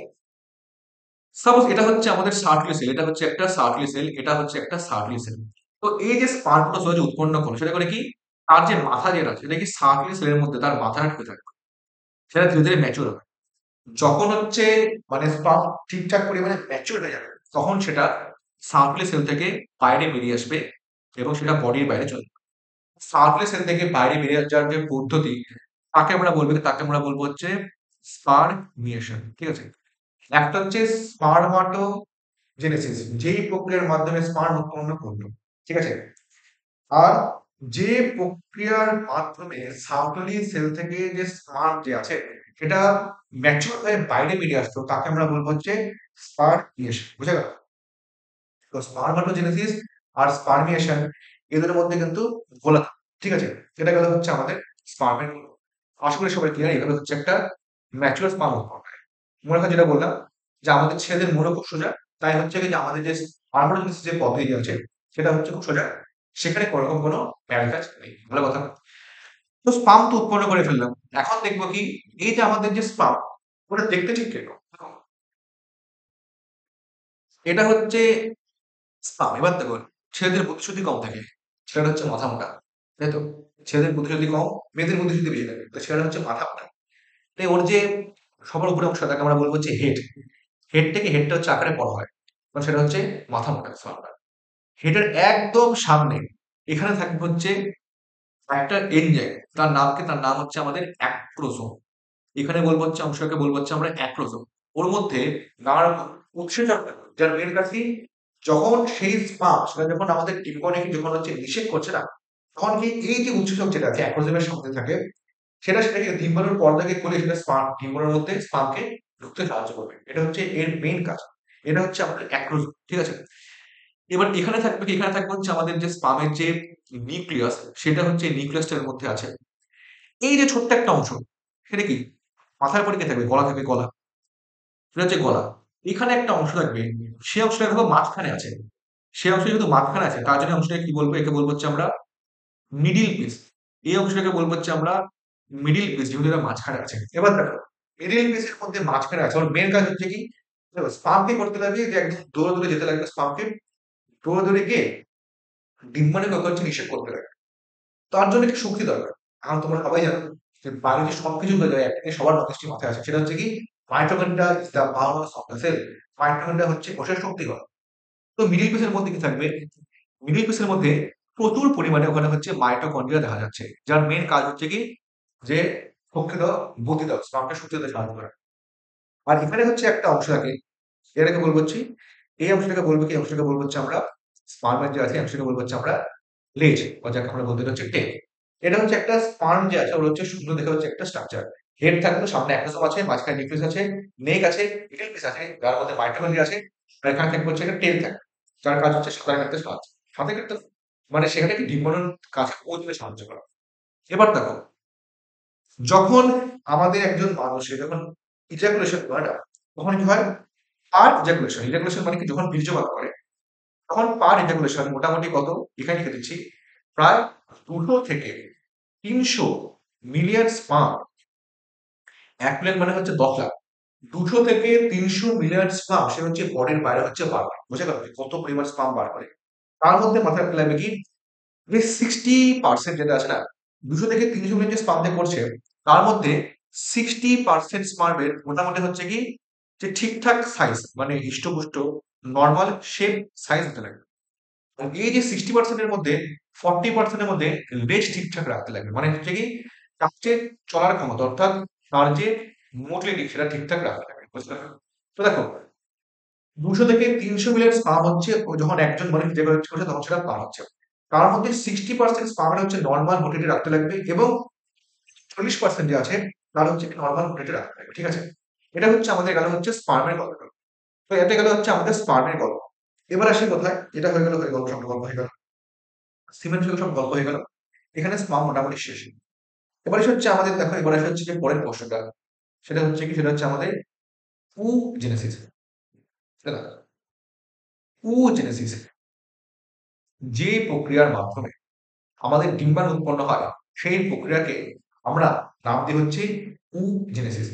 সাপোজ এটা হচ্ছে আমাদের সার্টলি সেল, এটা হচ্ছে একটা সার্টলি সেল, এটা হচ্ছে একটা সার্টলি সেল। তো এই যে স্পারমাটোজোয়া যে উৎপন্ন করলো, সেটা করে কি, তার যে মাথা যেটা আছে সেটা কি সার্টলি সেলের মধ্যে তার মাথাটা ঢুকে থাকবে। সেটা ধীরে ধীরে ম্যাচিউর হবে। যখন হচ্ছে মানে স্পার্ম ঠিকঠাক পরিমাণে ম্যাচিউর হয়ে যাবে, তখন সেটা সার্কুলার সেল থেকে বাইরে বেরিয়ে আসবে এবং সেটা বডির বাইরে চলে যাবে। সার্কুলার সেল থেকে বাইরে বেরিয়ে যাওয়ার যে পদ্ধতি, তাকে আমরা বলবো হচ্ছে স্পারমিয়েশন। ঠিক আছে? একটা হচ্ছে স্পারমাটোজেনেসিস, যেই প্রক্রিয়ার মাধ্যমে স্পার্ম উৎপন্ন করলো। ঠিক আছে? আর যে প্রক্রিয়ার মাধ্যমে সার্কুলারি সেল থেকে যে স্পার্ম যে আছে সেটা ম্যাচিউর হয়ে বাইরে বেরিয়ে আসতো, তাকে আমরা বলবো হচ্ছে স্পারমিয়েশন। বুঝা গেল? তো স্পারমাটোজেনেসিস আর স্পারমিয়েশন এদের মধ্যে কিন্তু গোলা থাকে। ঠিক আছে? এটা গেল হচ্ছে আমাদের স্পার্মের গুলো। আশা করি সবাই ক্লিয়ার। এভাবে হচ্ছে একটা ম্যাচিউর স্পার্ম উৎপন্ন হয়। মনে হয় যেটা বললাম যে আমাদের ছেলেদের মনে খুব সোজা, তাই হচ্ছে কি যে আমাদের যে স্পারমাটোজেনেসিস যে পদ্ধতি আছে সেটা হচ্ছে খুব সোজা। সেখানে কোনোরকম কোনো ব্যাঘাত নেই। ভালো কথা। তো স্পার্ম তো উৎপন্ন করে ফেললাম। এখন দেখবো কি, এই যে আমাদের যে স্পার্ম, ওটা দেখতে ঠিক কিরকম। এটা হচ্ছে স্পাম। এবার দেখুন, ছেলেদের বুদ্ধিশুদ্ধি কম থাকে, ছেলেটা হচ্ছে মাথা মোটা, তাই তো? ছেলেদের বুদ্ধিশুদ্ধি কম, মেয়েদের বুদ্ধিশুদ্ধি বেশি থাকে, তো ছেলেটা হচ্ছে মাথা মোটা। তাই ওর যে সবার উপরে অংশ তাকে আমরা বলবো হচ্ছে হেড। হেডটা হচ্ছে আকারে বড় হয়, কারণ সেটা হচ্ছে মাথা মোটা স্পামটা। হেডের একদম সামনে এখানে থাকবে হচ্ছে একটা এনজাইম, তার নাম হচ্ছে আমাদের অ্যাক্রোসোম। এখানে বলবো হচ্ছে অংশটাকে বলবো হচ্ছে আমরা অ্যাক্রোসোম। ওর মধ্যে নানা রকম উৎসেচক থাকে, যার মেন কাজ কি, যখন সেই স্পাম সেটা যখন আমাদের ডিম্বনে যখন হচ্ছে নিষেধ করছে না, তখন কি এই যে উৎসেচক যেটা আছে অ্যাক্রোসোমের সাথে থাকে, সেটাকে ডিম্বাণুর পর্দাকে খুলে সেটা স্পাম ডিম্বাণুর মধ্যে স্পামকে ঢুকতে সাহায্য করবে। এটা হচ্ছে এর মেন কাজ। এটা হচ্ছে আমাদের অ্যাক্রোসোম। ঠিক আছে? এবার এখানে থাকবে হচ্ছে আমাদের যে স্পামের যে নিউক্লিয়াস, সেটা হচ্ছে নিউক্লিয়াসটার মধ্যে আছে। এই যে ছোট্ট একটা অংশ, সেটা কি, মাথার পরে কি থাকবে, গলা থাকবে, গলা। সেটা হচ্ছে গলা। এখানে একটা অংশ থাকবে, সেই অংশটা দেখো মাঝখানে আছে। সেই অংশটা যেহেতু মাঝখানে আছে, তার জন্য অংশটাকে কি বলবো, একে বলবো হচ্ছে আমরা মিডিল পিস। এই অংশটাকে বলবো হচ্ছে আমরা মিডিল পিস, যেহেতু এটা মাঝখানে আছে। এবার দেখো, মিডিল পিসের মধ্যে মাঝখানে আছে, ওর মেন কাজ হচ্ছে কি, স্পামকে করতে লাগবে যে একদম দৌড়ে দৌড়ে যেতে লাগবে, স্পামকে দৌড়ে দৌড়ে গিয়ে ডিম্বাণুকে হচ্ছে নিষেধ করতে লাগবে। তার জন্য একটা শক্তি দরকার। কারণ তোমরা সবাই জানো যে বায়োলজি সবকিছু হয়ে যায় একটা সবার যথেষ্ট মাথায় আছে, সেটা হচ্ছে কি, mitochondria is the power of the cell. মাইটোকন্ড্রিয়া হচ্ছে কোষের শক্তি ঘর। তো মিডিল পিসের মধ্যে কি থাকবে, মিডিল পিসের মধ্যে প্রচুর পরিমাণে ওখানে হচ্ছে মাইটোকন্ড্রিয়া দেখা যাচ্ছে, যার মেন কাজ হচ্ছে কি, যে শক্তি দাও, গতি দাও, স্পামকে শক্তি দিতে সাহায্য করে। আর এখানে হচ্ছে একটা অংশ থাকে, এটাকে বলবো হচ্ছে, এই অংশটাকে বলবো হচ্ছে আমরা স্পার্মের যে আছে এই অংশটাকে বলবো হচ্ছে আমরা লেজ, বা যাকে আমরা বলতে হচ্ছে টেল। এটা হচ্ছে একটা স্পার্ম যে আছে ওর হচ্ছে সুন্দর দেখে হচ্ছে একটা স্ট্রাকচার। হেড থাকলো, সামনে অ্যাক্সোম আছে, মাঝখানে নিউক্লিয়াস আছে, নেক আছে, মিডল পিস আছে, যার মধ্যে মাইটোকন্ড্রিয়া আছে, আর এখানে থাকবে হচ্ছে একটা টেল থাকে, যার কাজ হচ্ছে সাঁতার কাটতে সাহায্য, সাঁতার কাটতে মানে সেখানে কি ডিম্বাণুর কাছে পৌঁছতে সাহায্য করা। এবার দেখো, যখন আমাদের একজন মানুষের যখন ইজাকুলেশন হয় না, তখন কি হয়, পার ইজাকুলেশন, ইজাকুলেশন মানে কি, যখন বীর্যপাত করে, তখন পার ইজাকুলেশন মোটামুটি কত, এখানে লিখে দিচ্ছি, প্রায় 200 থেকে 300 মিলিয়ন স্পার্ম। 1 মিলিয়ন মানে হচ্ছে 10 লাখ। 200 থেকে 300 মিলিয়ন স্পার্ম সে হচ্ছে বডির বাইরে হচ্ছে বার করে। বুঝে গেল যে কত পরিমাণ স্পার্ম বার করে। তার মধ্যে মাথায় রাখতে লাগবে কি, যে 60% যেটা আছে না, 200 থেকে 300 মিলিয়ন যে স্পার্ম যে করছে, তার মধ্যে 60% স্পার্মের মোটামুটি হচ্ছে কি, যে ঠিকঠাক সাইজ মানে হিষ্টপুষ্ট নরমাল শেপ সাইজ হতে লাগবে। এই যে 60% এর মধ্যে 40% এর মধ্যে লেজ ঠিকঠাক রাখতে লাগবে, মানে হচ্ছে কি, তার যে চলার ক্ষমতা, অর্থাৎ তার যে মোটিলিটি সেটা ঠিকঠাক রাখতে লাগবে। বুঝতে পারছো? তো দেখো, 200 থেকে 300 মিলিয়ন স্পাম হচ্ছে ও যখন একজন মানুষ যে করছে তখন সেটা পার হচ্ছে। তার মধ্যে 60% স্পামের হচ্ছে নর্মাল মোটিলিটি রাখতে লাগবে, এবং 40% যে আছে তার হচ্ছে নর্মাল মোটিলিটি রাখতে লাগবে। ঠিক আছে? এটা হচ্ছে আমাদের গেল হচ্ছে স্পার্মের গল্প। তো এটা গেল হচ্ছে আমাদের স্পার্মের গল্প। এবার আসি কোথায়, এটা হয়ে গেল সব গল্প হয়ে গেল, সিমেন্ট হয়ে গেল, সব গল্প হয়ে গেল। এখানে স্পাম মোটামুটি শেষ। এবার এসে হচ্ছে আমাদের, দেখো এবার এসে হচ্ছে যে পরের প্রশ্নটা, সেটা হচ্ছে কি, সেটা হচ্ছে আমাদের oogenesis। oogenesis যে প্রক্রিয়ার মাধ্যমে আমাদের ডিম্বাণু উৎপন্ন হয়, সেই প্রক্রিয়াকে আমরা নাম দিই হচ্ছে oogenesis।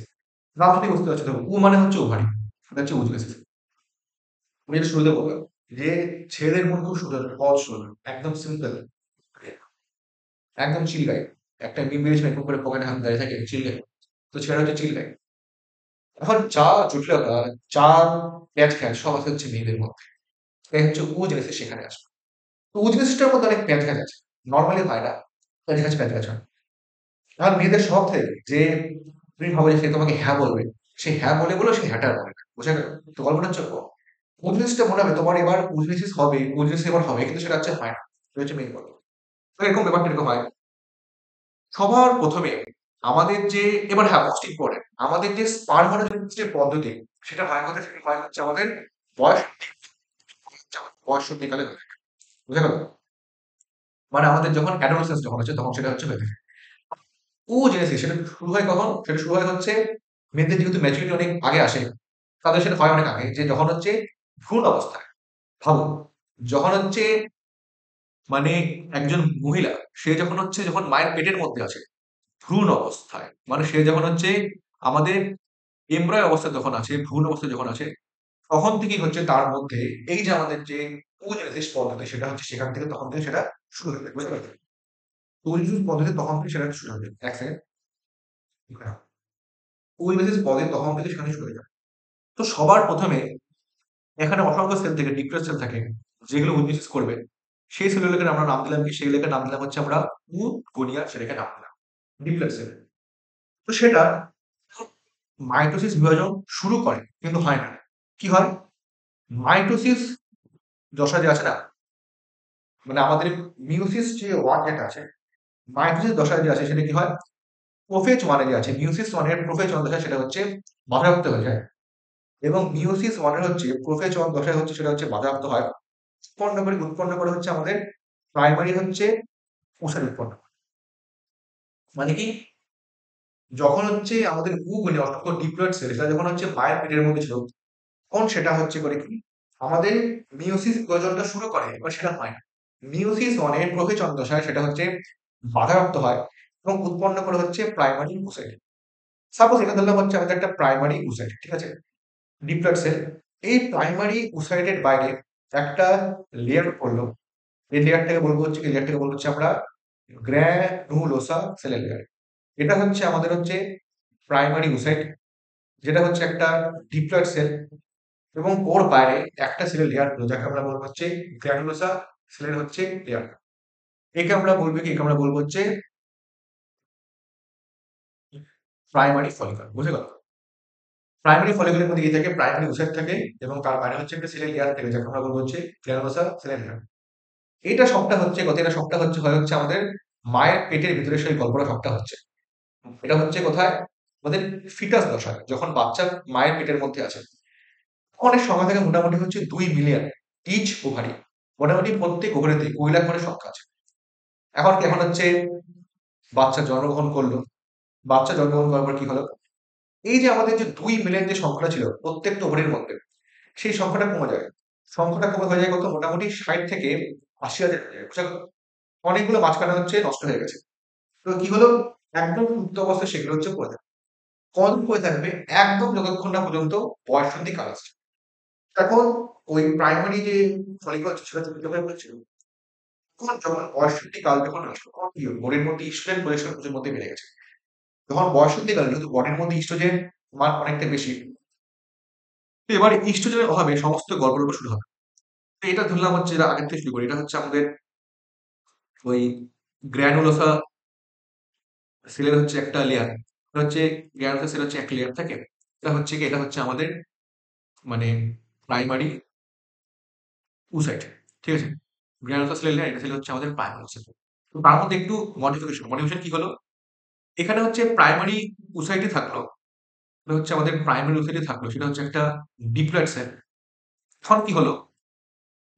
নাম শুনে বুঝতে পারছো, দেখো উ মানে হচ্ছে ওভারি, সেটা হচ্ছে oogenesis। আমি যেটা শুরুতে বললাম যে ছেলেদের মন খুব সুন্দর, সহজ সরল, একদম সিম্পল, একদম চিল গাই। একটা মিম বেরিয়েছে, এরকম করে পকেটে হাত দাঁড়িয়ে থাকে, চিল গাই। তো ছেলেরা হচ্ছে চিল্লায়। এখন যা জটিলতা, যা প্যাচ খ্যাচ সব আছে হচ্ছে মেয়েদের মধ্যে। তাই হচ্ছে ও জিনিসটা সেখানে আসবে। তো ও জিনিসটার মধ্যে অনেক প্যাচ খ্যাচ আছে। নরমালি হয় না। প্যাচ খ্যাচ হয়। আর মেয়েদের স্বভাব থাকে যে তুমি ভাবো যে সে তোমাকে হ্যাঁ বলবে। সে হ্যাঁ বলে বলেও সে হ্যাঁটা বলে না। বুঝা গেল? তো গল্পটা হচ্ছে এরকম। কোন জিনিসটা মনে হবে তোমার এবার কোন জিনিস হবে, কোন জিনিস এবার হবে কিন্তু সেটা হচ্ছে হয় না। এটা হচ্ছে মেইন গল্প। তো এরকম ব্যাপারটা এরকম হয়। সবার ১ম এ আমাদের যে এবার হ্যাঁ, মোস্ট ইম্পোর্টেন্ট আমাদের যে স্পার্ম জেনারেশন যে পদ্ধতি সেটা হয় কোথায়? সেটা হয় হচ্ছে আমাদের বয়স বয়ঃসন্ধিকালে হয়ে থাকে। বুঝা গেল? মানে আমাদের যখন অ্যাডোলেসেন্স যখন হচ্ছে তখন সেটা হচ্ছে হয়ে থাকে। ও জেনেছি সেটা শুরু হয় কখন? সেটা শুরু হয় হচ্ছে মেয়েদের যেহেতু ম্যাচুরিটি অনেক আগে আসে, তাদের সেটা হয় অনেক আগে যে যখন হচ্ছে ভ্রূণ অবস্থায়। ভাবুন, যখন হচ্ছে মানে একজন মহিলা সে যখন হচ্ছে যখন মায়ের পেটের মধ্যে আছে, ভ্রূণ অবস্থায়, মানে সে যখন হচ্ছে আমাদের এমব্রয় অবস্থায় যখন আছে, ভ্রূণ অবস্থায় যখন আছে, তখন থেকেই হচ্ছে তার মধ্যে এই যে আমাদের যে oogenesis পদ্ধতি সেটা হচ্ছে সেখান থেকে তখন থেকে সেটা শুরু হয়ে যায়। বুঝতে পারছেন? oogenesis পদ্ধতি তখন থেকে সেটা শুরু হয়ে যায়। ১ সেকেন্ড। oogenesis পদ্ধতি তখন থেকে সেখানে শুরু হয়ে যায়। তো সবার ১ম এ এখানে অসংখ্য সেল থেকে ডিপ্লয়েড সেল থাকে যেগুলো oogenesis করবে। সেই সেলগুলোকে আমরা নাম দিলাম কি? সেগুলোকে নাম দিলাম হচ্ছে আমরা oogonia সেটাকে নাম দিলাম। Diploid cell. তো সেটা মাইটোসিস বিভাজন শুরু করে কিন্তু হয় না। কি হয়? মাইটোসিস দশা যে আছে না, মানে আমাদের মিয়োসিস যে 1 যেটা আছে, মাইটোসিস দশায় যে আছে সেটা কি হয়? প্রোফেজ 1 এ যে আছে, মিয়োসিস 1 এর প্রোফেজ 1 দশায় সেটা হচ্ছে বাধাপ্রাপ্ত হয়ে যায়। এবং মিয়োসিস 1 এর হচ্ছে প্রোফেজ 1 দশায় হচ্ছে সেটা হচ্ছে বাধাপ্রাপ্ত হয়। উৎপন্ন করে হচ্ছে আমাদের প্রাইমারি হচ্ছে কোষের উৎপন্ন করে। মানে কি? যখন হচ্ছে আমাদের oogonia অর্থাৎ ডিপ্লয়েড সেল সেটা যখন হচ্ছে মায়ের পেটের মধ্যে ছিল, তখন সেটা হচ্ছে করে কি? আমাদের মিয়োসিস বিভাজনটা শুরু করে, এবার সেটা হয় না। মিয়োসিস 1 এর প্রোফেজ 1 দশায় সেটা হচ্ছে বাধাপ্রাপ্ত হয় এবং উৎপন্ন করে হচ্ছে প্রাইমারি oocyte। সাপোজ এটা ধরলাম হচ্ছে আমাদের একটা প্রাইমারি oocyte, ঠিক আছে? Diploid cell. এই প্রাইমারি oocyte এর বাইরে একটা লেয়ার পড়লো। এই লেয়ারটাকে বলবো হচ্ছে কি? লেয়ারটাকে বলবো হচ্ছে আমরা গ্র্যানুলোসা সেলের লেয়ার। এটা হচ্ছে আমাদের হচ্ছে প্রাইমারি oocyte, যেটা হচ্ছে একটা ডিপ্লয়েড সেল এবং ওর বাইরে একটা সেলের লেয়ার হলো যাকে আমরা বলবো হচ্ছে গ্র্যানুলোসা সেলের হচ্ছে লেয়ার। একে আমরা বলবো কি? একে আমরা বলবো হচ্ছে প্রাইমারি ফলিকল। বুঝে গেল? প্রাইমারি ফলিকলের মধ্যে কি থাকে? প্রাইমারি oocyte থাকে এবং তার বাইরে হচ্ছে একটা সেলের লেয়ার থাকে যাকে আমরা বলবো হচ্ছে গ্র্যানুলোসা সেলের লেয়ার। এটা সবটা হচ্ছে কোথায়? এটা সবটা হচ্ছে হয় হচ্ছে আমাদের মায়ের পেটের ভিতরে সেই গল্পটা সবটা হচ্ছে। এটা হচ্ছে কোথায়? আমাদের ফিটাস দশায় যখন বাচ্চা মায়ের পেটের মধ্যে আছে। অনেক সময় থেকে মোটামুটি হচ্ছে ২ মিলিয়ন ইচ ওভারি। মোটামুটি প্রত্যেক ওভারিতে ২ লাখ করে সংখ্যা আছে। এখন কি? এখন হচ্ছে বাচ্চা জন্মগ্রহণ করলো। বাচ্চা জন্মগ্রহণ করার পর কি হলো? এই যে আমাদের যে ২ মিলিয়ন যে সংখ্যাটা ছিল প্রত্যেকটা ওভারির মধ্যে, সেই সংখ্যাটা কমে যায়। সংখ্যাটা কমে হয়ে যায় কত? মোটামুটি ৬০ থেকে ৮০,০০০ হয়ে যায়। বুঝা গেল? অনেকগুলো মাঝখানে হচ্ছে নষ্ট হয়ে গেছে। তো কি হলো? একদম সুপ্ত অবস্থায় সেগুলো হচ্ছে পড়ে থাকবে। কতদিন পড়ে থাকবে? একদম যতক্ষণ না পর্যন্ত বয়ঃসন্ধি কাল আসছে। এখন ওই প্রাইমারি যে ফলিকল সেটা তৈরি হয়ে বলছিল, তখন যখন বয়ঃসন্ধি কাল যখন আসলো তখন কি হলো? বডির মধ্যে ইস্ট্রোজেন প্রজেস্টেরন প্রচুর মধ্যে বেড়ে গেছে। যখন বয়ঃসন্ধি কাল যেহেতু বডির মধ্যে ইস্ট্রোজেন মান অনেকটা বেশি, তো এবার ইস্ট্রোজেনের অভাবে সমস্ত গল্প শুরু হবে। তো এটা ধরলাম হচ্ছে এরা আগের থেকে শুরু করি। এটা হচ্ছে আমাদের ওই গ্র্যানুলোসা সেলের হচ্ছে একটা লেয়ার। এটা হচ্ছে গ্র্যানুলোসা সেল হচ্ছে একটা লেয়ার থাকে। এটা হচ্ছে কি? এটা হচ্ছে আমাদের মানে প্রাইমারি oocyte, ঠিক আছে? গ্র্যানুলোসা সেলের লেয়ার, এটা ছিল হচ্ছে আমাদের প্রাইমারি oocyte। তো তার মধ্যে একটু মডিফিকেশন কি হলো? এখানে হচ্ছে প্রাইমারি oocyte থাকলো। এটা হচ্ছে আমাদের প্রাইমারি oocyte থাকলো। সেটা হচ্ছে একটা ডিপ্লয়েড সেল। এখন কি হলো?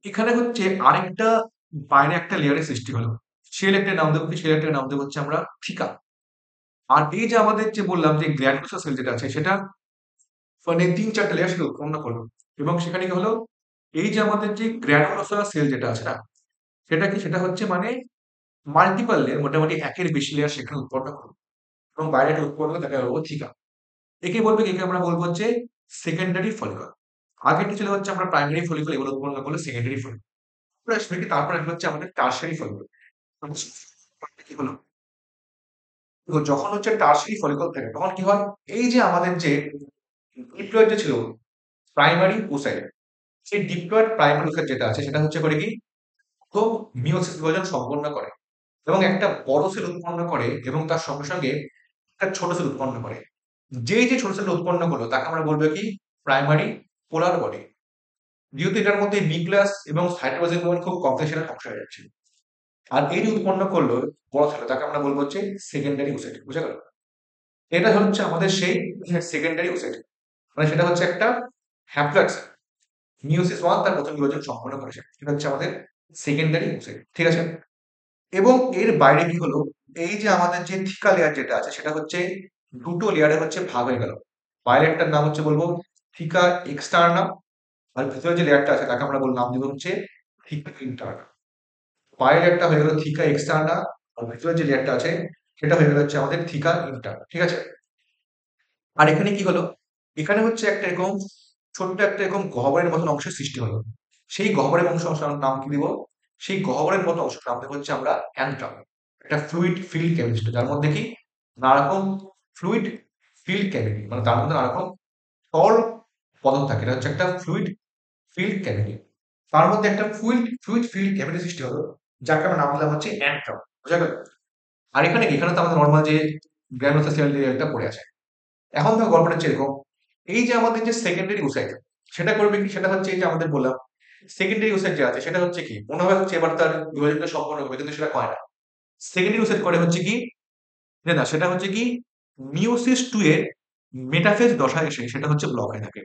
এখানে হচ্ছে আরেকটা বাইরে একটা লেয়ারের সৃষ্টি হলো। সেই লেয়ারটার নাম দেবো কি? সেই লেয়ারটার নাম দেবো হচ্ছে আমরা থিকা। আর এই যে আমাদের যে বললাম যে গ্র্যানুলোসা সেল যেটা আছে সেটা মানে ৩-৪ টা লেয়ার সেটা উৎপন্ন করলো। এবং সেখানে কি হলো? এই যে আমাদের যে গ্র্যানুলোসা সেল যেটা আছে না? সেটা কি? সেটা হচ্ছে মানে মাল্টিপল লেয়ার, মোটামুটি একের বেশি লেয়ার সেখানে উৎপন্ন করবে এবং বাইরে একটা উৎপন্ন করে তাকে বলবো থিকা। একে বলবে কি? একে আমরা বলবো হচ্ছে সেকেন্ডারি ফলিকল। আগেরটা ছিল হচ্ছে আমরা প্রাইমারি ফলিকল, এগুলো উৎপন্ন করলে সেকেন্ডারি ফলিকল। তারপর আসবে কি? তারপর আসবে হচ্ছে আমাদের টারশারি ফলিকল। কি হলো? তো যখন হচ্ছে টারশারি ফলিকল থাকে তখন কি হয়, এই যে আমাদের যে ডিপ্লয়েড যে ছিল প্রাইমারি ওসাইট, সেই ডিপ্লয়েড প্রাইমারি ওসাইট যেটা আছে সেটা হচ্ছে করে কি, তো মিওসিস বিভাজন সম্পন্ন করে এবং একটা বড় সেল উৎপন্ন করে এবং তার সঙ্গে সঙ্গে একটা ছোট সেল উৎপন্ন করে। যেই যে ছোট সেল উৎপন্ন করলো তাকে আমরা বলবো কি, প্রাইমারি পোলার বডি। যেহেতু এটার মধ্যে নিউক্লিয়াস এবং সাইটোপ্লাজমের পরিমাণ খুব কম, তাই সেটা ধ্বংস হয়ে যাচ্ছে। আর এই যে উৎপন্ন করলো বড় সেল, তাকে আমরা বলবো হচ্ছে সেকেন্ডারি ওসাইট। বুঝা গেল? এটা হচ্ছে আমাদের সেই সেকেন্ডারি ওসাইট, মানে সেটা হচ্ছে একটা হ্যাপ্লয়েড সেল। মিওসিস ওয়ান তার প্রথম বিভাজন সম্পন্ন করেছে, এটা হচ্ছে আমাদের সেকেন্ডারি ওসাইট। ঠিক আছে? এবং এর বাইরে কি হলো, এই যে আমাদের যে থিকা লেয়ার যেটা আছে সেটা হচ্ছে দুটো লেয়ারে হচ্ছে ভাগ হয়ে গেল। বাইরেরটার নাম হচ্ছে বলবো থিকা এক্সটার্না, আর ভিতরে যে লেয়ারটা আছে তাকে আমরা নাম দিব হচ্ছে থিকা ইন্টারনা। বাইরের একটা হয়ে গেল থিকা এক্সটার্না, আর ভিতরে যে লেয়ারটা আছে সেটা হয়ে গেল হচ্ছে আমাদের থিকা ইন্টারনা। ঠিক আছে? আর এখানে কি হলো, এখানে হচ্ছে একটা এরকম ছোট্ট একটা এরকম গহ্বরের মতন অংশের সৃষ্টি হলো। সেই গহ্বরের অংশের নাম কি দিব, সেই গহ্বরের মতো অংশের নাম দেবো হচ্ছে আমরা অ্যান্ট্রাম। একটা ফ্লুইড ফিল্ড কেমিস্ট্রি, যার মধ্যে কি নানা রকম ফ্লুইড ফিল্ড ক্যাভিটি, মানে তার মধ্যে নানা রকম তরল পদার্থ থাকে, এটা হচ্ছে একটা ফ্লুইড ফিল্ড ক্যাভিটি। তার মধ্যে একটা ফ্লুইড ফ্লুইড ফিল্ড ক্যাভিটি সৃষ্টি হলো, যাকে আমরা নাম দিলাম হচ্ছে অ্যান্ট্রাম। বুঝা গেল? আর এখানে কি, এখানে তো আমাদের নর্মাল যে গ্র্যানুলোসার সেল লেয়ারটা পড়ে আছে। এখন তো গল্পটা হচ্ছে এরকম, এই যে আমাদের যে সেকেন্ডারি ওসাইট সেটা করবে কি, সেটা হচ্ছে এই যে আমাদের বললাম সেকেন্ডারি ওসাইট যে আছে সেটা হচ্ছে কি, মনে হয় হচ্ছে এবার তার বিভাজনটা সম্পন্ন হবে, কিন্তু সেটা হয় না। সেকেন্ডারি ওসাইট করে হচ্ছে কি, যে না সেটা হচ্ছে কি, মিওসিস টু এর মেটাফেজ দশায় এসে সেটা হচ্ছে ব্লক হয়ে থাকে।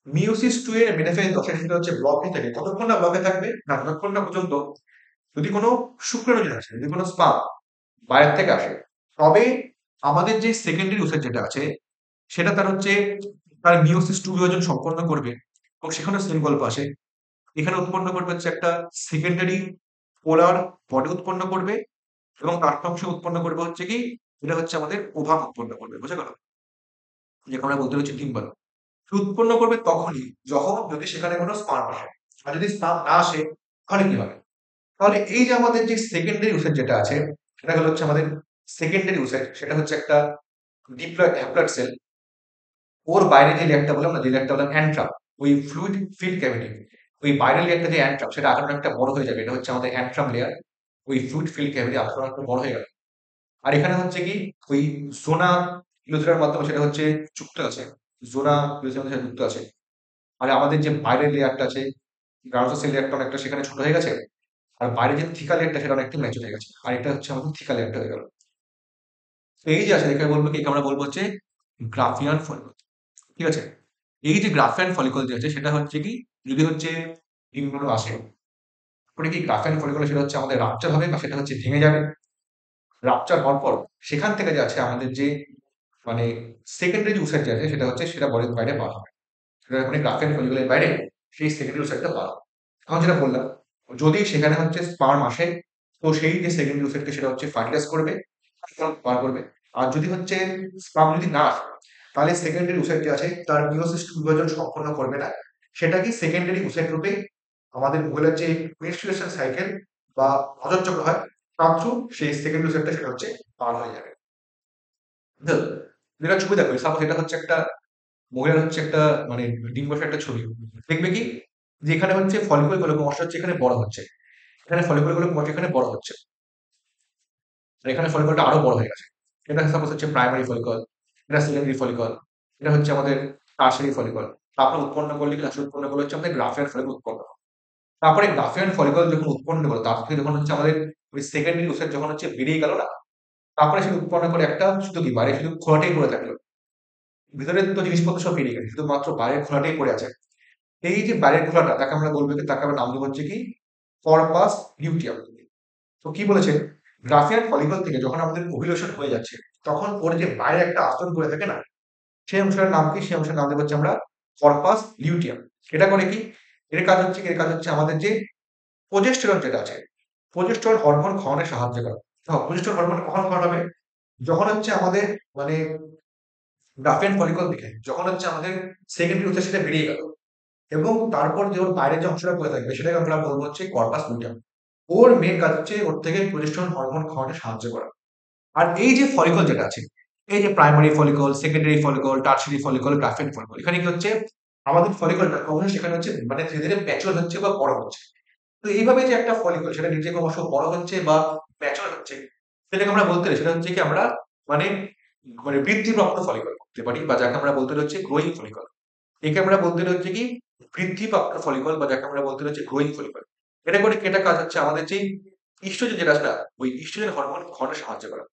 মিওসিস টু এর মেটাফেজ দশায় সেটা হচ্ছে ব্লক হয়ে থাকে, কতক্ষণ না ব্লকে থাকবে না, ততক্ষণ না পর্যন্ত যদি কোনো শুক্রাণু আসে, যদি কোনো স্পাম বাইরে থেকে আসে, তবে আমাদের যে সেকেন্ডারি ওসাইট যেটা আছে সেটা তার হচ্ছে তার মিওসিস টু বিভাজন সম্পন্ন করবে এবং সেখানে সেম গল্প আসে। এখানে উৎপন্ন করবে হচ্ছে একটা সেকেন্ডারি পোলার বডি উৎপন্ন করবে এবং তার অংশ উৎপন্ন করবে হচ্ছে কি, এটা হচ্ছে আমাদের ওভাম উৎপন্ন করবে। বুঝা গেল? যেটা আমরা বলতে হচ্ছে ডিম্বাণু। সে উৎপন্ন করবে তখনই যখন যদি সেখানে কোনো স্পার্ম আসে। আর যদি স্পার্ম না আসে তাহলে কি হবে? তাহলে এই যে আমাদের যে সেকেন্ডারি ওসাইট যেটা আছে সেটা হলো হচ্ছে আমাদের সেকেন্ডারি ওসাইট, সেটা হচ্ছে একটা ডিপ্লয়েড হ্যাপ্লয়েড সেল। ওর বাইরে যে লেয়ারটা বললাম না, যে লেয়ারটা বললাম অ্যান্ট্রাম, ওই ফ্লুইড ফিল্ড ক্যাভিটি, ওই বাইরের লেয়ারটা যে অ্যান্ট্রাম সেটা আরো একটা বড় হয়ে যাবে, এটা হচ্ছে আমাদের অ্যান্ট্রাম লেয়ার। ওই ফ্লুইড ফিল্ড ক্যাভিটি আরো একটা বড় হয়ে গেল। আর এখানে হচ্ছে কি, ওই জোনা ইউথেরার মাধ্যমে সেটা হচ্ছে যুক্ত আছে, জোনা ইউথেরার সাথে যুক্ত আছে। আর আমাদের যে বাইরের লেয়ারটা আছে গ্রাউন্ড সেল লেয়ারটা অনেকটা সেখানে ছোট হয়ে গেছে, আর বাইরে যে থিকা লেয়ারটা সেটা অনেকটা ম্যাচুর হয়ে গেছে, আর এটা হচ্ছে আমাদের থিকা লেয়ারটা হয়ে গেল। তো এই যে আছে এখানে বলবো কি, একে আমরা বলবো হচ্ছে গ্রাফিয়ান ফলিকল। ঠিক আছে? এই যে গ্রাফিয়ান ফলিকল যে আছে সেটা হচ্ছে কি, যদি হচ্ছে ডিম্বাণু আসে, পরে কি গ্রাফিয়ান ফলিকল সেটা হচ্ছে আমাদের রাপচার হবে বা সেটা হচ্ছে ভেঙে যাবে। রাপচার হওয়ার পর সেখান থেকে যে আছে আমাদের যে মানে সেকেন্ডারি যে উসাইড যে আছে সেটা হচ্ছে সেটা বডির বাইরে বার হবে। সেটা মানে গ্রাফিয়ান ফলিকলের বাইরে সেই সেকেন্ডারি উসাইডটা বার হবে। এখন যেটা বললাম, যদি সেখানে হচ্ছে স্পার্ম আসে, তো সেই যে সেকেন্ডারি উসাইডকে সেটা হচ্ছে ফার্টিলাইজ করবে, বার করবে। আর যদি হচ্ছে স্পার্ম যদি না আসে, তাহলে সেকেন্ডারি উসাইড যে আছে তার মিওসিস বিভাজন সম্পন্ন করবে না, সেটা কি সেকেন্ডারি উসাইড রূপে আমাদের মহিলার যে মেনস্ট্রুয়েশন সাইকেল বা অজর চক্র হয় তার থ্রু সেই সেকেন্ডারি উসাইডটা সেটা হচ্ছে পার হয়ে যাবে। বুঝলে? যেটা ছবি দেখো, সাপোজ এটা হচ্ছে একটা মহিলার হচ্ছে একটা মানে ডিম্বাশয় একটা ছবি। দেখবে কি, যে এখানে হচ্ছে ফলিকল গুলো ক্রমশ হচ্ছে এখানে বড় হচ্ছে, এখানে ফলিকল গুলো ক্রমশ এখানে বড় হচ্ছে, আর এখানে ফলিকলটা আরো বড় হয়ে গেছে। এটা সাপোজ হচ্ছে প্রাইমারি ফলিকল, এটা সেকেন্ডারি ফলিকল, এটা হচ্ছে আমাদের টারশারি ফলিকল। তারপর উৎপন্ন করলে কি আসলে উৎপন্ন করলে হচ্ছে আমাদের গ্রাফিয়ান ফলিকল উৎপন্ন হয়। তারপরে গ্রাফিয়ান ফলিকল যখন উৎপন্ন করলো তার থেকে যখন হচ্ছে আমাদের ওই সেকেন্ডারি ওসাইড যখন হচ্ছে বেরিয়ে গেল না, তারপরে সেটা উৎপন্ন করে একটা শুধু কি বাইরে শুধু খোলাটাই পড়ে থাকলো, ভিতরে তো জিনিসপত্র সব বেরিয়ে গেছে, শুধুমাত্র বাইরের খোলাটাই পড়ে আছে। এই যে বাইরের খোলাটা তাকে আমরা বলবো কি, তাকে আমরা নাম দেবো হচ্ছে কি কর্পাস লিউটিয়াম। তো কি বলেছেন, গ্রাফিয়ান ফলিকল থেকে যখন আমাদের ওভিউলেশন হয়ে যাচ্ছে তখন ওর যে বাইরে একটা আস্তরণ পড়ে থাকে না, সেই অংশটার নাম কি, সেই অংশের নাম দেবো হচ্ছে আমরা কর্পাস লিউটিয়াম। এটা করে কি, এর কাজ হচ্ছে কি, এর কাজ হচ্ছে আমাদের যে প্রোজেস্টেরন যেটা আছে, প্রোজেস্টেরন হরমোন ক্ষরণে সাহায্য করে। প্রোজেস্টেরন হরমোন কখন ক্ষরণ হবে, যখন হচ্ছে আমাদের মানে গ্রাফিয়ান ফলিকল থেকে যখন হচ্ছে আমাদের সেকেন্ডারি উৎস সেটা বেরিয়ে গেল এবং তারপর যে ওর বাইরে যে অংশটা পড়ে থাকবে সেটাকে আমরা বলবো হচ্ছে কর্পাস লুটিয়াম। ওর মেন কাজ হচ্ছে ওর থেকে প্রোজেস্টেরন হরমোন খাওয়াতে সাহায্য করা। আর এই যে ফলিকল যেটা আছে, এই যে primary follicle, secondary follicle, tertiary follicle, graafian follicle, এখানে কি হচ্ছে আমাদের ফলিকলটা ক্রমশ সেখানে হচ্ছে মানে ধীরে ধীরে ম্যাচিওর হচ্ছে বা বড় হচ্ছে। তো এইভাবে যে একটা ফলিকল সেটা নিজে ক্রমশ বড় হচ্ছে বা ম্যাচিওর হচ্ছে, সেটাকে আমরা বলতে পারি সেটা হচ্ছে কি আমরা মানে মানে বৃদ্ধিপ্রাপ্ত ফলিকল বলতে পারি, বা যাকে আমরা বলতে পারি হচ্ছে গ্রোয়িং ফলিকল। একে আমরা বলতে পারি হচ্ছে কি বৃদ্ধিপ্রাপ্ত ফলিকল, বা যাকে আমরা বলতে পারি হচ্ছে গ্রোয়িং ফলিকল। এটা করে কেটা কাজ হচ্ছে আমাদের যে ইস্ট্রোজেন যেটা আছে না, ওই ইস্ট্রোজেন হরমোন ঘটে সাহায্য করে।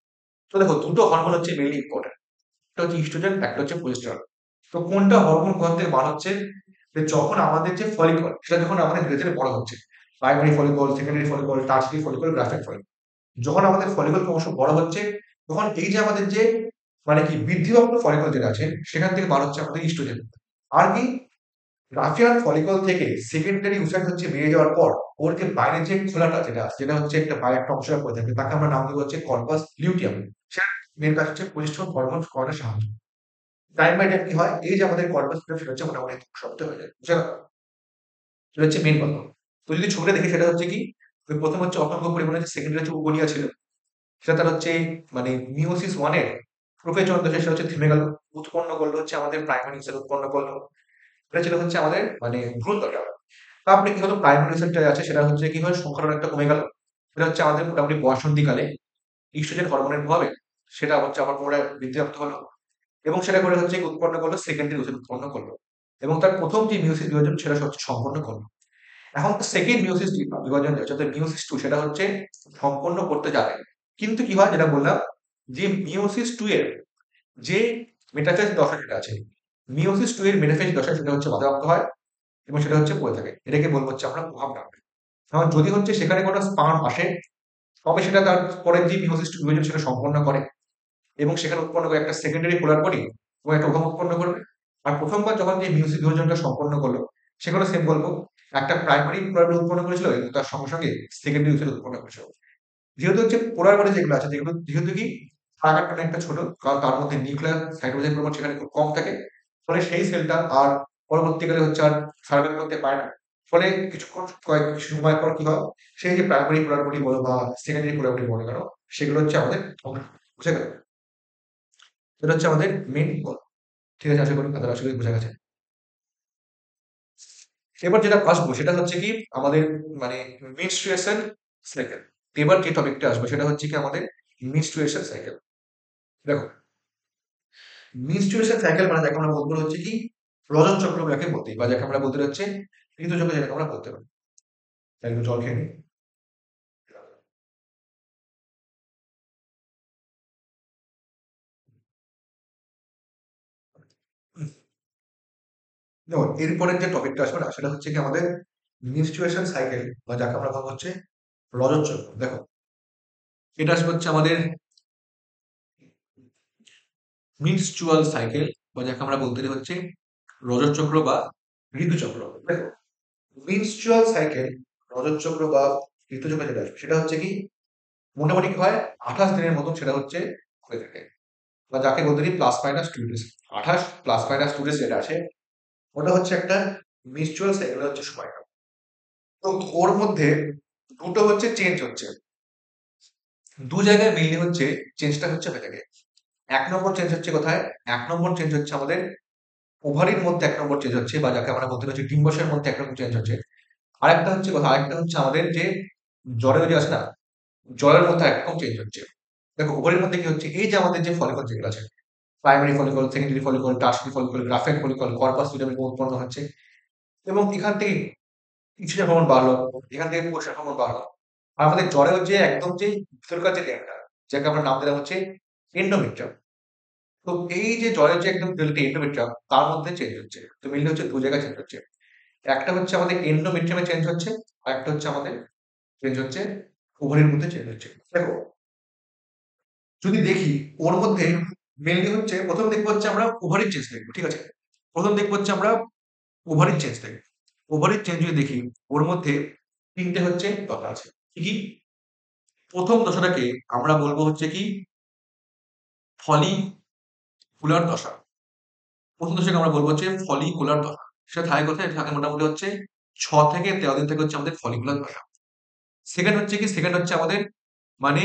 তো দেখো দুটো হরমোন হচ্ছে মেইনলি ইম্পর্টেন্ট, একটা হচ্ছে ইস্ট্রোজেন, একটা হচ্ছে প্রোজেস্টেরন। তো কোনটা হরমোন কোথা থেকে বার হচ্ছে, যে যখন আমাদের যে ফলিকল সেটা যখন আমাদের ধীরে ধীরে বড় হচ্ছে, primary follicle, secondary follicle, tertiary follicle, graphic follicle, যখন আমাদের ফলিকল ক্রমশ বড় হচ্ছে, তখন এই যে আমাদের যে মানে কি বৃদ্ধিপ্রাপ্ত ফলিকল যেটা আছে সেখান থেকে বার হচ্ছে আমাদের ইস্ট্রোজেন। আর কি রাফিয়ান ফলিকল থেকে সেকেন্ডারি উৎসাহ হচ্ছে বেরিয়ে যাওয়ার পর ওর যে বাইরের যে খোলাটা যেটা আছে, যেটা হচ্ছে একটা বাইরে একটা অংশ পড়ে থাকে, তাকে আমরা নাম দেবো হচ্ছে কর্পাস লিউটিয়াম। সেটা মেন কাজ হচ্ছে প্রতিস্থাপন হরমোন করার সাহায্য। টাইম বাই টাইম কি হয়, এই যে আমাদের কর্পাস সেটা হচ্ছে মোটামুটি শক্ত হয়ে যায়, বুঝা গেল? সেটা হচ্ছে মেন কথা। তো যদি ছবিটা দেখি সেটা হচ্ছে কি, ওই প্রথম হচ্ছে অসংখ্য পরিমাণে যে সেকেন্ডারি হচ্ছে উগোনিয়া ছিল, সেটা তার হচ্ছে মানে মিওসিস ওয়ানের প্রোফেজন দশা সেটা হচ্ছে থেমে গেল, উৎপন্ন করলো হচ্ছে আমাদের প্রাইমারি সেল উৎপন্ন করলো। এটা ছিল হচ্ছে আমাদের মানে ভ্রূণদশা। তারপরে কি হলো, প্রাইমারি সেলটা আছে সেটা হচ্ছে কি হয় সংখ্যাটা অনেকটা কমে গেল। সেটা হচ্ছে আমাদের মোটামুটি বয়ঃসন্ধিকালে ইস্ট্রোজেন হরমোনের প্রভাবে সেটা হচ্ছে আবার পুনরায় বৃদ্ধিপ্রাপ্ত হলো, এবং সেটা করে হচ্ছে উৎপন্ন করলো সেকেন্ডারি ওষুধ উৎপন্ন করলো, এবং তার প্রথম যে মিওসিস বিভাজন সেটা হচ্ছে সম্পন্ন করলো। এখন সেকেন্ড মিওসিস বিভাজন যেটা মিওসিস টু, সেটা হচ্ছে সম্পন্ন করতে যাবে, কিন্তু কি হয় যেটা বললাম, যে মিওসিস টু এর যে মেটাফেজ দশা যেটা আছে, মিওসিস টু এর মেটাফেজ দশা সেটা হচ্ছে বাধাপ্রাপ্ত হয়, এবং সেটা হচ্ছে পড়ে থাকে, এটাকে বলবো হচ্ছে আমরা প্রভাব নামে। এখন যদি হচ্ছে সেখানে কোনো স্পার্ম আসে, তবে সেটা তার পরের যে মিওসিস টু বিভাজন সেটা সম্পন্ন করে, এবং সেখানে উৎপন্ন করে একটা সেকেন্ডারি পোলার বডি এবং একটা ওভাম উৎপন্ন করবে। আর প্রথমবার যখন যে মিউজিক বিভাজনটা সম্পন্ন করলো, সেখানে সেম বলবো, একটা প্রাইমারি পোলার বডি উৎপন্ন করেছিল এবং তার সঙ্গে সঙ্গে সেকেন্ডারি উৎপন্ন উৎপন্ন করেছিল। যেহেতু হচ্ছে পোলার বডি যেগুলো আছে, যেগুলো যেহেতু কি আকারটা একটা ছোট, কারণ তার মধ্যে নিউক্লিয়ার সাইটোজেন পরিমাণ সেখানে খুব কম থাকে, ফলে সেই সেলটা আর পরবর্তীকালে হচ্ছে আর সার্ভাইভ করতে পারে না। ফলে কিছুক্ষণ কয়েক সময় পর কি হয়, সেই যে প্রাইমারি পোলার বডি বলো বা সেকেন্ডারি পোলার বডি বলো কেন, সেগুলো হচ্ছে আমাদের বুঝে গেল। এটা হচ্ছে আমাদের মেইন গোল। ঠিক আছে, আশা করি কথাটা আশা করি বোঝা গেছে। এবার যেটা আসবো সেটা হচ্ছে কি আমাদের মানে মেনস্ট্রুয়েশন সাইকেল। এবার যে টপিকটা আসবে সেটা হচ্ছে কি আমাদের মেনস্ট্রুয়েশন সাইকেল। দেখো, মেনস্ট্রুয়েশন সাইকেল মানে যাকে আমরা বলতে পারি হচ্ছে কি রজত চক্র যাকে বলতে, বা যাকে আমরা বলতে পারি হচ্ছে ঋতুচক্র যেটাকে আমরা বলতে পারি। তাই একটু জল খেয়ে নিই। দেখো, এরপরের যে টপিকটা আসবে না সেটা হচ্ছে কি আমাদের মেনস্ট্রুয়েশন সাইকেল, বা যাকে আমরা বলবো হচ্ছে রজত চক্র। দেখো, এটা আসবে হচ্ছে আমাদের মিনস্ট্রুয়াল সাইকেল, বা যাকে আমরা বলতে পারি হচ্ছে রজত চক্র বা ঋতুচক্র। দেখো, মেনস্ট্রুয়াল সাইকেল, রজত চক্র বা ঋতুচক্র যেটা আছে, সেটা হচ্ছে কি মোটামুটি কি হয় 28 দিনের মতন সেটা হচ্ছে হয়ে থাকে, বা যাকে বলতে পারি প্লাস মাইনাস 2 ডেজ। 28 + -2 ডেজ যেটা আছে, ওটা হচ্ছে একটা মেনস্ট্রুয়াল সাইকেল হচ্ছে সময়টা। তো ওর মধ্যে দুটো হচ্ছে চেঞ্জ হচ্ছে, দু জায়গায় মেইনলি হচ্ছে চেঞ্জটা হচ্ছে হয়ে থাকে। এক নম্বর চেঞ্জ হচ্ছে কোথায়, এক নম্বর চেঞ্জ হচ্ছে আমাদের ওভারির মধ্যে এক নম্বর চেঞ্জ হচ্ছে, বা যাকে আমরা বলতে পারছি ডিম্বাশয়ের মধ্যে এক রকম চেঞ্জ হচ্ছে। আরেকটা হচ্ছে কথা, আরেকটা হচ্ছে আমাদের যে জ্বরের যে আছে না, জ্বরের মধ্যে একরকম চেঞ্জ হচ্ছে। দেখো, ওভারির মধ্যে কি হচ্ছে, এই যে আমাদের যে ফলিকল যেগুলো আছে, primary follicle, secondary follicle, tertiary follicle, graafian follicle, corpus luteum উৎপন্ন হচ্ছে, এবং এখান থেকে ইস্ট্রোজেন হরমোন বাড়লো, এখান থেকে প্রোস্টেরন হরমোন বাড়লো। আর আমাদের জ্বরের যে একদম যে ভিতরকার যে লেয়ারটা, যাকে আমরা নাম দিলাম হচ্ছে এন্ডোমেট্রিয়াম। তো এই যে জ্বরের যে একদম এন্ডোমেট্রিয়াম, তার মধ্যে চেঞ্জ হচ্ছে। তো মেনলি হচ্ছে দু জায়গায় চেঞ্জ হচ্ছে, একটা হচ্ছে আমাদের এন্ডোমেট্রিয়ামে চেঞ্জ হচ্ছে, আর একটা হচ্ছে আমাদের চেঞ্জ হচ্ছে ওভারির মধ্যে চেঞ্জ হচ্ছে। দেখো, যদি দেখি ওর মধ্যে মেনলি হচ্ছে প্রথম দেখবো হচ্ছে আমরা ওভারির চেঞ্জ দেখবো, ঠিক আছে? প্রথম দেখবো হচ্ছে আমরা ওভারির চেঞ্জ দেখবো। ওভারির চেঞ্জ যদি দেখি, ওর মধ্যে তিনটে হচ্ছে দশা আছে। কি কি? প্রথম দশাটাকে আমরা বলবো হচ্ছে কি ফলিকুলার দশা। প্রথম দশাকে আমরা বলবো হচ্ছে ফলিকুলার দশা। সেটা থাকে কোথায়? এটা থাকে মোটামুটি হচ্ছে 6 থেকে 13 দিন থেকে হচ্ছে আমাদের ফলিকুলার দশা। সেকেন্ড হচ্ছে কি, সেকেন্ড হচ্ছে আমাদের মানে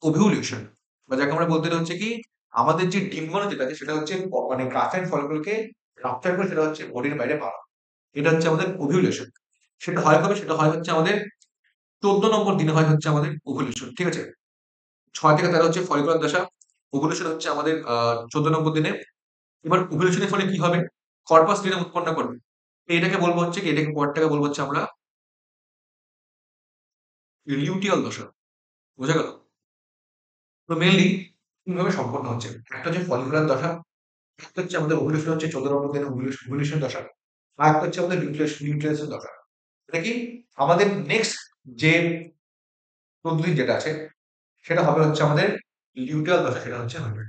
ওভিউলেশন। বা যাকে আমরা বলতে হচ্ছে কি আমাদের যে ডিম্বাণু যেটা আছে সেটা হচ্ছে মানে গ্রাফেন ফলিকলকে রাপচার করে সেটা হচ্ছে বডির বাইরে বার হয়। এটা হচ্ছে আমাদের ওভিউলেশন। সেটা হয় কবে? সেটা হয় হচ্ছে আমাদের ১৪ নম্বর দিনে হয় হচ্ছে আমাদের ওভুলেশন। ঠিক আছে? ৬ থেকে ১৩ হচ্ছে ফলিকুলার দশা। ওভুলেশন হচ্ছে আমাদের ১৪ নম্বর দিনে। এবার ওভুলেশনের ফলে কি হবে? কর্পাস লিউটেম উৎপন্ন করবে। এটাকে বলবো হচ্ছে কি এটাকে পরেরটাকে বলবো হচ্ছে আমরা লিউটিয়াল দশা। বোঝা গেল? তো মেইনলি ৩ ভাবে সম্পন্ন হচ্ছে। একটা হচ্ছে ফলিকুলার দশা, একটা হচ্ছে আমাদের ওভুলেশন হচ্ছে ১৪ নম্বর দিনে ওভুলেশন দশা। আরেকটা হচ্ছে আমাদের নিউক্লিয়াসের দশা। এটা কি আমাদের নেক্সট যে পদ্ধতি যেটা আছে সেটা হবে হচ্ছে আমাদের লিউটিয়াল দশা সেটা হচ্ছে হবে।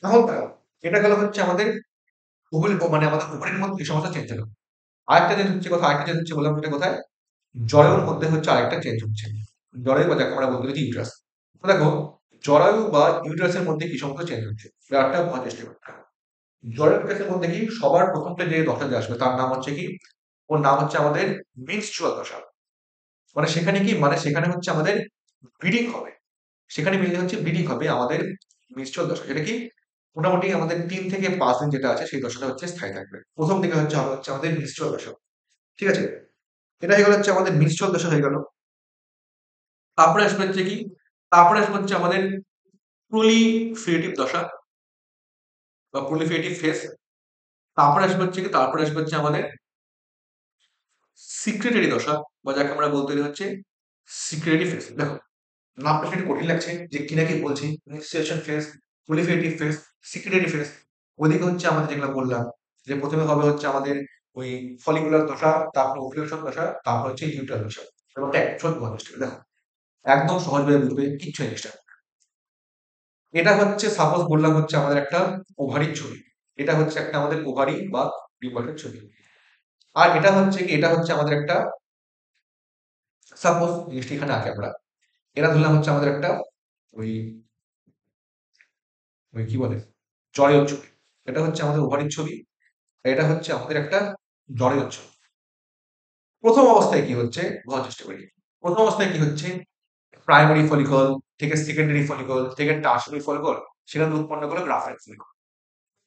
এখন দেখো, এটা গেল হচ্ছে আমাদের মানে আমাদের ওভারির মধ্যে যে সমস্ত চেঞ্জ হলো। আরেকটা যেটা হচ্ছে কথা আরেকটা যেটা হচ্ছে বললাম যেটা কোথায়? জরায়ুর মধ্যে হচ্ছে আরেকটা চেঞ্জ হচ্ছে। জরায়ু বা যাকে আমরা বলতে পারি ইউটেরাস। তো দেখো জরায়ু বা ইউটেরাসের মধ্যে কি সমস্ত চেঞ্জ হচ্ছে? ব্যাপারটা বোঝার চেষ্টা করতে হবে। জরায়ু ইউটেরাসের মধ্যে কি সবার প্রথমটা যে দশা যে আসবে তার নাম হচ্ছে কি? ওর নাম হচ্ছে আমাদের মেনস্ট্রুয়াল দশা। মানে সেখানে কি? মানে সেখানে হচ্ছে আমাদের ব্লিডিং হবে। সেখানে মেইনলি হচ্ছে ব্লিডিং হবে আমাদের মেনস্ট্রুয়াল দশা। এটা কি? মোটামুটি আমাদের ৩ থেকে ৫ দিন যেটা আছে সেই দশাটা হচ্ছে স্থায়ী থাকবে। ১ম দিকে হচ্ছে আমাদের মেনস্ট্রুয়াল দশা। ঠিক আছে? এটা হয়ে গেল হচ্ছে আমাদের মেনস্ট্রুয়াল দশা হয়ে গেল। তারপরে আসবে হচ্ছে কি? তারপরে আসবে হচ্ছে আমাদের প্রলিফেরেটিভ দশা বা প্রলিফেরেটিভ ফেজ। তারপরে আসবে হচ্ছে কি? তারপরে আসবে হচ্ছে আমাদের সিক্রেটারি দশা বা যাকে আমরা বলতে পারি হচ্ছে সিক্রেটারি ফেজ। দেখো নামটা একটু কঠিন লাগছে যে কি না কি বলছি। Initiation phase, proliferative phase, secretory phase. ওইদিকে হচ্ছে আমাদের যেগুলো বললাম যে প্রথমে হবে হচ্ছে আমাদের ওই ফলিকুলার দশা, তারপর ওভিউলেশন দশা, তারপর হচ্ছে ইউটেরাল দশা। ব্যাপারটা একদম সহজ দেখো একদম সহজভাবে বুঝবে কিচ্ছু জিনিসটা। এটা হচ্ছে সাপোজ বললাম হচ্ছে আমাদের একটা ওভারির ছবি। এটা হচ্ছে একটা আমাদের ওভারি বা ডিম্বাশয়ের ছবি। আর এটা হচ্ছে কি? এটা হচ্ছে আমাদের একটা সাপোজ জিনিসটা এখানে আঁকে আমরা। এটা ধরলাম হচ্ছে আমাদের একটা ওই ওই কি বলে? জরায়ুর ছবি। এটা হচ্ছে আমাদের ওভারির ছবি। আর এটা হচ্ছে আমাদের একটা জরায়ুর ছবি। ১ম অবস্থায় কি হচ্ছে? বোঝার চেষ্টা করি। ১ম অবস্থায় কি হচ্ছে? প্রাইমারি ফলিকল থেকে সেকেন্ডারি ফলিকল থেকে টারশিয়ারি ফলিকল সেখান থেকে উৎপন্ন করলো গ্রাফাইট ফলিকল।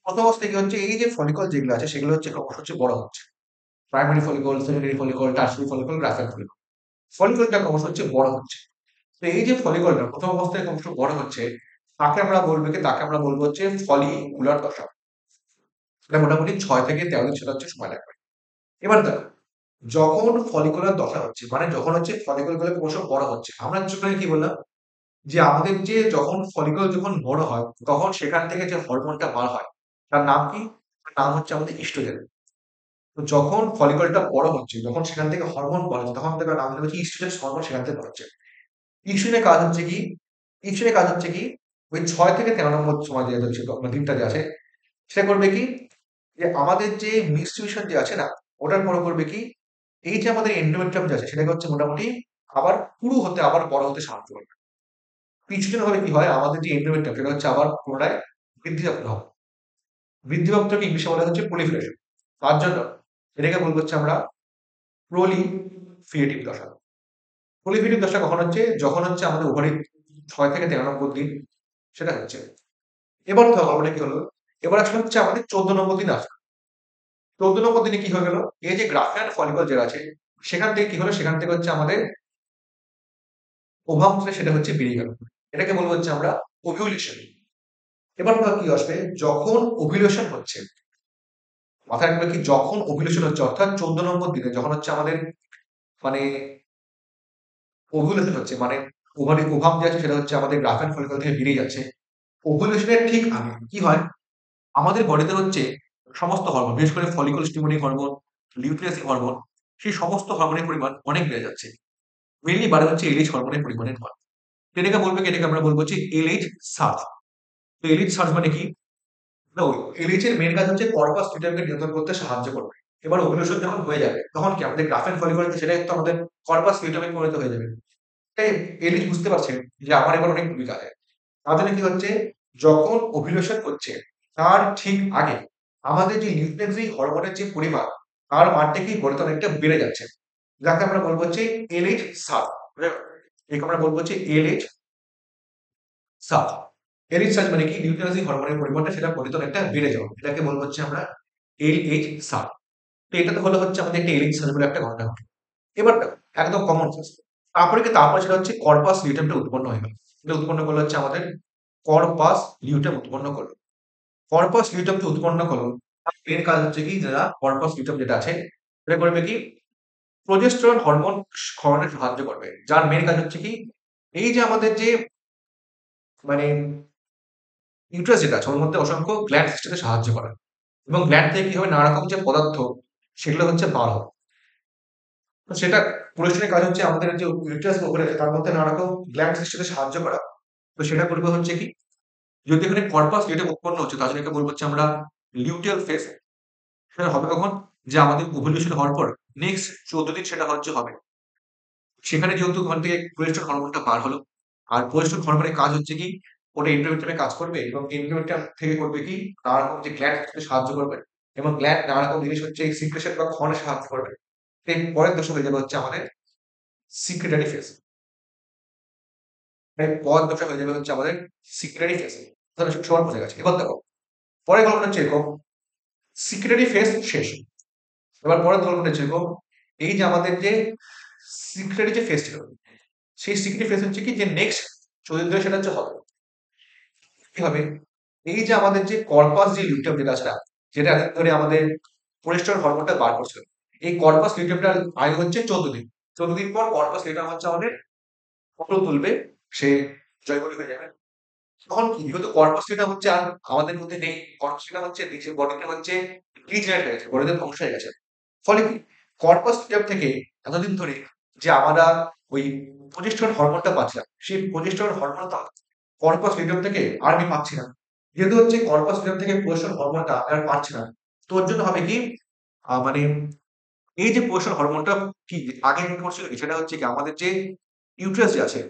১ম অবস্থায় কি হচ্ছে? এই যে ফলিকল যেগুলো আছে সেগুলো হচ্ছে ক্রমশ হচ্ছে বড় হচ্ছে। Primary follicle, secondary follicle, tertiary follicle, graafian follicle. ফলিকলটা ক্রমশ হচ্ছে বড় হচ্ছে। তো এই যে ফলিকলটা ১ম অবস্থায় ক্রমশ বড় হচ্ছে তাকে আমরা বলবো কি? তাকে আমরা বলবো হচ্ছে ফলিকুলার দশা। এটা মোটামুটি ৬ থেকে ১৩ দিন সেটা হচ্ছে সময় লাগবে। এবার দেখো যখন ফলিকুলার দশা হচ্ছে মানে যখন হচ্ছে ফলিকল গুলো ক্রমশ বড় হচ্ছে আমরা ছোটবেলায় কি বললাম যে আমাদের যে যখন ফলিকল যখন বড় হয় তখন সেখান থেকে যে হরমোনটা বার হয় তার নাম কি? তার নাম হচ্ছে আমাদের ইস্ট্রোজেন। তো যখন ফলিকলটা বড় হচ্ছে যখন সেখান থেকে হরমোন বার হচ্ছে তখন তার নাম হচ্ছে ইস্ট্রোজেন হরমোন সেখান থেকে বার হচ্ছে। ইস্ট্রোজেনের কাজ হচ্ছে কি? ইস্ট্রোজেনের কাজ হচ্ছে কি? ওই ৬ থেকে ১৩ নম্বর সময় যে হচ্ছে দিনটা যে আছে সেটা করবে কি? যে আমাদের যে মিউসিউশন যে আছে না ওটার পরে করবে কি? এই যে আমাদের এন্ডোমেট্রিয়াম যে আছে সেটাকে হচ্ছে মোটামুটি আবার পুরু হতে আবার বড় হতে সাহায্য করবে। কিছুদিন হলে কি হয়? আমাদের যে এন্ডোমেট্রিয়াম সেটা হচ্ছে আবার পুনরায় বৃদ্ধিপ্রাপ্ত হবে। বৃদ্ধিপ্রাপ্তকে ইংলিশে বলা হচ্ছে proliferation। তার জন্য এটাকে বলবো হচ্ছে আমরা proliferative দশা। proliferative দশা কখন হচ্ছে? যখন হচ্ছে আমাদের ওভারির ৬ থেকে ১৩ নম্বর দিন সেটা হচ্ছে। এবার ধরো আমরা কি হলো? এবার আসলে হচ্ছে আমাদের ১৪ নম্বর দিন আসলো। ১৪ নম্বর দিনে কি হয়ে গেল? এই যে গ্রাফিয়ান ফলিকল যেটা আছে সেখান থেকে কি হলো? সেখান থেকে হচ্ছে আমাদের ওভামটা সেটা হচ্ছে বেরিয়ে গেল। এটাকে বলবো হচ্ছে আমরা ওভিউলেশন। এবার ধরো কি আসবে? যখন ওভিউলেশন হচ্ছে মাথায় রাখবে কি যখন ওভুলেশন হচ্ছে অর্থাৎ ১৪ নম্বর দিনে যখন হচ্ছে আমাদের মানে ওভুলেশন হচ্ছে মানে ওভাম যে আছে সেটা হচ্ছে আমাদের গ্রাফেন ফলিকল থেকে বেরিয়ে যাচ্ছে। ওভুলেশনের ঠিক আগে কি হয়? আমাদের বডিতে হচ্ছে সমস্ত হরমোন বিশেষ করে ফলিকল স্টিমুলেটিং হরমোন, লিউটিনাসিং হরমোন সেই সমস্ত হরমোনের পরিমাণ অনেক বেড়ে যাচ্ছে। মেইনলি বাড়ে হচ্ছে এলএইচ হরমোনের পরিমাণের মান। এটাকে বলবে কি? এটাকে আমরা বলবো হচ্ছে এলএইচ সার্জ। তো এলএইচ সার্জ মানে কি? না ওই এলএইচ এর মেইন কাজ হচ্ছে কর্পাস লিউটেমকে নিয়ন্ত্রণ করতে সাহায্য করবে। এবার ওভুলেশন যখন হয়ে যাবে তখন কি আমাদের গ্রাফেন ফলিকল সেটাই তো আমাদের কর্পাস লিউটেমে পরিণত হয়ে যাবে। তাই এলিজ বুঝতে পারছেন যে আমার এবার অনেক ভূমিকা আছে। তাহলে কি হচ্ছে? যখন ওভুলেশন হচ্ছে তার ঠিক আগে আমাদের যে লিউটেনারি হরমোনের যে পরিমাণ তার মানটা কি বলতে অনেকটা বেড়ে যাচ্ছে। যাকে আমরা বলবো হচ্ছে এলএইচ সার্ভ। একে আমরা বলবো হচ্ছে এলএইচ সার্জ। এলএইচ সার্জ মানে কি, লিউটেনাসি হরমোনের পরিমাণটা সেটা বডিতে অনেকটা বেড়ে যাওয়া, এটাকে বলবো হচ্ছে আমরা এলএইচ সার্জ। তো এটা তো হলো হচ্ছে আমাদের একটা এলএইচ সার্জ বলে একটা ঘটনা ঘটে। এবার দেখো, একদম কমন সেন্স। তারপরে সেটা হচ্ছে কর্পাস লিউটেমটা উৎপন্ন হয়ে গেল। এটা উৎপন্ন করলো হচ্ছে আমাদের কর্পাস লিউটেম উৎপন্ন করলো। কর্পাস লিউটেমটা উৎপন্ন করলো, মেন কাজ হচ্ছে কি, যারা কর্পাস লিউটেম যেটা আছে, এটা করবে কি, প্রোজেস্টেরন হরমোন ক্ষরণে সাহায্য করবে। যার মেন কাজ হচ্ছে কি, এই যে আমাদের যে মানে ইউটেরাস যেটা আছে ওর মধ্যে অসংখ্য গ্ল্যান্ড সৃষ্টিতে সাহায্য করে, এবং গ্ল্যান্ড থেকে কি হবে, নানা রকম যে পদার্থ সেগুলো হচ্ছে বার হবে। তো সেটা প্রোজেস্টেরনের কাজ হচ্ছে আমাদের যে ইউটেরাস ওপরে আছে তার মধ্যে নানা রকম গ্ল্যান্ড সৃষ্টিতে সাহায্য করা। তো সেটা করবে হচ্ছে কি, যদি এখানে কর্পাস লিউটেম উৎপন্ন হচ্ছে তার জন্য একে বলবো হচ্ছে আমরা লিউটিয়াল ফেজ। সেটা হবে কখন, যে আমাদের ওভুলেশন হওয়ার পর নেক্সট 14 দিন সেটা হচ্ছে হবে। সেখানে যেহেতু ওখান থেকে প্রোজেস্টেরন হরমোনটা বার হলো, আর প্রোজেস্টেরন হরমোনের কাজ হচ্ছে কি, ওটা এন্ডোমেট্রিয়ামে কাজ করবে, এবং এন্ডোমেট্রিয়াম থেকে করবে কি, নানা রকম যে গ্ল্যান্ড সাহায্য করবে, এবং গ্ল্যান্ড নানা রকম জিনিস হচ্ছে সিক্রেশন বা ক্ষরণে সাহায্য করবে। এর পরের দশা হয়ে যাবে হচ্ছে আমাদের সিক্রেটারি ফেজ। পরের দশা হয়ে যাবে হচ্ছে আমাদের সিক্রেটারি ফেজ। তাহলে সবার বোঝা গেছে। এবার দেখো, পরের গল্পটা হচ্ছে এরকম, সিক্রেটারি ফেজ শেষ। এবার পরের গল্পটা হচ্ছে এরকম, এই যে আমাদের যে সিক্রেটারি যে ফেজ ছিল, সেই সিক্রেটারি ফেজ হচ্ছে কি, যে নেক্সট 14 দিনে সেটা হচ্ছে হবে। কি হবে, এই যে আমাদের যে কর্পাস যে লিউটেম যেটা আছে না, যেটা এতদিন ধরে আমাদের প্রোজেস্টেরন হরমোনটা বার করছিল, এই কর্পাস লিউটেমটার আয়ু হচ্ছে 14 দিন। 14 দিন পর কর্পাস লিউটেম হচ্ছে আমাদের ফটো তুলবে, সে জয়বলি হয়ে যাবে। তখন কি, যেহেতু কর্পাস লিউটেম হচ্ছে আর আমাদের মধ্যে নেই, কর্পাস লিউটেম হচ্ছে নিচে বডিতে হচ্ছে ডিজেনারেট হয়ে গেছে, বডিতে ধ্বংস হয়ে গেছে। ফলে কি, কর্পাস লিউটেম থেকে এতদিন ধরে যে আমরা ওই প্রোজেস্টেরন হরমোনটা পাচ্ছিলাম, সেই প্রোজেস্টেরন হরমোনটা কর্পাস লিউটেম থেকে আর আমি পাচ্ছি না। যেহেতু হচ্ছে কর্পাস লিউটেম থেকে প্রোজেস্টেরন হরমোনটা আর পাচ্ছি না, তো ওর জন্য হবে কি, মানে এই যে প্রোজেস্টেরন হরমোনটা কি আগে কি করছিল কি, সেটা হচ্ছে কি, আমাদের যে ইউটেরাস যে আছে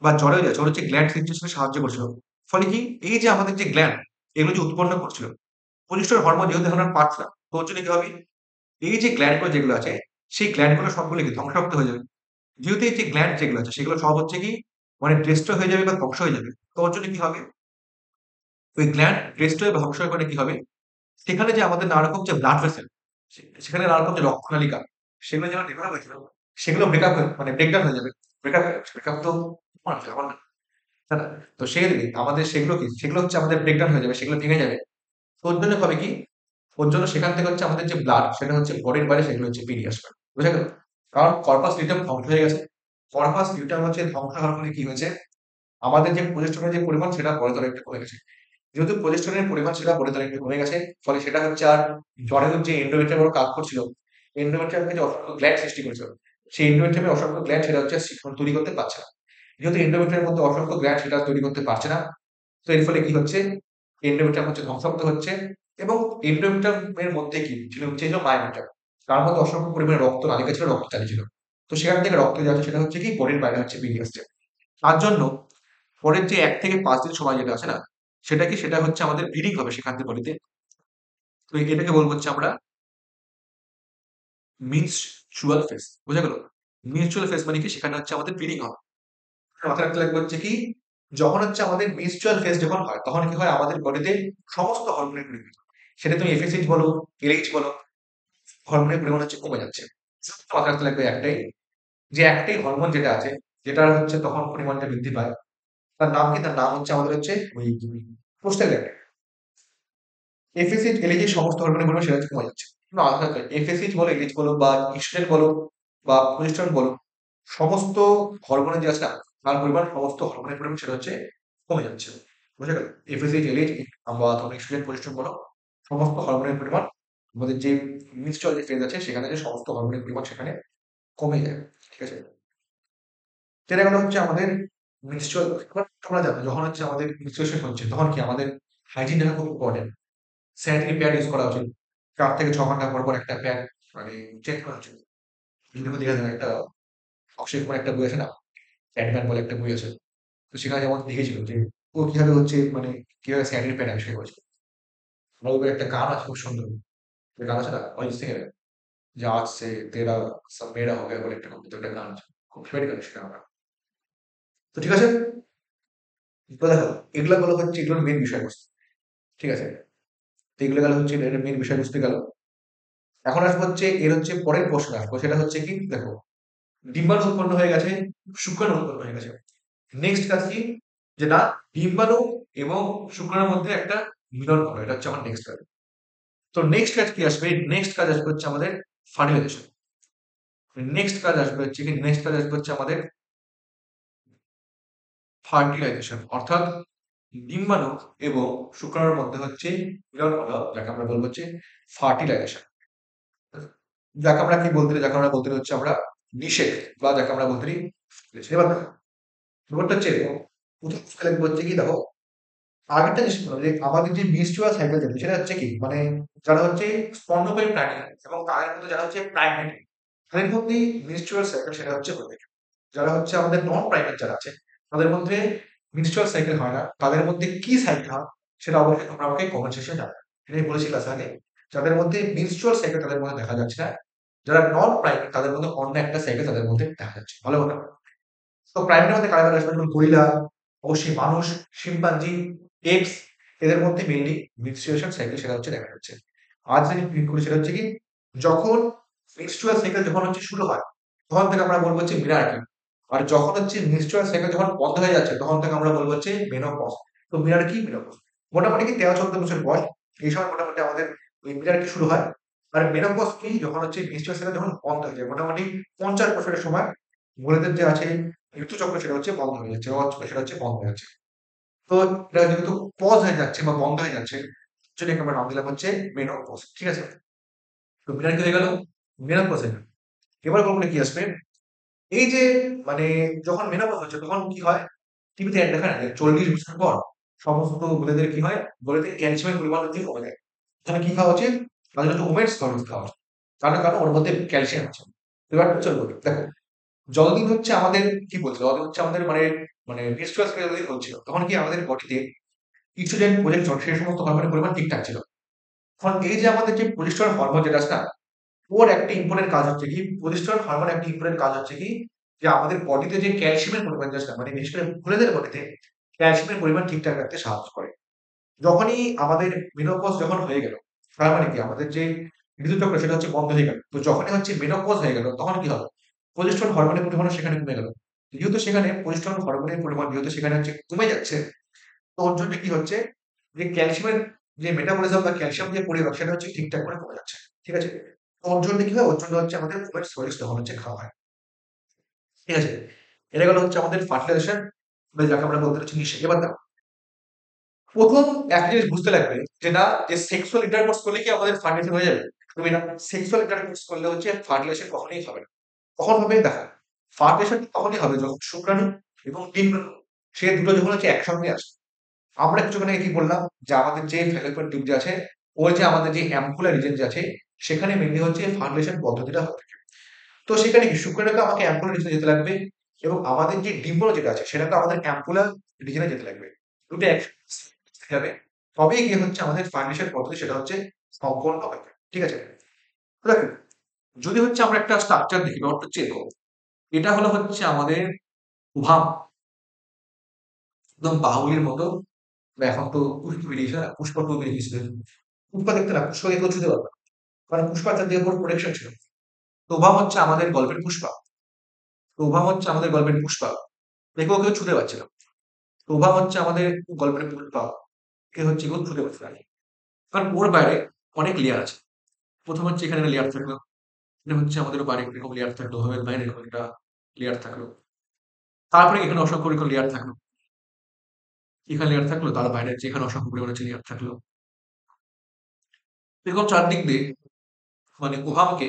বা জরায়ু যে আছে ওর হচ্ছে গ্ল্যান্ড সিনথেসিসে সাহায্য করছিল। ফলে কি, এই যে আমাদের যে গ্ল্যান্ড এগুলো যে উৎপন্ন করছিল প্রোজেস্টেরন হরমোন, যেহেতু এখন আর পাচ্ছে না, তো ওর জন্য কি হবে, এই যে গ্ল্যান্ড গুলো যেগুলো আছে, সেই গ্ল্যান্ড গুলো সবগুলো কি ধ্বংসাপ্ত হয়ে যাবে। যেহেতু এই যে গ্ল্যান্ড যেগুলো আছে সেগুলো সব হচ্ছে কি, মানে ডেস্ট্রয় হয়ে যাবে বা ধ্বংস হয়ে যাবে। তো ওর জন্য কি হবে, ওই গ্ল্যান্ড ডেস্ট্রয় বা ধ্বংস হয়ে গেলে কি হবে, সেখানে যে আমাদের নানা রকম যে ব্লাড ভেসেল, সেখানে নানা রকম যে রক্তনালিকা, সেগুলো যেন ডেভেলপ হয়েছিল, সেগুলো ব্রেকআপ হয়ে মানে ব্রেকডাউন হয়ে যাবে। ব্রেকআপ ব্রেকআপ তো মানুষ আমার না, তাই না? তো সেই দিকে আমাদের সেগুলো কি, সেগুলো হচ্ছে আমাদের ব্রেকডাউন হয়ে যাবে, সেগুলো ভেঙে যাবে। তো ওর জন্য হবে কি, ওর জন্য সেখান থেকে হচ্ছে আমাদের যে ব্লাড সেটা হচ্ছে বডির বাইরে সেগুলো হচ্ছে বেরিয়ে আসবে। বুঝা গেল? কারণ কর্পাস লিউটেম ধ্বংস হয়ে গেছে। কর্পাস লিউটেম হচ্ছে ধ্বংস হওয়ার ফলে কি হয়েছে, আমাদের যে প্রোজেস্টেরনের যে পরিমাণ সেটা বড়তর একটু কমে গেছে। যেহেতু প্রোজেস্টেরনের পরিমাণ সেটা বড়তর একটু কমে গেছে, ফলে সেটা হচ্ছে আর জরায়ুর যে এন্ডোমেট্রিয়াম ওর কাজ করছিল, এন্ডোমেট্রিয়ামকে যে অসংখ্য গ্ল্যান্ড সৃষ্টি করেছিল, সেই এন্ডোমেট্রিয়ামের অসংখ্য গ্ল্যান্ড সেটা হচ্ছে তৈরি করতে পারছে না। যেহেতু এন্ডোমেট্রিয়ামের মধ্যে অসংখ্য গ্ল্যান্ড সেটা তৈরি করতে পারছে না, তো এর ফলে কি হচ্ছে, এন্ডোমেট্রিয়াম হচ্ছে ধ্বংসাত্মক হচ্ছে। এবং এন্ডোমেট্রিয়ামের মধ্যে কি ছিল হচ্ছে, যে মায়োমেট্রিয়াম, তার মধ্যে অসংখ্য পরিমাণে রক্ত নালিকা ছিল, রক্ত চালিয়েছিল। তো সেখান থেকে রক্ত যাচ্ছে সেটা হচ্ছে কি বডির বাইরে হচ্ছে বেরিয়ে আসছে। তার জন্য পরের যে 1 থেকে 5 দিন সময় যেটা আছে না, সেটা কি, সেটা হচ্ছে আমাদের ব্লিডিং হবে সেখান থেকে বডিতে। তো এটাকে বলবো হচ্ছে আমরা মিনস্ট্রুয়াল ফেজ। বোঝা গেল? মিনস্ট্রুয়াল ফেজ মানে কি, সেখানে হচ্ছে আমাদের ব্লিডিং হবে। মাথায় রাখতে লাগবে হচ্ছে কি, যখন হচ্ছে আমাদের মেনস্ট্রুয়াল ফেজ যখন হয় তখন কি হয়, আমাদের বডিতে সমস্ত হরমোনের পরিমাণ, সেটা তুমি এফএসএইচ বলো, এলএইচ বলো, হরমোনের পরিমাণ হচ্ছে কমে যাচ্ছে। মাথায় রাখতে লাগবে একটাই, যে একটাই হরমোন যেটা আছে, যেটা হচ্ছে তখন পরিমাণটা বৃদ্ধি পায়, তার নাম কি, তার নাম হচ্ছে আমাদের হচ্ছে ওই প্রোস্টাগ্ল্যান্ডিন। এফএসএইচ এলএইচ সমস্ত হরমোনের পরিমাণ সেটা হচ্ছে কমে যাচ্ছে। না, এফএসএইচ বলো, এলএইচ বলো, বা ইস্ট্রোজেন বলো, বা প্রোজেস্টেরন বলো, সমস্ত হরমোনের যে আছে না, তার পরিমাণ, সমস্ত হরমোনের পরিমাণ সেটা হচ্ছে কমে যাচ্ছে। বুঝা গেল? এফএসএইচ এলএইচ বা তোমরা ইস্ট্রোজেন প্রোজেস্টেরন বলো, সমস্ত হরমোনের পরিমাণ, আমাদের যে মিক্সচার যে ফেজ আছে সেখানে যে সমস্ত হরমোনের পরিমাণ সেখানে কমে যায়। ঠিক আছে? যেটা গেলো হচ্ছে আমাদের মিক্সচার। তোমরা জানো যখন হচ্ছে আমাদের মিক্সচার হচ্ছে তখন কি আমাদের হাইজিন রাখা খুব ইম্পর্টেন্ট। স্যানিটারি প্যাড ইউজ করা উচিত। 4 থেকে 6 ঘন্টা পর পর একটা প্যাড মানে চেক করা উচিত। যদি দেখা যায় একটা অক্ষয় কুমার একটা বই আছে না, প্যাডম্যান বলে একটা বই আছে। তো সেখানে যেমন দেখেছিল যে ও কিভাবে হচ্ছে মানে কিভাবে স্যানিটারি প্যাড আবিষ্কার করেছিল। আমার উপরে একটা গান আছে খুব সুন্দর, যে গান আছে না অরিজিৎ সিং এর, যে আজ সে তেরা সব মেরা হো গয়া বলে একটা কবিতা, একটা গান আছে, খুব ফেভারিট গান সেটা আমার। তো ঠিক আছে, তো দেখো, এগুলো গুলো হচ্ছে এগুলোর মেন বিষয়বস্তু। ঠিক আছে? তো এগুলো গেল হচ্ছে এর মেন বিষয়বস্তু গেল। এখন আসবো হচ্ছে এর হচ্ছে পরের প্রশ্ন আসবো, সেটা হচ্ছে কি দেখো, ডিম্বাণু উৎপন্ন হয়ে গেছে, শুক্রাণু উৎপন্ন হয়ে গেছে। নেক্সট কাজ কি, যেটা ডিম্বাণু এবং শুক্রাণুর মধ্যে একটা মিলন ঘটে, এটা হচ্ছে আমার নেক্সট কাজ। তো নেক্সট কাজ কি আসবে, নেক্সট কাজ আসবে হচ্ছে আমাদের ফার্টিলাইজেশন। নেক্সট কাজ আসবে হচ্ছে কি, নেক্সট কাজ আসবে হচ্ছে আমাদের ফার্টিলাইজেশন, অর্থাৎ ডিম্বাণু এবং শুক্রাণুর মধ্যে হচ্ছে মিলন ঘটা, যাকে আমরা বলবো হচ্ছে ফার্টিলাইজেশন। যাকে আমরা কি বলতে, যাকে আমরা বলতে হচ্ছে আমরা নিষেক, বা যাকে আমরা বলতে পারি। এবার ব্যাপারটা হচ্ছে এরকম, প্রথম স্কেলে হচ্ছে কি দেখো, আরেকটা জিনিস বলো যে আমাদের যে menstrual সাইকেল যেটা, সেটা হচ্ছে কি মানে যারা হচ্ছে স্তন্যপায়ী প্রাণী এবং তাদের মধ্যে যারা হচ্ছে প্রাইমেট, তাদের মধ্যে menstrual সাইকেল সেটা হচ্ছে হয়ে থাকে। যারা হচ্ছে আমাদের নন প্রাইমেট যারা আছে, তাদের মধ্যে menstrual সাইকেল হয় না। তাদের মধ্যে কি সাইকেল হয় সেটা অবশ্যই তোমরা আমাকে কমেন্ট সেকশনে জানাবে। এটাই বলেছি ক্লাস আগে, যাদের মধ্যে menstrual সাইকেল তাদের মধ্যে দেখা যাচ্ছে না, যারা নন প্রাইমেট তাদের মধ্যে অন্য একটা সাইকেল তাদের মধ্যে দেখা যাচ্ছে। ভালো কথা। তো প্রাইমেটের মধ্যে কারা কারা আসবে, যেমন গরিলা, অবশ্যই মানুষ, শিম্পাঞ্জি, এপস, এদের মধ্যে মেইনলি মেনস্ট্রুয়েশন সাইকেল সেটা হচ্ছে দেখা যাচ্ছে। আজ যেটা ক্লিক করি সেটা হচ্ছে কি, যখন মেনস্ট্রুয়াল সাইকেল যখন হচ্ছে শুরু হয়, তখন থেকে আমরা বলবো হচ্ছে মিনার্কি। আর যখন হচ্ছে মেনস্ট্রুয়াল সাইকেল যখন বন্ধ হয়ে যাচ্ছে, তখন থেকে আমরা বলবো হচ্ছে মেনোপজ। তো মিনার্কি, মেনোপজ মোটামুটি কি 13-14 বছর বয়স, এই সময় মোটামুটি আমাদের ওই মিনার্কি শুরু হয়। আর মেনোপজ কি, যখন হচ্ছে মেনস্ট্রুয়াল সাইকেল যখন বন্ধ হয়ে যায়, মোটামুটি 50 বছরের সময় মহিলাদের যে আছে ঋতুচক্র সেটা হচ্ছে বন্ধ হয়ে যাচ্ছে, বা সেটা হচ্ছে বন্ধ হয়ে যাচ্ছে। তো এটা যেহেতু পজ হয়ে যাচ্ছে বা বন্ধ হয়ে যাচ্ছে, সেটাকে আমরা নাম দিলাম হচ্ছে মেনোপজ। ঠিক আছে? তো বিড়াল কি হয়ে গেল, মেনোপজ হয়ে গেল। এবার গল্পটা কি আসবে, এই যে মানে যখন মেনোপজ হচ্ছে তখন কি হয়, টিভিতে অ্যাড দেখা না যে 40 বছর পর সমস্ত ছেলেদের কি হয়, বলেতে ক্যালসিয়ামের পরিমাণ হচ্ছে কমে যায়। তাহলে কি খাওয়া উচিত, তাদের হচ্ছে ওমেন্স খরচ খাওয়া উচিত। কারণ কারণ ওর মধ্যে ক্যালসিয়াম আছে। এবার চলবে দেখো, যতদিন হচ্ছে আমাদের কি বলছে, যতদিন হচ্ছে আমাদের মানে মানে menstrual cycle যতদিন হচ্ছিল, তখন কি আমাদের বডিতে ইস্ট্রোজেন, প্রোজেস্টেরন সেই সমস্ত হরমোনের পরিমাণ ঠিকঠাক ছিল। এখন এই যে আমাদের যে প্রোজেস্টেরন হরমোন যেটা আছে না, ওর একটা ইম্পর্টেন্ট কাজ হচ্ছে কি, প্রোজেস্টেরন হরমোনের একটা ইম্পর্টেন্ট কাজ হচ্ছে কি, যে আমাদের বডিতে যে ক্যালসিয়ামের পরিমাণ যে আছে না, মানে বিশেষ করে ছেলেদের বডিতে ক্যালসিয়ামের পরিমাণ ঠিকঠাক রাখতে সাহায্য করে। যখনই আমাদের মেনোপজ যখন হয়ে গেল, তার মানে কি আমাদের যে ঋতুচক্র সেটা হচ্ছে বন্ধ হয়ে গেল। তো যখনই হচ্ছে মেনোপজ হয়ে গেল, তখন কি হবে, প্রোজেস্টেরন হরমোনের পরিমাণও সেখানে কমে গেল। যেহেতু সেখানে প্রোজেস্টেরন হরমোনের পরিমাণ যেহেতু সেখানে হচ্ছে কমে যাচ্ছে, তো ওর জন্য কি হচ্ছে, যে ক্যালসিয়ামের যে মেটাবলিজম বা ক্যালসিয়াম যে পরিমাণ সেটা হচ্ছে ঠিকঠাক করে কমে যাচ্ছে। ঠিক আছে? তো ওর জন্য কি হয়, ওর জন্য হচ্ছে আমাদের ওমেন্স সোরিস তখন হচ্ছে খাওয়া হয়। ঠিক আছে? এটা গেল হচ্ছে আমাদের ফার্টিলাইজেশন, বা যাকে আমরা বলতে চাচ্ছি নিষেক। এবার দেখো, প্রথম একটা জিনিস বুঝতে লাগবে যে না, যে সেক্সুয়াল ইন্টারকোর্স করলে কি আমাদের ফার্টিলাইজেশন হয়ে যাবে, তুমি না, সেক্সুয়াল ইন্টারকোর্স করলে হচ্ছে ফার্টিলাইজেশন কখনোই হবে না। কখন হবে দেখো, ফার্টিলাইজেশন তখনই হবে যখন শুক্রাণু এবং ডিম্বাণু সে দুটো যখন হচ্ছে একসঙ্গে আসে। আমরা কিছুক্ষণ আগে কি বললাম, যে আমাদের যে ফ্যালোপিয়ান টিউব যে আছে, ওই যে আমাদের যে অ্যাম্পুলার রিজন যে আছে, সেখানে মেনলি হচ্ছে ফার্টিলাইজেশন পদ্ধতিটা হয়ে থাকে। তো সেখানে কি শুক্রাণুকে আমাকে অ্যাম্পুলার রিজনে যেতে লাগবে, এবং আমাদের যে ডিম্বাণু যেটা আছে সেটাকে আমাদের অ্যাম্পুলার রিজনে যেতে লাগবে। দুটো একসাথে যাবে, তবেই গিয়ে হচ্ছে আমাদের ফার্টিলাইজেশন পদ্ধতি সেটা হচ্ছে সম্পন্ন হবে। ঠিক আছে? তো দেখো, যদি হচ্ছে আমরা একটা স্ট্রাকচার দেখি, ব্যাপারটা হচ্ছে এরকম। এটা হলো হচ্ছে আমাদের উভাম, একদম বাহুলির মতো, বা এখন তো পুষ্প বেরিয়েছে না, পুষ্প টু বেরিয়েছিল। পুষ্পা দেখতে না, পুষ্পাকে কেউ ছুঁতে পারবে না, কারণ পুষ্পার তার দিয়ে পুরো প্রোটেকশন ছিল। তো ওভাম হচ্ছে আমাদের গল্পের পুষ্পা। তো ওভাম হচ্ছে আমাদের গল্পের পুষ্পা, দেখেও কেউ ছুঁতে পারছে না। তো ওভাম হচ্ছে আমাদের গল্পের পুষ্পা, কে হচ্ছে কেউ ছুঁতে পারছে না, কারণ ওর বাইরে অনেক লেয়ার আছে। প্রথম হচ্ছে এখানে একটা লেয়ার থাকলো, এটা হচ্ছে আমাদের বাইরে এরকম লেয়ার থাকলো, ওভাবের বাইরে এরকম একটা লেয়ার থাকলো, তারপরে এখানে অসংখ্য পরিমাণ লেয়ার থাকলো, এখানে লেয়ার থাকলো, তার বাইরে হচ্ছে এখানে অসংখ্য পরিমাণে লেয়ার থাকলো। এরকম চারদিক দিয়ে মানে ওভামকে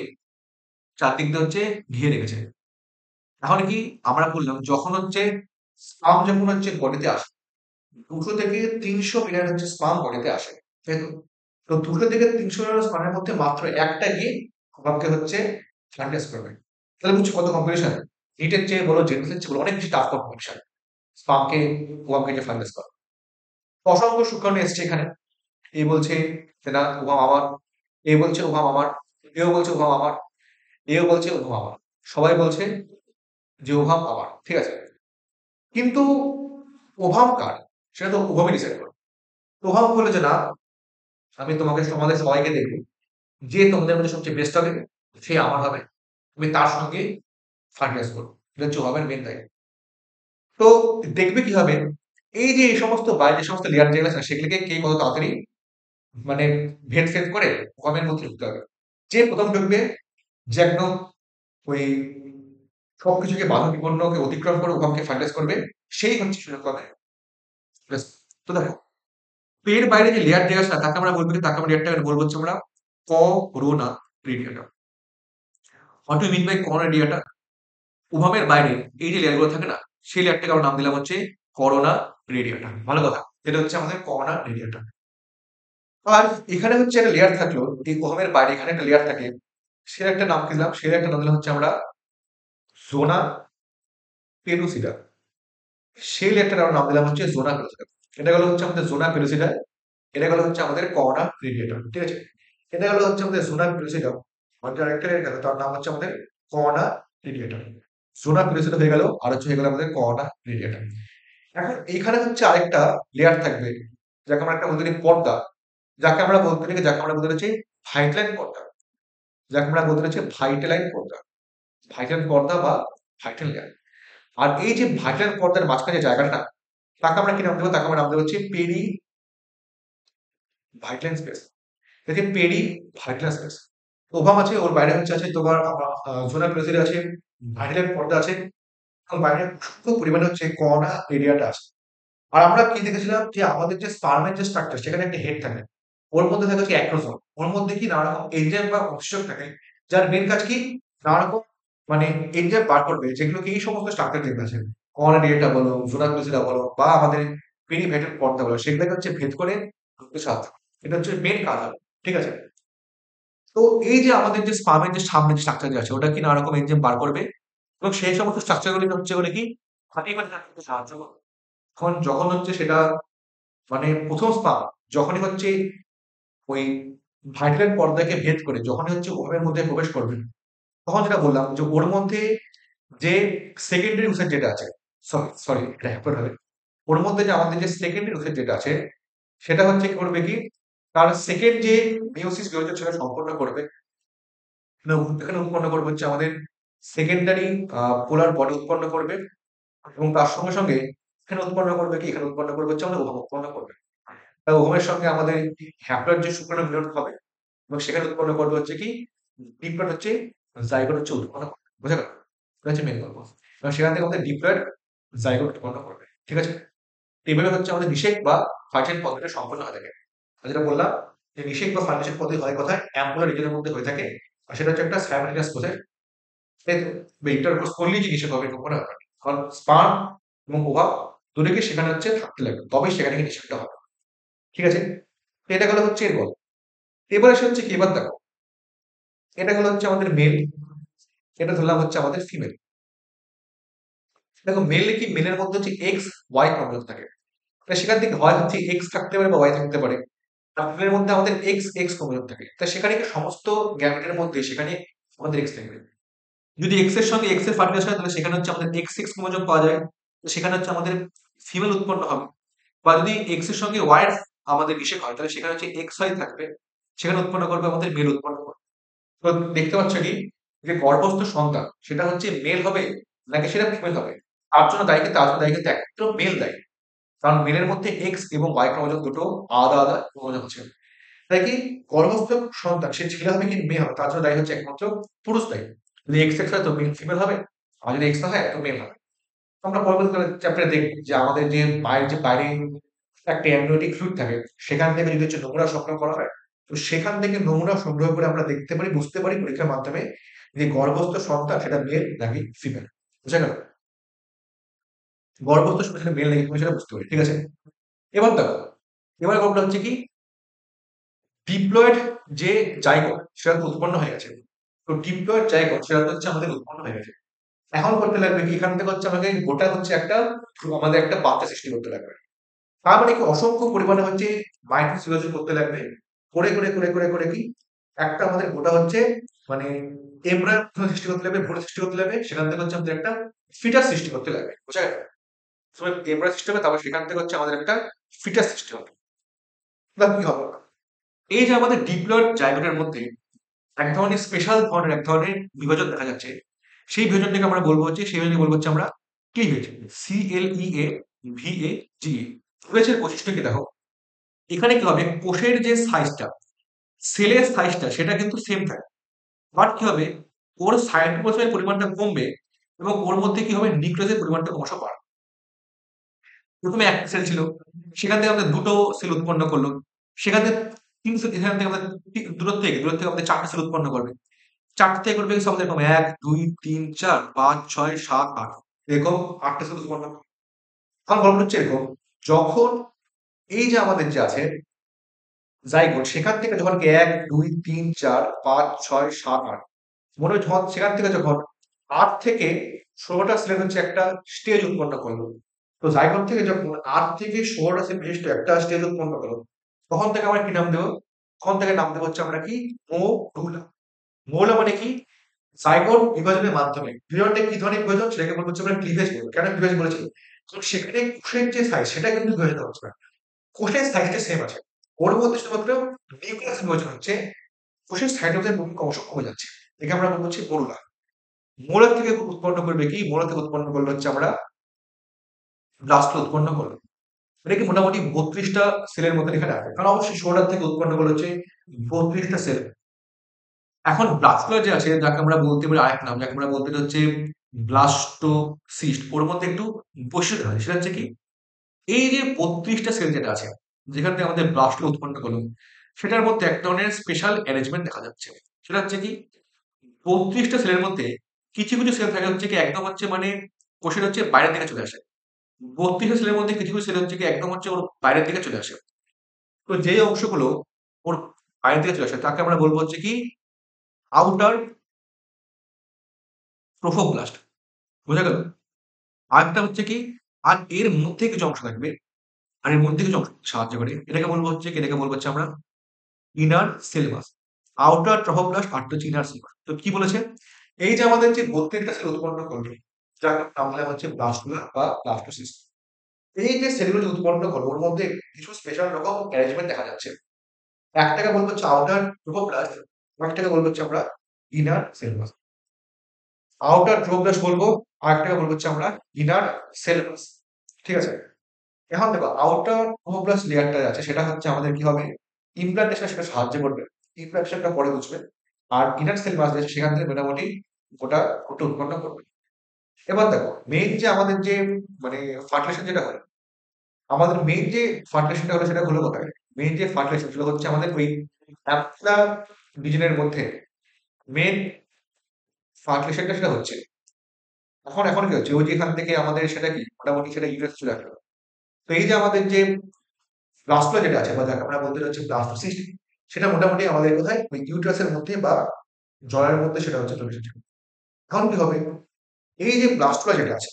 চারদিক দিয়ে হচ্ছে ঘিরে রেখেছে। তাহলে কি আমরা বললাম, যখন হচ্ছে স্পাম যখন হচ্ছে বডিতে আসে, 200 থেকে 300 মিলিয়ন হচ্ছে স্পাম বডিতে আসে, তাই তো? তো 200 থেকে 300 মিলিয়ন স্পামের মধ্যে মাত্র একটা গিয়ে আমাকে হচ্ছে ফার্টিলাইজ করবে। তাহলে বুঝছো কত কম্পিটিশন, হিটের চেয়ে বলো, জেনেটিক্সের চেয়ে বলো, অনেক বেশি টাফ কম্পিটিশন স্পামকে ওয়ামকে যে ফার্টিলাইজ করা। অসংখ্য শুক্রাণু এসছে এখানে, এ বলছে যে না ওভাম আমার, এ বলছে ওভাম আমার, এও বলছে ওভাম আমার, এও বলছে ওভাম আমার, সবাই বলছে যে ওভাম আমার। ঠিক আছে? কিন্তু ওভাম কার? সেটা তো উভামই ডিসাইড করবে। তো উভাম বললো যে না, আমি তোমাদের সবাইকে দেখবো, যে তোমাদের মধ্যে সবচেয়ে বেস্ট হবে সে আমার হবে, তুমি তার সঙ্গে ফার্টিলাইজ করো। এটা হচ্ছে উভামের মেন দায়িত্ব। তো দেখবে কি হবে, এই যে এই সমস্ত বাইরের সমস্ত লেয়ার যেগুলো আছে সেগুলিকে কে কত তাড়াতাড়ি মানে ভেদ ফেদ করে উভামের মধ্যে ঢুকতে হবে। যে প্রথম ঢুকবে, যে একদম ওই সবকিছুকে বাধা বিপন্নকে অতিক্রম করে উহামকে ফাইনালাইজ করবে, সেই হচ্ছে সুযোগ পাবে। ব্যাস। তো দেখো, তো এর বাইরে যে লেয়ার দেওয়া আছে না, তাকে আমরা বলবো কি, তাকে আমরা লেয়ারটা বলবো হচ্ছে আমরা corona radiata. What you mean by corona radiata? উভামের বাইরে এই যে লেয়ারগুলো থাকে না, সেই লেয়ারটাকে আমরা নাম দিলাম হচ্ছে করোনা রেডিয়েটার। ভালো কথা, এটা হচ্ছে আমাদের করোনা রেডিয়েটার। আর এখানে হচ্ছে একটা লেয়ার থাকলো, এই উভামের বাইরে এখানে একটা লেয়ার থাকে, সে একটা নাম দিলাম, সে একটা নাম দিলাম হচ্ছে আমরা জোনা পেলুসিডা। সেই লেয়ারটার আমরা নাম দিলাম হচ্ছে জোনা পেলুসিডা। এটা গেল হচ্ছে আমাদের জোনা পেলুসিডা, এটা গেল হচ্ছে আমাদের করোনা রেডিয়েটর। ঠিক আছে, এটা গেল হচ্ছে আমাদের জোনা পেলুসিডা। আমাদের আরেকটা লেয়ার গেল, তার নাম হচ্ছে আমাদের করোনা রেডিয়েটর। জোনা পেলুসিডা হয়ে গেল, আর হচ্ছে হয়ে গেল আমাদের করোনা রেডিয়েটর। এখন এইখানে হচ্ছে আরেকটা লেয়ার থাকবে, যাকে আমরা একটা বলতে পারি পর্দা, যাকে আমরা বলতে পারি ভাইটালাইন পর্দা, যাকে আমরা বলতে পারি ভাইটালাইন পর্দা, ভাইটাল পর্দা বা ভাইটাল লেয়ার। আর এই যে ভাইটাল পর্দার মাঝখানে যে জায়গাটা, তাকে আমরা কি নাম দেবো? তাকে আমরা নাম দেবো হচ্ছে পেরি ভাইটালাইন স্পেস। দেখে পেরি ভাইটালাইন স্পেস। ওভাম আছে, ওর বাইরে হচ্ছে আছে তোমার জোনা প্লেসিড আছে, ভাইটালাইন পর্দা আছে, এবং বাইরে অসংখ্য পরিমাণে হচ্ছে কণা এরিয়াটা আছে। আর আমরা কি দেখেছিলাম যে আমাদের যে স্পার্মের যে স্ট্রাকচার, সেখানে একটা হেড থাকে, ওর মধ্যে থাকে হচ্ছে অ্যাক্রোসোম, ওর মধ্যে কি নানা রকম এনজাইম বা উৎসেচক থাকে, যার মেন কাজ কি নানা রকম মানে এনজাইম বার করবে, যেগুলো কি এই সমস্ত স্ট্রাকচার যেগুলো আছে, কর্ন এরিয়াটা বলো, জোনা প্লেসিডা বলো, বা আমাদের পেরিভেটাল পর্দা বলো, সেগুলোকে হচ্ছে ভেদ করে ঢুকতে সাহায্য করে। এটা হচ্ছে মেন কাজ হবে। ঠিক আছে, তো এই যে আমাদের যে স্পামের যে সামনে যে স্ট্রাকচার আছে, ওটা কি নানা রকম এনজাইম বার করবে, এবং সেই সমস্ত স্ট্রাকচার গুলি হচ্ছে ওগুলো কি ফাটিয়ে ফাটিয়ে রাখতে সাহায্য করবে। এখন যখন হচ্ছে সেটা মানে প্রথম স্পাম যখনই হচ্ছে ওই ভাইটাল পর্দাকে ভেদ করে যখনই হচ্ছে ওভাবের মধ্যে প্রবেশ করবে, তখন যেটা বললাম যে ওর মধ্যে যে সেকেন্ডারি উইসেট যেটা আছে, সরি সরি এটা হ্যাপন হবে, ওর মধ্যে যে আমাদের যে সেকেন্ডারি উইসেট যেটা আছে, সেটা হচ্ছে কি করবে কি, তার সেকেন্ড যে মিওসিস রয়েছে সেটা সম্পন্ন করবে। এখানে উৎপন্ন করবে হচ্ছে আমাদের সেকেন্ডারি পোলার বডি উৎপন্ন করবে, এবং তার সঙ্গে সঙ্গে এখানে উৎপন্ন করবে কি, এখানে উৎপন্ন করবে হচ্ছে আমাদের ওভাম উৎপন্ন করবে। তা ওভামের সঙ্গে আমাদের হ্যাপ্লয়েড যে শুক্রাণু মিলন হবে, এবং সেখানে উৎপন্ন করবে হচ্ছে কি ডিপ্লয়েড হচ্ছে জাইগোট হচ্ছে উৎপন্ন করবে। বুঝা গেল? এটা হচ্ছে মেন গল্প। এবং সেখান থেকে আমাদের ডিপ্লয়েড জাইগোট উৎপন্ন করবে। ঠিক আছে, এইভাবে হচ্ছে আমাদের নিষেক বা ফার্টিলাইজেশন পদ্ধতিটা সম্পন্ন হয়ে থাকে। আর যেটা বললাম যে নিষেক বা ফার্টিলাইজেশন পদ্ধতি হয় কোথায়, অ্যাম্পুলার রিজনের মধ্যে হয়ে থাকে। আর সেটা হচ্ছে একটা সাইমালটেনিয়াস প্রসেস, ইন্টারকোর্স করলেই যে নিষেক হবে এরকম কোনো ব্যাপার নেই। কারণ স্পার্ম এবং ওভাম দুটোকে সেখানে হচ্ছে থাকতে লাগবে, তবেই সেখানে গিয়ে নিষেকটা হবে। ঠিক আছে, তো এটা গেল হচ্ছে এর গল্প। এবার এসে হচ্ছে কি, এবার দেখো, এটা গেল হচ্ছে আমাদের মেল, এটা ধরলাম হচ্ছে আমাদের ফিমেল। দেখো মেলে কি, মেলের মধ্যে হচ্ছে এক্স ওয়াই ক্রোমোজোম থাকে, তাই সেখান থেকে হয় হচ্ছে এক্স থাকতে পারে বা ওয়াই থাকতে পারে। আর ফিমেলের মধ্যে আমাদের এক্স এক্স ক্রোমোজোম থাকে, তাই সেখানে কি সমস্ত গ্যামেটের মধ্যে সেখানে আমাদের এক্স থাকবে। যদি এক্স এর সঙ্গে এক্স এর ফার্টিলাইজেশন হয়, তাহলে সেখানে হচ্ছে আমাদের এক্স এক্স ক্রোমোজোম পাওয়া যায়, তো সেখানে হচ্ছে আমাদের ফিমেল উৎপন্ন হবে। বা যদি এক্স এর সঙ্গে ওয়াই এর আমাদের নিষেক হয়, তাহলে সেখানে হচ্ছে এক্স ওয়াই থাকবে, সেখানে উৎপন্ন করবে আমাদের মেল উৎপন্ন করবে। তো দেখতে পাচ্ছ কি, যে গর্ভস্থ সন্তান সেটা হচ্ছে মেল হবে নাকি সেটা ফিমেল হবে, তার জন্য দায়ী কিন্তু একমাত্র মেল দায়ী। কারণ মেলের মধ্যে এক্স এবং ওয়াই ক্রোমোজোম দুটো আলাদা আলাদা ক্রোমোজোম আছে। তাই কি গর্ভস্থ সন্তান সে ছেলে হবে কি মেয়ে হবে, তার জন্য দায়ী হচ্ছে একমাত্র পুরুষ দায়ী। যদি এক্স এক্স হয় তো ফিমেল হবে, আর যদি এক্স না হয় তো মেল হবে। তো আমরা পরবর্তী চ্যাপ্টারে দেখব যে আমাদের যে বাইরে একটা অ্যামনিওটিক ফ্লুইড থাকে, সেখান থেকে যদি হচ্ছে নমুনা সংগ্রহ করা হয়, তো সেখান থেকে নমুনা সংগ্রহ করে আমরা দেখতে পারি, বুঝতে পারি পরীক্ষার মাধ্যমে যে গর্ভস্থ সন্তান সেটা মেল নাকি ফিমেল। বুঝা গেল? গর্ভস্থ সন্তান সেটা মেল নাকি ফিমেল সেটা বুঝতে পারি। ঠিক আছে, এবার দেখো, এবার গল্পটা হচ্ছে কি, ডিপ্লয়েড যে জাইগোট সেটা তো উৎপন্ন হয়ে গেছে। তো ডিপ্লয়েড জাইগোট সেটা তো হচ্ছে আমাদের উৎপন্ন হয়ে গেছে। এখন করতে লাগবে কি, এখান থেকে হচ্ছে আমাকে গোটা হচ্ছে একটা আমাদের একটা বাচ্চা সৃষ্টি করতে লাগবে। তার মানে কি অসংখ্য পরিমাণে হচ্ছে মাইক্রোসিলোজি করতে লাগবে, করে করে করে করে করে কি একটা আমাদের গোটা হচ্ছে মানে এমব্রয়ো সৃষ্টি করতে লাগবে, ভ্রূণ সৃষ্টি করতে লাগবে, সেখান থেকে হচ্ছে আমাদের একটা ফিটাস সৃষ্টি করতে লাগবে। বুঝা গেল? এমব্রায়ো সৃষ্টি হবে, তারপর সেখান থেকে হচ্ছে আমাদের একটা ফিটাস সৃষ্টি হবে। এবার কি হবে? এই যে আমাদের ডিপ্লয়েড জায়গাটার মধ্যে এক ধরনের স্পেশাল ধরনের এক ধরনের বিভাজন দেখা যাচ্ছে, সেই বিভাজনটাকে আমরা বলবো হচ্ছে, সেই বিভাজনকে বলবো হচ্ছে আমরা ক্লিভেজ। CLEAVAGE। ক্লিভেজের বৈশিষ্ট্য কি দেখো, এখানে কি হবে, কোষের যে সাইজটা, সেলের সাইজটা সেটা কিন্তু সেম থাকে, বাট কি হবে, ওর সাইটোপ্লাজমের পরিমাণটা কমবে এবং ওর মধ্যে কি হবে, নিউক্লিয়াসের পরিমাণটা ক্রমশ বাড়বে। প্রথমে একটা সেল ছিল, সেখান থেকে আমাদের দুটো সেল উৎপন্ন করলো, সেখান থেকে তিন সেল, এখান থেকে আমাদের দূর থেকে আমাদের চারটে সেল উৎপন্ন করবে, চারটে থেকে করবে হচ্ছে আমাদের এরকম 1 2 3 4 5 6 7 8, এরকম আটটা সেল উৎপন্ন করবে। এখন গল্প হচ্ছে এরকম, যখন এই যে আমাদের যে আছে জাইগোট, সেখান থেকে যখন 1 2 3 4 5 6 7 8, মনে হয় যখন সেখান থেকে যখন 8 থেকে 16টা সেলের হচ্ছে একটা স্টেজ উৎপন্ন করলো, তো জাইগোট থেকে যখন 8 থেকে 16টা সেল বিশিষ্ট একটা স্টেজ উৎপন্ন করলো, তখন থেকে আমরা কি নাম দেবো, তখন থেকে নাম দেবো হচ্ছে আমরা কি, মৌলা। মৌলা মানে কি, জাইগোট বিভাজনের মাধ্যমে, বিভাজনটা কি ধরনের বিভাজন সেটাকে বলবো হচ্ছে আমরা ক্লিভেজ বলবো। কেন ক্লিভেজ বলেছি, কারণ সেখানে কোষের যে সাইজ সেটা কিন্তু বিভাজিত হচ্ছে না, কোষের সাইজটা সেম আছে, ওর মধ্যে শুধুমাত্র নিউক্লিয়াস বিভাজন হচ্ছে, কোষের সাইটোপ্লাজমের ভূমিকা অংশ কমে যাচ্ছে, একে আমরা বলবো হচ্ছে মৌলা। মৌলা থেকে উৎপন্ন করবে কি, মৌলা থেকে উৎপন্ন করলে হচ্ছে আমরা ব্লাস্ট উৎপন্ন করলো, এটা কি মোটামুটি 32টা সেলের মতন এখানে আছে, কারণ অবশ্যই 16 থেকে উৎপন্ন করলো হচ্ছে 32টা সেল। এখন ব্লাস্টুলা যে আছে, যাকে আমরা বলতে পারি আরেক নাম, যাকে আমরা বলতে পারি হচ্ছে ব্লাস্টোসিস্ট, ওর মধ্যে একটু বৈশিষ্ট্য আছে, সেটা হচ্ছে কি, এই যে 32টা সেল যেটা আছে, যেখান থেকে আমাদের ব্লাস্টুলা উৎপন্ন করলো, সেটার মধ্যে এক ধরনের স্পেশাল অ্যারেঞ্জমেন্ট দেখা যাচ্ছে। সেটা হচ্ছে কি, 32টা সেলের মধ্যে কিছু কিছু সেল থাকে হচ্ছে কি একদম হচ্ছে মানে কোষের হচ্ছে বাইরের দিকে চলে আসে, 32টা সেলের মধ্যে কিছু কিছু সেল হচ্ছে কি একদম হচ্ছে ওর বাইরের দিকে চলে আসে। তো যে অংশগুলো ওর বাইরের দিকে চলে আসে তাকে আমরা বলবো হচ্ছে কি আউটার ট্রোফোব্লাস্ট। বোঝা গেল? আরেকটা হচ্ছে কি, আর এর মধ্যে কিছু অংশ থাকবে, আর এর মধ্যে কিছু অংশ সাহায্য করে, এটাকে বলবো হচ্ছে কি, এটাকে বলবো হচ্ছে আমরা ইনার সেলুলাস। আউটার ট্রোফোব্লাস্ট আর হচ্ছে ইনার সেলুলাস। তো কি বলেছে, এই যে আমাদের যে 32টা সেল উৎপন্ন করবে, যাকে নাম দিলাম হচ্ছে ব্লাস্টুলা বা ব্লাস্টোসিস্ট, এই যে সেলগুলো উৎপন্ন করবে ওর মধ্যে কিছু স্পেশাল রকম অ্যারেঞ্জমেন্ট দেখা যাচ্ছে। একটাকে বলবো হচ্ছে আউটার ট্রোফোব্লাস্ট, আরেকটাকে বলবো হচ্ছে আমরা ইনার সেলুলাস। আউটার ট্রোফোব্লাস্ট বলবো, আরেকটাকে বলবো হচ্ছে আমরা ইনার সেলুলাস। ঠিক আছে? এখন দেখো, আউটার ট্রোফোব্লাস্ট লেয়ারটা আছে সেটা হচ্ছে আমাদের কি হবে, ইমপ্লান্টেশন সেটা সাহায্য করবে, ইমপ্লান্টেশনটা পরে বুঝবে। আর ইনার সেল মাস আছে সেখান থেকে মোটামুটি গোটা ফুটে উৎপন্ন করবে। এবার দেখো, মেইন যে আমাদের যে মানে ফার্টিলাইজেশন যেটা হয়, আমাদের মেইন যে ফার্টিলাইজেশনটা হলো সেটা হলো কোথায়, মেইন যে ফার্টিলাইজেশন সেটা হচ্ছে আমাদের ওই অ্যাপ্লা রিজনের মধ্যে মেইন ফার্টিলাইজেশনটা সেটা হচ্ছে। এখন এখন কি হচ্ছে, ওই যে এখান থেকে আমাদের সেটা কি মোটামুটি সেটা ইউরেস চলে আসলো। তো এই যে আমাদের যে ব্লাস্টুলা যেটা আছে বা যাকে আমরা বলতে হচ্ছে ব্লাস্টোসিস্ট, সেটা মোটামুটি আমাদের কোথায়, ওই ইউটেরাসের মধ্যে বা জলের মধ্যে সেটা হচ্ছে চলে এসেছে। এখন কি হবে, এই যে ব্লাস্টুলা যেটা আছে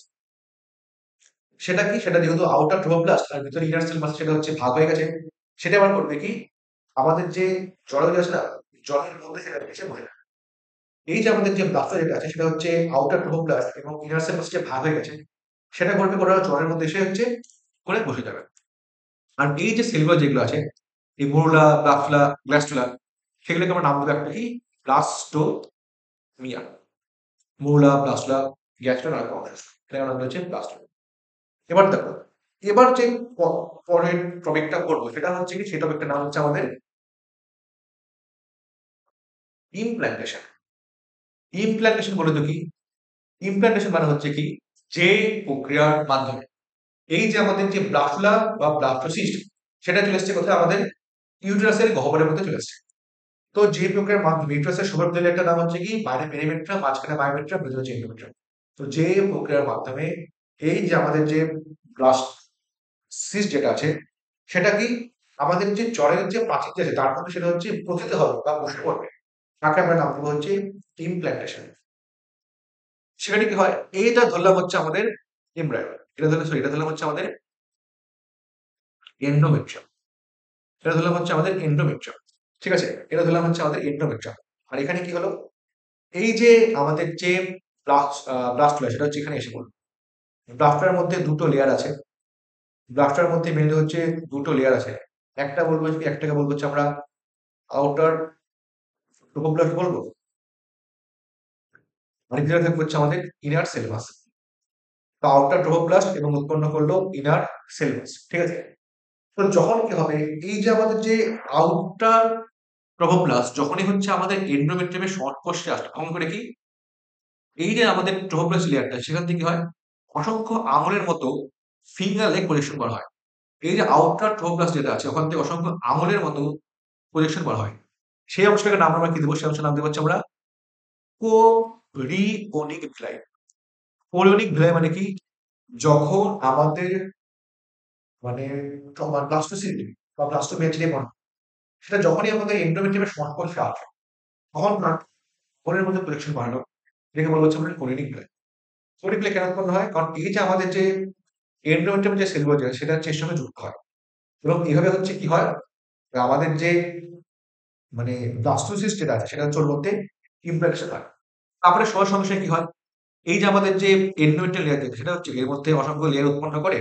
সেটা কি, সেটা যেহেতু আউটার ট্রোফোব্লাস্ট আর ভিতরে ইনার সেল মাস সেটা হচ্ছে ভাগ হয়ে গেছে, সেটা আবার করবে কি, আমাদের যে জলজ আছে না, জলের মধ্যে সেটা এসে বসে যাবে। এই যে আমাদের যে ব্লাস্টুলা যেটা আছে সেটা হচ্ছে আউটার ট্রোফোব্লাস্ট এবং ইনার সেল মাস যে ভাগ হয়ে গেছে, সেটা করবে ওরা জলের মধ্যে এসে হচ্ছে করে বসে যাবে। আর এই যে সেলগুলো যেগুলো আছে, এই মোরুলা, ব্লাস্টুলা, গ্লাস্টুলা, সেগুলোকে আমরা নাম দেবো একটা কি, ব্লাস্টোমিয়া। মোরুলা, ব্লাস্টুলা, গ্যাস্ট্রোলা আর কমপ্লেক্স, এটা নাম হচ্ছে ব্লাস্টোমিয়া। এবার দেখো, এবার যে পরের টপিকটা করবো সেটা হচ্ছে কি, সেই টপিকটার নাম হচ্ছে আমাদের ইমপ্ল্যান্টেশন। ইমপ্ল্যান্টেশন বলে তো কি, ইমপ্ল্যান্টেশন মানে হচ্ছে কি, যে প্রক্রিয়ার মাধ্যমে এই যে আমাদের যে ব্লাস্টুলা বা ব্লাস্টোসিস্ট সেটা চলে এসছে কোথায়, আমাদের ইউটেরাসের গহ্বরের মধ্যে চলে এসছে। তো যে প্রক্রিয়ার মাধ্যমে ইউটেরাসের শুভর দিলে একটা নাম হচ্ছে কি, বাইরে পেরিমেট্রা, মাঝখানে বায়োমেট্রা, ভেতরে হচ্ছে এন্ডোমেট্রা। তো যে প্রক্রিয়ার মাধ্যমে এই যে আমাদের যে ব্লাস্ট সিস্ট যেটা আছে সেটা কি, আমাদের যে জলের যে প্রাচীর যে আছে তার মধ্যে সেটা হচ্ছে প্রথিত হবে বা বসে পড়বে, তাকে আমরা নাম দেবো হচ্ছে ইমপ্ল্যান্টেশন। সেখানে কি হয়, এইটা ধরলাম হচ্ছে আমাদের এমব্রায়ো, এটা ধরলাম, সরি, এটা ধরলাম হচ্ছে আমাদের এন্ডোমেট্রিয়াম, এটা ধরলাম হচ্ছে আমাদের এন্ডোমেট্রিয়াম। ঠিক আছে, এটা ধরলাম হচ্ছে আমাদের এন্ডোমেট্রিয়াম। আর এখানে কি হলো, এই যে আমাদের যে ব্লাস্টুলা সেটা হচ্ছে এখানে এসে পড়লো। ব্লাস্টারের মধ্যে দুটো লেয়ার আছে। ব্লাস্টারের মধ্যে মেনলি হচ্ছে দুটো লেয়ার আছে। একটাকে বলবো হচ্ছে আমরা আউটার ট্রোপোপ্লাস্ট বলবো, আরেকটা থাকবে হচ্ছে আমাদের ইনার সেল মাস। তো আউটার ট্রোপোপ্লাস্ট এবং উৎপন্ন করলো ইনার সেল মাস, ঠিক আছে। তো যখন কি হবে, এই যে আমাদের যে আউটার ট্রোপোপ্লাস্ট যখনই হচ্ছে আমাদের এন্ডোমেট্রিয়ামের সংস্পর্শে আসে, তখন করে কি এই যে আমাদের ট্রোপোপ্লাস্ট লেয়ারটা সেখান থেকে কি হয়, অসংখ্য আঙুলের মতো ফিঙ্গার লেগ প্রজেকশন করা হয়। এই যে আউটার ট্রোপোপ্লাস্ট যেটা আছে ওখান থেকে অসংখ্য আঙুলের মতো প্রজেকশন করা হয়। সেই অংশটাকে নাম আমরা কি দেবো, সেই অংশের নাম দেবো হচ্ছে আমরা কোরিওনিক ভিলাই। কোরিওনিক ভিলাই মানে কি, যখন আমাদের মানে ব্লাস্টোসিস্ট বা ব্লাস্টোমেট্রিয়াম সেটা যখনই আমাদের এন্ডোমেট্রিয়ামের সংস্পর্শে আসে তখন কোরের মধ্যে প্রজেকশন বাড়ানো, এটাকে বলা হচ্ছে আমাদের কোরিওনিক ভিলাই। কোরিওনিক ভিলাই কেন উৎপন্ন হয়, কারণ এই যে আমাদের যে এন্ডোমেট্রিয়াম যে সেলগুলো আছে সেটা হচ্ছে এর সঙ্গে যুক্ত হয়, এবং এইভাবে হচ্ছে কি হয়, আমাদের যে মানে ব্লাস্টোসিস্ট যেটা আছে সেটা হচ্ছে ওর মধ্যে ইমপ্রেশন হয়। তারপরে সময়ের সঙ্গে সঙ্গে কি হয়, এই যে আমাদের যে এন্ডোমেট্রিয়াল লেয়ার যেটা, সেটা হচ্ছে এর মধ্যে অসংখ্য লেয়ার উৎপন্ন করে,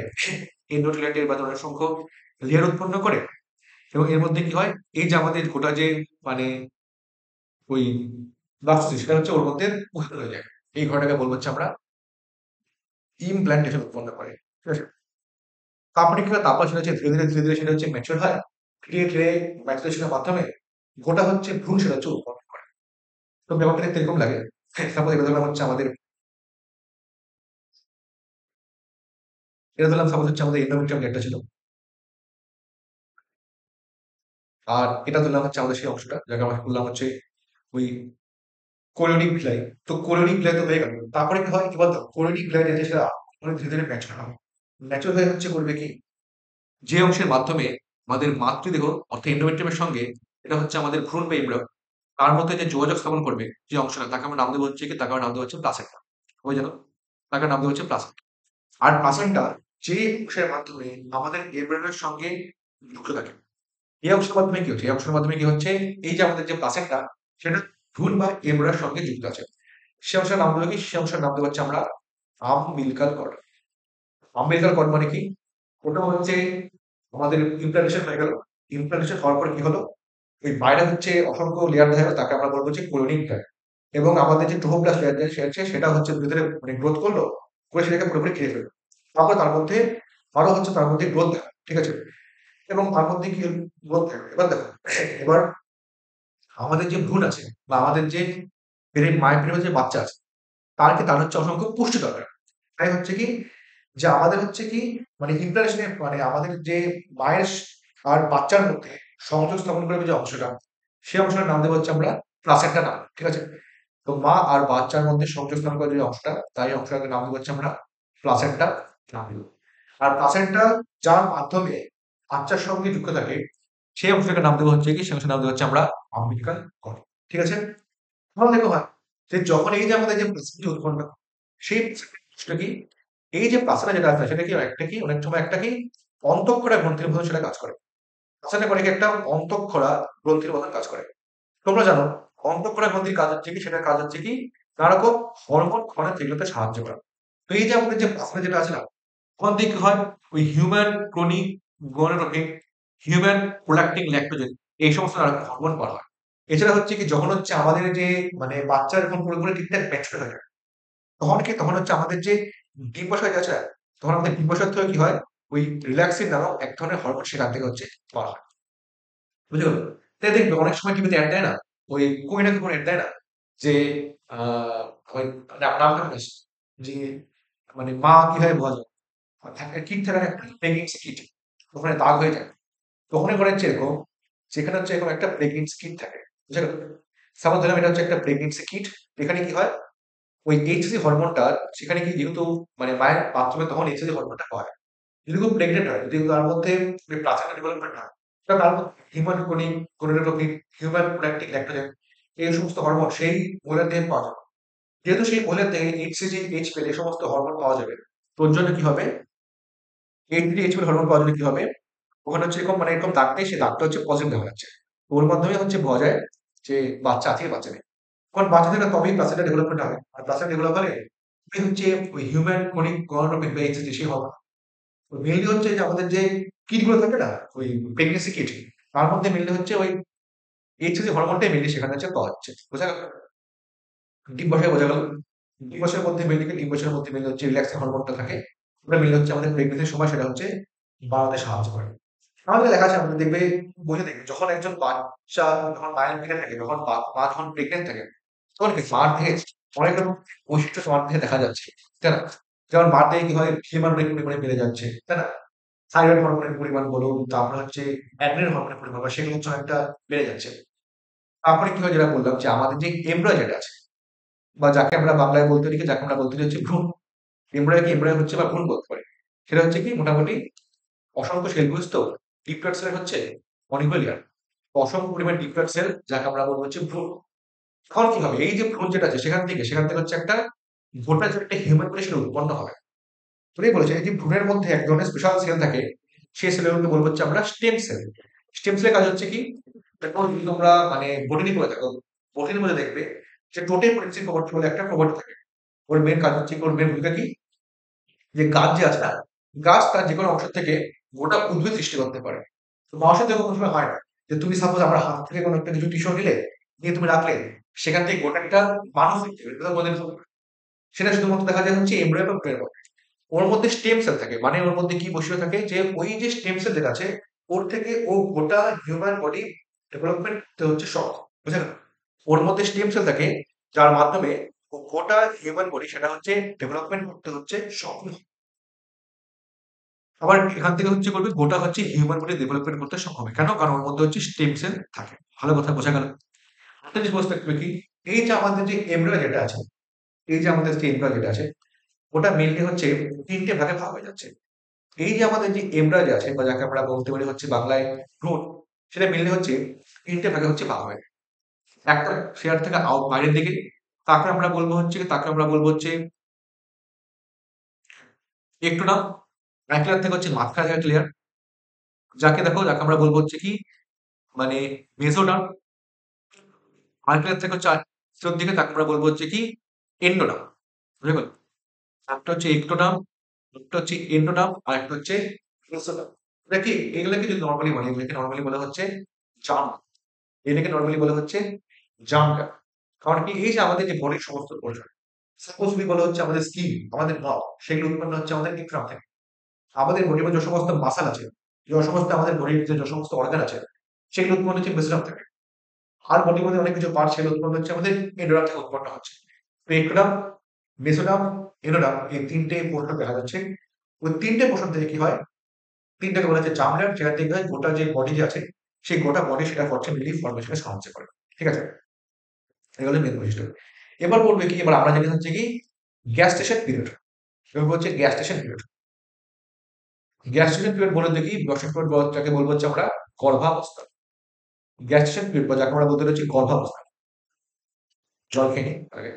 এন্ডোমেট্রিয়াল লেয়ার বা অসংখ্য লেয়ার উৎপন্ন করে, এবং এর মধ্যে কি হয়, এই যে আমাদের গোটা যে মানে ওই ব্লাস্টোসিস্ট সেটা হচ্ছে ওর মধ্যে উৎপন্ন হয়ে যায়। এই ঘটনাটাকে বলবো হচ্ছে আমরা ইমপ্ল্যান্টেশন উৎপন্ন করে, ঠিক আছে। তারপরে কি হয়, তারপর সেটা হচ্ছে ধীরে ধীরে সেটা হচ্ছে ম্যাচিওর হয়, ধীরে ধীরে ম্যাচুরেশনের মাধ্যমে গোটা হচ্ছে ভ্রূণ সেটা হচ্ছে উৎপন্ন করে। তো ব্যাপারটা দেখতে এরকম লাগে। তারপর এটা ধরলাম হচ্ছে আমাদের, এটা ধরলাম সাপোজ হচ্ছে আমাদের এন্ডোমেট্রিয়াম লেয়ারটা ছিল, আর এটা ধরলাম হচ্ছে আমাদের সেই অংশটা যাকে আমরা বললাম হচ্ছে ওই কোরিওনিক ভিলাই। তো কোরিওনিক ভিলাই তো হয়ে গেল, তারপরে কি হয় কি বলতো, কোরিওনিক ভিলাই যেটা সেটা অনেক ধীরে ধীরে ম্যাচুর হয়। ম্যাচুর হয়ে হচ্ছে করবে কি, যে অংশের মাধ্যমে আমাদের মাতৃদেহ অর্থাৎ এন্ডোমেট্রিয়ামের সঙ্গে এটা হচ্ছে আমাদের ভ্রূণ বা এমব্রিও, তার মধ্যে যে যোগাযোগ স্থাপন করবে যে অংশটা, তাকে আমরা নাম দেবো হচ্ছে কি, তাকে আমরা নাম দেবো হচ্ছে প্লাসেন্টা। ওই জানো, তাকে নাম দেবো হচ্ছে প্লাসেন্টা। আর প্লাসেন্টা যে অংশের মাধ্যমে আমাদের এমব্রিওর সঙ্গে যুক্ত থাকে, এই অংশের মাধ্যমে কি হচ্ছে, এই অংশের মাধ্যমে কি হচ্ছে, এই যে আমাদের যে প্লাসেন্টা সেটা ভ্রূণ বা এমব্রিওর সঙ্গে যুক্ত আছে। সে অংশের নাম দেবো কি, সে অংশের নাম দেবো হচ্ছে আমরা আম্বিলিকাল কর্ড। আম্বিলিকাল কর্ড মানে কি, ওটা হচ্ছে আমাদের ইমপ্লান্টেশন হয়ে গেল। ইমপ্লান্টেশন হওয়ার পর কি হলো, ওই বাইরে হচ্ছে অসংখ্য লেয়ার দেখা গেল, তাকে আমরা বলবো যে কোলোনিক লেয়ার। এবং আমাদের যে ট্রোফোপ্লাস্ট লেয়ার সে আছে সেটা হচ্ছে ভিতরে মানে গ্রোথ করলো, করে সেটাকে পুরোপুরি খেয়ে ফেললো। তারপর তার মধ্যে আরো হচ্ছে তার মধ্যে গ্রোথ দেখা, ঠিক আছে। এবং তার মধ্যে কি গ্রোথ থাকে, এবার দেখো, এবার আমাদের যে ভ্রূণ আছে বা আমাদের যে মায়ের পেটে যে বাচ্চা আছে, তার হচ্ছে অসংখ্য পুষ্টি দরকার। তাই হচ্ছে কি, যে আমাদের হচ্ছে কি মানে ইমপ্লান্টেশনে মানে আমাদের যে মায়ের আর বাচ্চার মধ্যে সংযোগ স্থাপন করবে যে অংশটা, সেই অংশটার নাম দেবো হচ্ছে আমরা প্লাসেন্টা নাম, ঠিক আছে। তো মা আর বাচ্চার মধ্যে সংযোগ স্থাপন করে যে অংশটা, তাই অংশটাকে নাম দেবো হচ্ছে আমরা প্লাসেন্টা নাম দেবো। আর প্লাসেন্টা যার মাধ্যমে বাচ্চার সঙ্গে যুক্ত থাকে, সেই অংশটাকে নাম দেবো হচ্ছে কি, সেই অংশের নাম দেবো হচ্ছে আমরা আম্বিলিকাল কর্ড, ঠিক আছে। তাহলে দেখো হয় যে যখন এই যে আমাদের যে প্লাসেন্টা উৎপন্ন হয়, সেই প্লাসেন্টা কি, এই যে প্লাসেন্টা যেটা আছে সেটা কি একটা কি অনেক সময় একটা কি অন্তঃক্ষরা গ্রন্থির মতো সেটা কাজ করে। প্লাসেন্টা করে কি একটা অন্তঃক্ষরা গ্রন্থির মতন কাজ করে। তোমরা জানো অন্তঃক্ষরা গ্রন্থির কাজ হচ্ছে কি, সেটা কাজ হচ্ছে কি নানা রকম হরমোন ক্ষরণ যেগুলোতে সাহায্য করা। তো এই যে আমাদের যে প্লাসেন্টা যেটা আছে না, ওখান থেকে কি হয়, ওই human chorionic gonadotropic, human prolactin lactogen, এই সমস্ত নানা রকম হরমোন করা হয়। এছাড়া হচ্ছে কি, যখন হচ্ছে আমাদের যে মানে বাচ্চা যখন পুরোপুরি ঠিকঠাক ম্যাচিউর হয়ে যায়, তখন কি, তখন হচ্ছে আমাদের যে ডিম্বাশয় আছে, তখন আমাদের ডিম্বাশয় থেকে কি হয়, ওই রিল্যাক্সিন নামক এক ধরনের হরমোন সেখান থেকে হচ্ছে করা হয়, বুঝতে পারলো। তাই দেখবে অনেক সময় টিভিতে অ্যাড দেয় না, ওই কই না কোন অ্যাড দেয় না, যে ওই নামটা মনে আছে, যে মানে মা কিভাবে বোঝা যায়, কিট থাকে না, একটা প্রেগনেন্সি কিট, ওখানে দাগ হয়ে যায়। তো ওখানে করে হচ্ছে এরকম, সেখানে হচ্ছে এরকম একটা প্রেগনেন্সি কিট থাকে, বুঝে গেল। সাপোজ ধরলাম এটা হচ্ছে একটা প্রেগনেন্সি কিট, এখানে কি হয়, ওই এইচসি হরমোনটা সেখানে কি, যেহেতু মানে মায়ের বাথরুমে তখন এইচসি হরমোনটা হয়, যদি খুব প্রেগনেন্ট হয়, যদি তার মধ্যে প্লাসেন্টা ডেভেলপমেন্ট হয়, তাহলে তার মধ্যে human conic gonadotropin, human prolactin lactogen, এই সমস্ত হরমোন সেই মহিলার দেহে পাওয়া যাবে। যেহেতু সেই মহিলার দেহে এইচসিজি, এইচপিএল এই সমস্ত হরমোন পাওয়া যাবে, তোর জন্য কি হবে, এইচসিজি, এইচপিএল হরমোন পাওয়ার জন্য কি হবে, ওখানে হচ্ছে এরকম মানে এরকম দাগ নেই, সেই দাগটা হচ্ছে পজিটিভ দেখা যাচ্ছে। ওর মাধ্যমে হচ্ছে বোঝা যায় যে বাচ্চা আছে বাচ্চা নেই। কারণ বাচ্চা থেকে তবেই প্লাসেন্টা ডেভেলপমেন্ট হবে, আর প্লাসেন্টা ডেভেলপ হলে হচ্ছে ওই হিউম্যান কনিক গনোটোপিক বা HCG সেই হরমোন। মেইনলি হচ্ছে যে আমাদের যে কিট গুলো থাকে না, ওই প্রেগনেন্সি কিট, তার মধ্যে মেইনলি হচ্ছে ওই HCG হরমোনটাই মেইনলি সেখানে হচ্ছে পাওয়া যাচ্ছে। বোঝা গেল? ডিম্বাশয় বোঝা গেল? ডিম্বাশয়ের মধ্যে মেইনলি ডিম্বাশয়ের মধ্যে মেইনলি হচ্ছে রিল্যাক্সিং হরমোনটা থাকে। ওটা মেইনলি হচ্ছে আমাদের প্রেগনেন্সির সময় সেটা হচ্ছে বাড়াতে সাহায্য করে। আমাদের লেখা আছে আপনি দেখবে, বইতে দেখবে যখন একজন বাচ্চা যখন মায়ের পেটে থাকে, যখন মা যখন প্রেগনেন্ট থাকে, তখন কি মার দেহে অনেক রকম বৈশিষ্ট্য মার দেহে দেখা যাচ্ছে, তাই না? যেমন মার দেহে কি হয়, হিউম্যান পরিমাণে বেড়ে যাচ্ছে, তাই না? থাইরয়েড হরমোনের পরিমাণ বলুন, তারপরে হচ্ছে অ্যাড্রিনাল হরমোনের পরিমাণ বা সেগুলো হচ্ছে অনেকটা বেড়ে যাচ্ছে। তারপরে কি হয়, যেটা বললাম যে আমাদের যে এমব্রয় যেটা আছে, বা যাকে আমরা বাংলায় বলতে পারি, যাকে আমরা বলতে পারি হচ্ছে ভ্রূণ। এমব্রয় কি এমব্রয় হচ্ছে বা ভ্রূণ বলতে পারি। সেটা হচ্ছে কি মোটামুটি অসংখ্য সেলগুলো তো ডিপ্লয়েড সেল হচ্ছে অনেকগুলো লেয়ার, অসংখ্য পরিমাণ ডিপ্লয়েড সেল যাকে আমরা বলবো হচ্ছে ভ্রূণ। তখন কি হবে, এই যে ভ্রূণ যেটা আছে সেখান থেকে হচ্ছে একটা গোটা যে একটা হিউম্যান বডি সেটা উৎপন্ন হবে। উনি বলেছেন এই যে ভ্রূণের মধ্যে এক ধরনের স্পেশাল সেল থাকে, সেই সেলগুলোকে বলবো হচ্ছে আমরা স্টেম সেল। স্টেম সেলের কাজ হচ্ছে কি, এখন যদি তোমরা মানে বটানি করে থাকো, বটানির মধ্যে দেখবে যে টোটেম প্রিন্সিপ প্রপার্টি বলে একটা প্রপার্টি থাকে। ওর মেন কাজ হচ্ছে কি, ওর মেন ভূমিকা কি, যে গাছ যে আছে না, গাছ তার যে কোনো অংশ থেকে গোটা উদ্ভিদ সৃষ্টি করতে পারে। তো মানুষের দেখো কোনো সময় হয় না, যে তুমি সাপোজ আমার হাত থেকে কোনো একটা কিছু টিস্যু নিলে, নিয়ে তুমি রাখলে, সেখান থেকে গোটা একটা মানুষ দেখতে পাবে, এটা তো কোনোদিন সম্ভব না। সেটা শুধুমাত্র দেখা যায় হচ্ছে এমব্রয় বা ভ্রূণের মধ্যে। ওর মধ্যে স্টেম সেল থাকে, মানে ওর মধ্যে কি বৈশিষ্ট্য থাকে, যে ওই যে স্টেম সেল যেটা আছে, ওর থেকে ও গোটা হিউম্যান বডি ডেভেলপমেন্ট হচ্ছে সক্ষম। বুঝে গেল? ওর মধ্যে স্টেম সেল থাকে, যার মাধ্যমে ও গোটা হিউম্যান বডি সেটা হচ্ছে ডেভেলপমেন্ট করতে হচ্ছে সক্ষম। আবার এখান থেকে হচ্ছে করবে গোটা হচ্ছে হিউম্যান বডি ডেভেলপমেন্ট করতে সক্ষম হবে। কেন? কারণ ওর মধ্যে হচ্ছে স্টেম সেল থাকে। ভালো কথা বোঝা গেল? একটা জিনিস বুঝতে হবে কি, এই যে আমাদের যে এমব্রয় যেটা আছে, এই যে আমাদের যে এমব্রয় যেটা আছে, ওটা মেইনলি হচ্ছে ৩ টে ভাগে ভাগ হয়ে যাচ্ছে। এই যে আমাদের যে এমব্রয় যে আছে, বা যাকে আমরা বলতে পারি হচ্ছে বাংলায় ভ্রূণ, সেটা মেইনলি হচ্ছে ৩ টে ভাগে হচ্ছে ভাগ হয়। একটা শেয়ার থেকে বাইরের দিকে, তাকে আমরা বলবো হচ্ছে একটোনাম। এক লেয়ার থেকে হচ্ছে মাঝখানে একটা লেয়ার, যাকে আমরা বলবো হচ্ছে কি মানে মেসোডার্ম। আরেক লেয়ার থেকে হচ্ছে ভিতর দিকে, তাকে আমরা বলবো হচ্ছে কি এন্ডোডার্ম। বুঝে গেল? একটা হচ্ছে একটোডার্ম, একটা হচ্ছে এন্ডোডার্ম, আর একটা হচ্ছে মেসোডার্ম। এটা কি, এগুলোকে যদি নরমালি বলে, এগুলোকে নরমালি বলা হচ্ছে জার্ম। এটাকে নরমালি বলা হচ্ছে জার্মটা। কারণ কি, এই যে আমাদের যে বডির সমস্ত পোর্শন, সাপোজ যদি বলা হচ্ছে আমাদের স্কিন, আমাদের নখ, সেগুলো উৎপন্ন হচ্ছে আমাদের ইকরাম থেকে। আমাদের বডির মধ্যে যে সমস্ত মাসাল আছে, যে সমস্ত আমাদের বডির যে সমস্ত অর্গান আছে, সেগুলো উৎপন্ন হচ্ছে মেসোডার্ম থেকে। আর বডির মধ্যে অনেক কিছু পার্ট, সেগুলো উৎপন্ন হচ্ছে আমাদের এন্ডোডার্ম থেকে উৎপন্ন হচ্ছে। তো একটোডার্ম, মেসোডার্ম, এন্ডোডার্ম, এই ৩ টে পোর্শন দেখা যাচ্ছে। ওই ৩ টে পোর্শন থেকে কি হয়, ৩ টাকে বলা হচ্ছে জার্ম লেয়ার, যেখান থেকে হয় গোটা যে বডি যে আছে, সেই গোটা বডি সেটা ফর্চুনেটলি ফর্মেশনে সাহায্য করে। ঠিক আছে? এগুলো মেন বৈশিষ্ট্য। এবার বলবে কি, এবার আমরা জানি হচ্ছে কি গ্যাস্টেশন পিরিয়ড। এবার হচ্ছে গ্যাস্টেশন পিরিয়ড। গ্যাস্টেশন পিরিয়ড বলে দেখি, গ্যাস্টেশন পিরিয়ড যাকে বলবো হচ্ছে আমরা গর্ভাবস্থা। গ্যাস্টেশন পিরিয়ড বা যাকে আমরা বলতে হচ্ছে গর্ভাবস্থা। জল খেয়ে নিই আগে।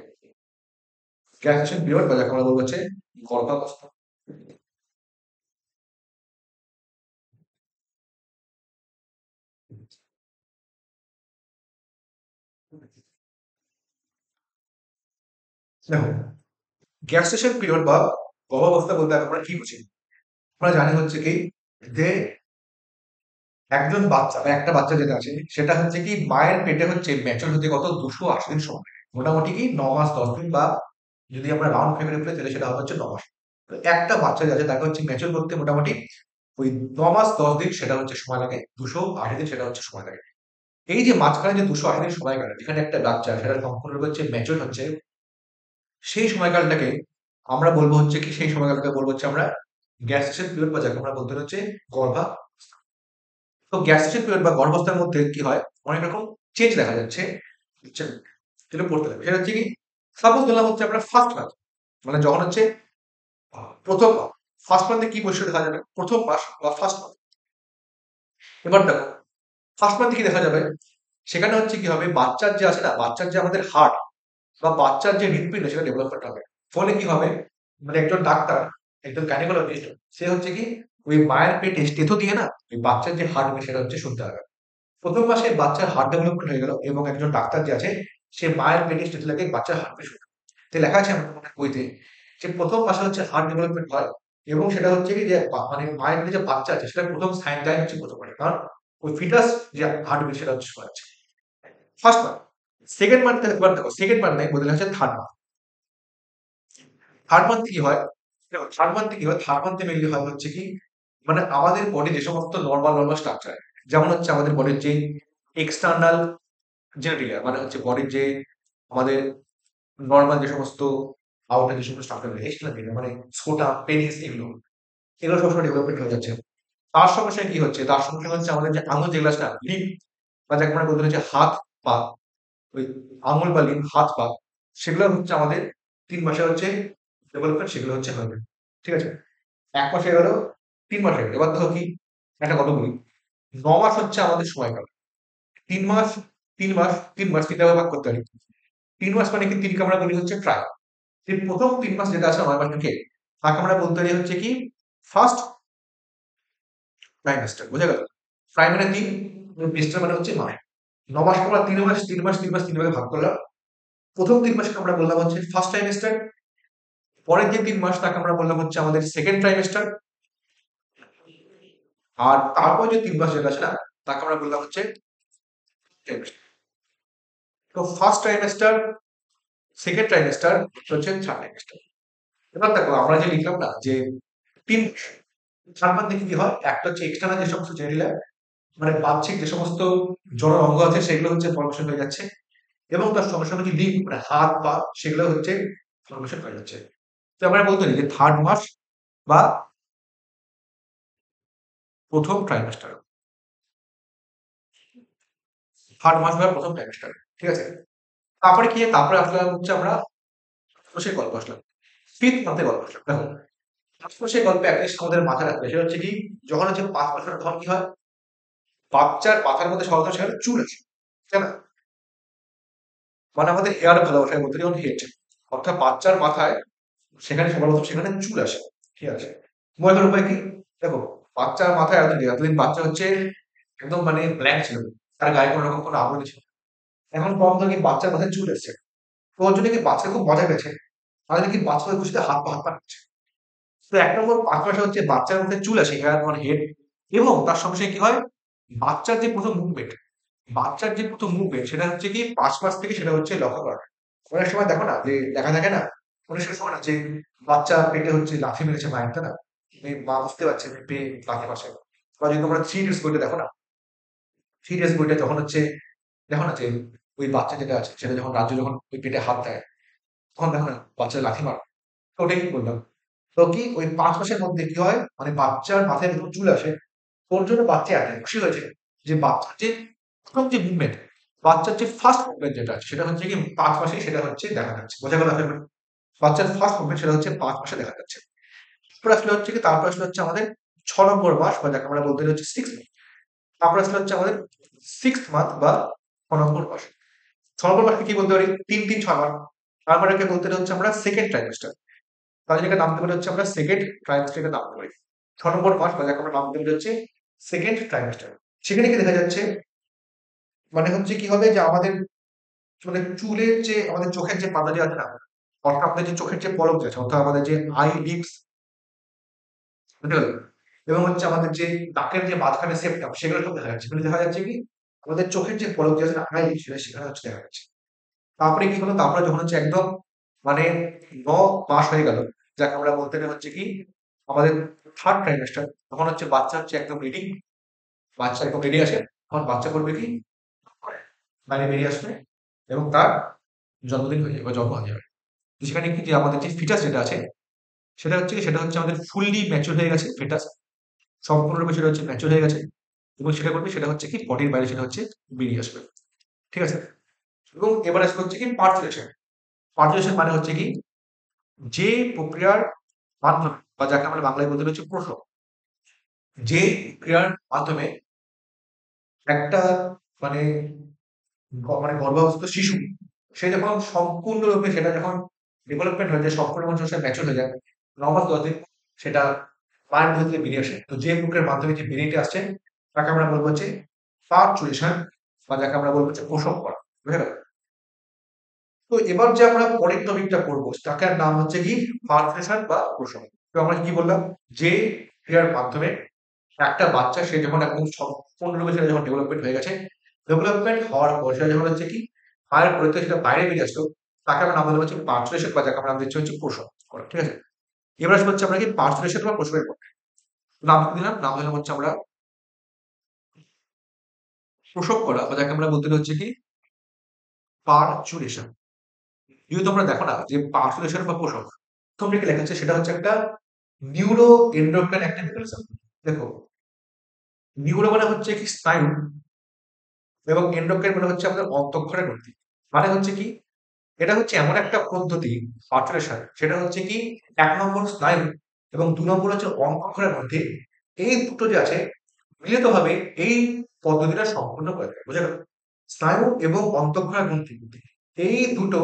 গ্যাস্টেশন পিরিয়ড বা যাকে আমরা বলবো হচ্ছে গর্ভাবস্থা। দেখো, গ্যাস্টেশন পিরিয়ড বা গর্ভাবস্থা বলতে আমরা কি বুঝি? আমরা জানি হচ্ছে কি, যে একজন বাচ্চা বা একটা বাচ্চা যেটা আছে, সেটা হচ্ছে কি মায়ের পেটে হচ্ছে ম্যাচুর হতে কত 280 দিন সময় লাগে। মোটামুটি কি ৯ মাস 10 দিন, বা যদি আমরা রাউন্ড ফিগারে ফেলি তাহলে সেটা হবে হচ্ছে ৯ মাস। তো একটা বাচ্চা যে আছে তাকে হচ্ছে ম্যাচুর করতে মোটামুটি ওই ৯ মাস ১০ দিন সেটা হচ্ছে সময় লাগে, ২৮০ দিন সেটা হচ্ছে সময় লাগে। এই যে মাঝখানে যে ২৮০ দিন সময়কাল, যেখানে একটা বাচ্চা সেটা সম্পূর্ণরূপে হচ্ছে ম্যাচুর হচ্ছে, সেই সময়কালটাকে আমরা বলবো হচ্ছে কি, সেই সময়কালটাকে বলবো হচ্ছে আমরা গ্যাস্টেশন পিরিয়ড, বা যাকে আমরা বলতে হচ্ছে গর্ভা। তো গ্যাস্ট্রিক পিরিয়ড বা গর্ভাবস্থার মধ্যে কি হয়, অনেক রকম চেঞ্জ দেখা যাচ্ছে, বুঝছেন? যেটা পড়তে হবে সেটা হচ্ছে কি, সাপোজ ধরলাম হচ্ছে আমরা ফার্স্ট মান্থ, মানে যখন হচ্ছে প্রথম ফার্স্ট মান্থে কি বৈশিষ্ট্য দেখা যাবে, প্রথম মাস বা ফার্স্ট মান্থ। এবার দেখো, ফার্স্ট মান্থে কি দেখা যাবে, সেখানে হচ্ছে কি হবে, বাচ্চার যে আছে না, বাচ্চার যে আমাদের হার্ট বা বাচ্চার যে হৃৎপিণ্ড সেটা ডেভেলপমেন্ট হবে। ফলে কি হবে, মানে একজন ডাক্তার, একজন গাইনোকোলজিস্ট, সে হচ্ছে কি ওই মায়ের পেটে স্টেথো দিয়ে না ওই বাচ্চার যে হার্ট সেটা হচ্ছে শুনতে হবে। প্রথম মাসে বাচ্চার হার্ট ডেভেলপমেন্ট হয়ে গেল, এবং একজন ডাক্তার যে আছে, সে মায়ের পেটে স্টেথো লাগে বাচ্চার হার্ট শুনতে। তো লেখা আছে আমাদের বইতে যে প্রথম মাসে হচ্ছে হার্ট ডেভেলপমেন্ট হয়, এবং সেটা হচ্ছে কি যে মানে মায়ের যে বাচ্চা আছে সেটা প্রথম সাইন টাইম হচ্ছে প্রথম মাসে, কারণ ওই ফিটাস যে হার্ট বিট সেটা হচ্ছে শোনা যাচ্ছে ফার্স্ট মান্থ। সেকেন্ড মান্থ, এবার দেখো সেকেন্ড মান্থ নাই, বদলে হচ্ছে থার্ড মান্থ। থার্ড মান্থে কি হয়, দেখো থার্ড মান্থে কি হয়, থার্ড মান্থে মেনলি হয় হচ্ছে কি মানে আমাদের বডি যে সমস্ত নর্মাল নর্মাল স্ট্রাকচার, যেমন হচ্ছে আমাদের বডির যে এক্সটার্নাল জেনেটিলিয়া, মানে হচ্ছে বডির যে আমাদের নর্মাল যে সমস্ত আউটার যে সমস্ত স্ট্রাকচার এক্সটার্নাল মানে স্কোটা পেনিস এগুলো, এগুলো সবসময় ডেভেলপমেন্ট হয়ে যাচ্ছে। তার সঙ্গে সঙ্গে কি হচ্ছে, তার সঙ্গে সঙ্গে হচ্ছে আমাদের যে আঙুল যেগুলো আছে না, লিপ, বা যাকে আমরা বলতে হচ্ছে হাত পা, ওই আঙুল বা লিপ হাত পা, সেগুলো হচ্ছে আমাদের 3 মাসে হচ্ছে ডেভেলপমেন্ট, সেগুলো হচ্ছে হবে। ঠিক আছে, 1 মাসে গেল, 3 মাস হয়ে গেল। এবার দেখো কি একটা কথা বলি, 9 মাস হচ্ছে আমাদের সময়কাল। 3 মাস, 3 মাস, 3 মাস 3টা ভাগ করতে পারি। 3 মাস মানে কি 3কে আমরা বলি হচ্ছে ট্রাই। প্রথম 3 মাস যেটা আছে 9 মাসকে, তাকে আমরা বলতে পারি হচ্ছে কি ফার্স্ট ট্রাইমেস্টার। বোঝা গেল? ট্রাই মানে 3, মিস্টার মানে হচ্ছে মাস। 9 মাসকে আমরা 3 মাস, 3 মাস, 3 মাস 3 ভাগে ভাগ করলাম। প্রথম 3 মাসকে আমরা বললাম হচ্ছে ফার্স্ট ট্রাইমেস্টার। পরের যে 3 মাস তাকে আমরা বললাম হচ্ছে আমাদের সেকেন্ড ট্রাইমেস্টার। আর তারপর যে 3 মাস যেটা আছে না, তাকে আমরা বললাম হচ্ছে trimester। তো ফার্স্ট ট্রাইমেস্টার, সেকেন্ড ট্রাইমেস্টার হচ্ছে থার্ড ট্রাইমেস্টার। এবার দেখো আমরা যে লিখলাম না যে 3 মাস, তার মধ্যে কি হয়, একটা হচ্ছে এক্সটার্নাল যে সমস্ত জেনিলা মানে বাহ্যিক যে সমস্ত জড় অঙ্গ আছে সেগুলো হচ্ছে ফর্মেশন হয়ে যাচ্ছে, এবং তার সঙ্গে সঙ্গে যে লিম্ব মানে হাত পা, সেগুলো হচ্ছে ফর্মেশন হয়ে যাচ্ছে। তো আমরা বলতে পারি যে থার্ড মাস বা প্রথম ট্রাইমেস্টার, থার্ড মাস বা প্রথম ট্রাইমেস্টার। ঠিক আছে, তারপরে কি, তারপরে আসলাম হচ্ছে আমরা মাসের গল্প আসলাম, ফিফথ মান্থের গল্প আসলাম। দেখো সেই গল্পে একটা জিনিস আমাদের মাথায় রাখবে, সেটা হচ্ছে কি যখন হচ্ছে 5 মাসের, তখন কি হয়, বাচ্চার মাথার মধ্যে সরাসরি সেখানে চুল আসে, তাই না? মানে আমাদের হেয়ার ভালোবাসায় বলতে যেমন হেড, অর্থাৎ বাচ্চার মাথায় সেখানে সর্বপ্রথম সেখানে চুল আসে। ঠিক আছে, মনে করার উপায় কি, দেখো বাচ্চার মাথায় এতদিন বাচ্চা হচ্ছে একদম মানে ব্ল্যাঙ্ক ছিল, তার গায়ে কোনো রকম কোনো আবরণ ছিল। এখন প্রথম থেকে বাচ্চার মাথায় চুল এসছে, তো ওর জন্য কি বাচ্চা খুব মজা পেয়েছে, তাহলে কি বাচ্চা ওই খুশিতে হাত পা নাড়ছে। তো 1 নম্বর 5 মাসে হচ্ছে বাচ্চার মধ্যে চুল আসে, হেয়ার মানে হেড, এবং তার সঙ্গে সঙ্গে কি হয়, বাচ্চার যে প্রথম মুভমেন্ট, সেটা হচ্ছে কি 5 মাস থেকে সেটা হচ্ছে লক্ষ্য করা যায়। অনেক সময় দেখো না যে দেখা থাকে না, অনেক সময় না যে বাচ্চা পেটে হচ্ছে লাথি মেরেছে মায়ের, তাই না? এই মা বুঝতে পারছে যে পেট লাথি মারছে। বা যদি তোমরা 3 ডেজ বইটা দেখো না, 3 ডেজ বইটা যখন হচ্ছে দেখো না যে ওই বাচ্চা যেটা আছে সেটা যখন রাজু যখন ওই পেটে হাত দেয়, তখন দেখো না বাচ্চা লাথি মার। তো ওটাই কি বললাম, তো কি ওই 5 মাসের মধ্যে কি হয়, মানে বাচ্চার মাথায় যখন চুল আসে, ওর জন্য বাচ্চা এত খুশি হয়েছে যে বাচ্চার যে প্রথম যে মুভমেন্ট, বাচ্চার যে ফার্স্ট মুভমেন্ট যেটা আছে সেটা হচ্ছে কি 5 মাসে সেটা হচ্ছে দেখা যাচ্ছে। বোঝা গেল আসলে? বাচ্চার ফার্স্ট মুভমেন্ট সেটা হচ্ছে 5 মাসে দেখা যাচ্ছে। তারপর আসলে হচ্ছে কি, তারপর আসলে হচ্ছে আমাদের 6 নম্বর মাস, বা যাকে আমরা বলতে হচ্ছে 6 মান্থ। তারপর আসলে হচ্ছে আমাদের 6th মান্থ বা 6 নম্বর মাস। 6 নম্বর মাসকে কি বলতে পারি, 3 3 6 মাস। তারপরে বলতে হচ্ছে আমরা সেকেন্ড ট্রাইমেস্টার, তাহলে যেটা নাম দিতে পারি হচ্ছে আমরা সেকেন্ড ট্রাইমেস্টার নাম দিতে পারি। 6 নম্বর মাস বা যাকে আমরা নাম দিতে পারি হচ্ছে সেকেন্ড ট্রাইমেস্টার। সেখানে কি দেখা যাচ্ছে, মানে হচ্ছে কি হবে যে আমাদের মানে চুলের যে আমাদের চোখের যে পাতা যে আছে না, অর্থাৎ আমাদের যে চোখের যে পলক যে আছে, অর্থাৎ আমাদের যে আই লিডস, বুঝতে গেল? এবং হচ্ছে আমাদের যে দাঁতের যে মাঝখানে সেপ্টাম, সেগুলো সব দেখা যাচ্ছে। এগুলো দেখা যাচ্ছে কি আমাদের চোখের যে পলক যে আছে না, আই লিডস, সেখানে হচ্ছে দেখা যাচ্ছে। তারপরে কি হলো, তারপরে যখন হচ্ছে একদম মানে 9 মাস হয়ে গেল, যাকে আমরা বলতে গেলে হচ্ছে কি আমাদের থার্ড ট্রাইমেস্টার, তখন হচ্ছে বাচ্চা হচ্ছে একদম রেডি, বাচ্চা একদম রেডি আসে। তখন বাচ্চা করবে কি, বাইরে বেরিয়ে আসবে, এবং তার জন্মদিন হয়ে যাবে বা জন্ম হয়ে যাবে। তো সেখানে কি যে আমাদের যে ফিটাস যেটা আছে, সেটা হচ্ছে আমাদের ফুললি ম্যাচিউর হয়ে গেছে ফিটাস, সম্পূর্ণরূপে সেটা হচ্ছে ম্যাচিউর হয়ে গেছে, এবং সেটা করবে সেটা হচ্ছে কি বডির বাইরে সেটা হচ্ছে বেরিয়ে আসবে। ঠিক আছে, এবং এবার আসবে হচ্ছে কি পার্চুলেশন। পার্চুলেশন মানে হচ্ছে কি যে প্রক্রিয়ার মাধ্যমে, বা যাকে আমরা বাংলায় বলতে হচ্ছে প্রসব, যে প্রক্রিয়ার মাধ্যমে একটা মানে মানে গর্ভবস্থ শিশু, সে যখন সম্পূর্ণরূপে সেটা যখন ডেভেলপমেন্ট হয়ে যায়, সম্পূর্ণ সে ম্যাচুর হয়ে যায়, 9 মাস 10 দিন সেটা মায়ের মধ্যে থেকে বেরিয়ে আসে। তো যে প্রক্রিয়ার মাধ্যমে যে বেরিয়ে আসছে তাকে আমরা বলবো হচ্ছে পার্চুরেশন, বা যাকে আমরা বলবো হচ্ছে প্রসব করা। বুঝে গেল? তো এবার যে আমরা পরের টপিকটা করবো তার নাম হচ্ছে কি পারফেশন বা প্রসব। তো আমরা কি বললাম যে ক্রিয়ার মাধ্যমে একটা বাচ্চা সে যখন একদম সম্পূর্ণরূপে সেটা যখন ডেভেলপমেন্ট হয়ে গেছে, ডেভেলপমেন্ট হওয়ার পর সেটা যখন হচ্ছে কি মায়ের কোলে থেকে সেটা বাইরে বেরিয়ে আসলো, তাকে আমরা নাম দিলাম হচ্ছে পার্চুলেশন বা যাকে আমরা নাম দিচ্ছি হচ্ছে প্রসব করা। ঠিক আছে? এবার আসবে হচ্ছে আমরা কি পার্চুলেশন বা প্রসবের পর নাম কি দিলাম, নাম দিলাম হচ্ছে আমরা প্রসব করা বা যাকে আমরা বলতে হচ্ছে কি পার্চুলেশন। যদি তোমরা দেখো না যে পার্চুলেশন বা প্রসব তোমরা কি লেখা আছে সেটা হচ্ছে একটা নিউরো এন্ডোক্রাইন একটা মেকানিজম। দেখো, নিউরো মানে হচ্ছে কি স্নায়ু, এবং এন্ডোক্রাইন মানে হচ্ছে আমাদের অন্তঃক্ষরের গ্রন্থি। মানে হচ্ছে কি, এটা হচ্ছে এমন একটা পদ্ধতি পার্চুলেশন, সেটা হচ্ছে কি ১ নম্বর স্নায়ু এবং ২ নম্বর হচ্ছে অন্তঃক্ষরের মধ্যে, এই দুটো যে আছে মিলিতভাবে এই পদ্ধতিটা সম্পূর্ণ করে থাকে। বুঝা গেল? স্নায়ু এবং অন্তঃক্ষরা গ্রন্থি, এই দুটো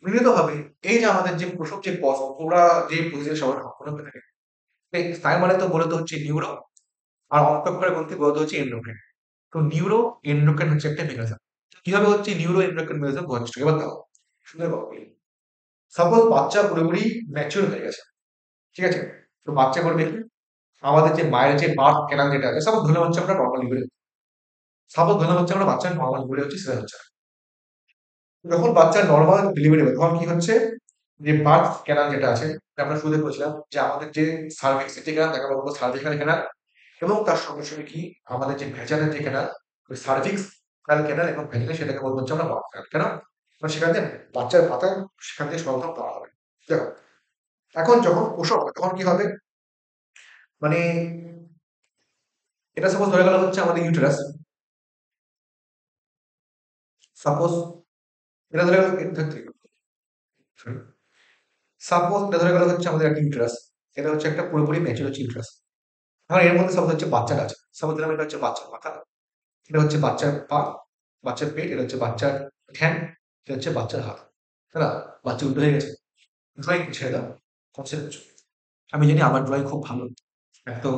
মিলিতভাবে এই যে আমাদের যে প্রসব যে পুরা যে প্রসিজার সবার সম্পূর্ণ করে থাকে। এই স্নায়ু মানে তো বলতে হচ্ছে নিউরো, আর অন্তঃক্ষরা গ্রন্থি বলতে হচ্ছে এন্ডোক্রাইন। তো নিউরো এন্ডোক্রাইন হচ্ছে একটা মেকানিজম। কিভাবে হচ্ছে নিউরো এন্ডোক্রাইন মেকানিজম বোঝার চেষ্টা করি। এবার দেখো, সুন্দর কথা বলি। সাপোজ বাচ্চা পুরোপুরি ম্যাচিউর হয়ে গেছে। ঠিক আছে? তো বাচ্চা করবে কি? আমাদের যে মায়ের যে বার্থ ক্যানাল যেটা আছে, সাপোজ ধরে হচ্ছে আমরা নর্মাল ডেলিভারি, সাপোজ ধরে হচ্ছে আমরা বাচ্চার নর্মাল ডেলিভারি হচ্ছে সেটা হচ্ছে। যখন বাচ্চার নর্মাল ডেলিভারি হবে তখন কি হচ্ছে, যে বার্থ ক্যানাল যেটা আছে, আমরা শুরুতে বলেছিলাম যে আমাদের যে সার্ভিক্স যে ক্যানাল তাকে আমরা বলবো সার্ভিক্যাল ক্যানাল, এবং তার সঙ্গে সঙ্গে কি আমাদের যে ভেজালের যে ক্যানাল, ওই সার্ভিক্স ক্যানাল এবং ভেজাল সেটাকে বলবো হচ্ছে আমরা বার্থ ক্যানাল। কেন? কারণ সেখান থেকে বাচ্চার পাতা সেখান থেকে সর্বপ্রথম পাওয়া হবে। দেখো, এখন যখন প্রসব হবে তখন কি হবে, মানে এটা সাপোজ ধরে গেল হচ্ছে আমাদের ইউটেরাস, সাপোজ এটা ধরে গেল, সাপোজ এটা ধরে গেল হচ্ছে আমাদের একটা ইউটেরাস, এটা হচ্ছে একটা পুরোপুরি ম্যাচিউর হচ্ছে ইউটেরাস। এখন এর মধ্যে সাপোজ হচ্ছে বাচ্চাটা আছে, সাপোজ দিলাম এটা হচ্ছে বাচ্চার মাথা, এটা হচ্ছে বাচ্চার পা, বাচ্চার পেট, এটা হচ্ছে বাচ্চার ঠ্যাং, এটা হচ্ছে বাচ্চার হাত। তাই না? বাচ্চা উল্টো হয়ে গেছে। ড্রয়িং ছেড়ে দাও, কনসেপ্ট। আমি জানি আমার ড্রয়িং খুব ভালো, একদম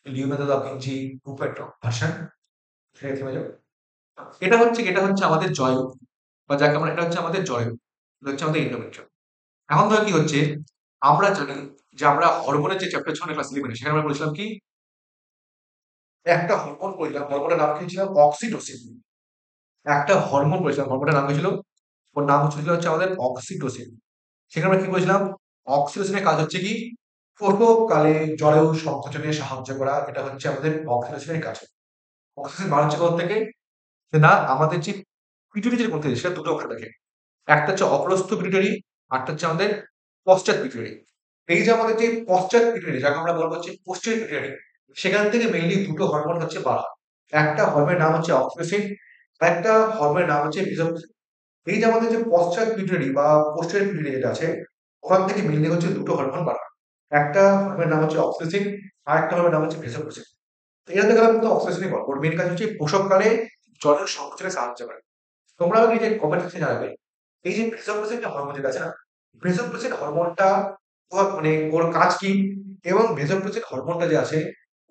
লিওনার্দো দা ভিঞ্চি রূপ একটা ভাষা, সেটা থেমে যাও। এটা হচ্ছে আমাদের জয়ু, বা যাকে আমরা, এটা হচ্ছে আমাদের জয়ু, এটা হচ্ছে আমাদের ইন্ডোমেট্রিয়াম। এখন ধরো কি হচ্ছে, আমরা জানি যে আমরা হরমোনের যে চ্যাপ্টার ছিল না ক্লাস 11 সেখানে আমরা বলেছিলাম কি একটা হরমোন পড়লাম, হরমোনের নাম কি ছিল অক্সিটোসিন। একটা হরমোন পড়েছিলাম, হরমোনের নাম কি ছিল, ওর নাম হচ্ছে আমাদের অক্সিটোসিন। সেখানে আমরা কি বলেছিলাম, অক্সিটোসিনের কাজ হচ্ছে কি প্রসবকালে জরায়ু সংকোচনে সাহায্য করা, এটা হচ্ছে আমাদের অক্সিটোসিনের কাজ। অক্সিটোসিন বার হচ্ছে কোথা থেকে, যে না আমাদের যে পিটুইটারি যে গ্রন্থি সেটা দুটো অংশ থাকে, একটা হচ্ছে অপরস্থ পিটুইটারি, আরটা হচ্ছে আমাদের পশ্চাৎ পিটুইটারি। এই যে আমাদের যে পশ্চাৎ পিটুইটারি যাকে আমরা বলবো হচ্ছে পোস্টেরিয়র পিটুইটারি, সেখান থেকে মেইনলি দুটো হরমোন হচ্ছে বার হয়। একটা হরমোনের নাম হচ্ছে অক্সিটোসিন, আর একটা হরমোনের নাম হচ্ছে ভিসোপ্রেসিন। এই যে আমাদের যে পশ্চাৎ পিটুইটারি বা পোস্টেরিয়র পিটুইটারি যেটা আছে, ওখান থেকে মেইনলি হচ্ছে দুটো হরমোন বার হয়। একটা হরমোনের নাম হচ্ছে অক্সিটোসিন, আর একটা হরমোনের নাম হচ্ছে ভিসোপ্রেসিন। তো এরা দেখলাম কিন্তু অক্সিটোসিনই বল, ওর মেইন কাজ হচ্ছে প্রসবকালে জলের সংকোচনে সাহায্য করে। তোমরা আমাকে এই যে কমেন্ট সেকশনে জানাবে, এই যে ভেসোপ্রেসিন যে হরমোন যেটা আছে না, ভেসোপ্রেসিন হরমোনটা মানে ওর কাজ কি, এবং ভেসোপ্রেসিন হরমোনটা যে আছে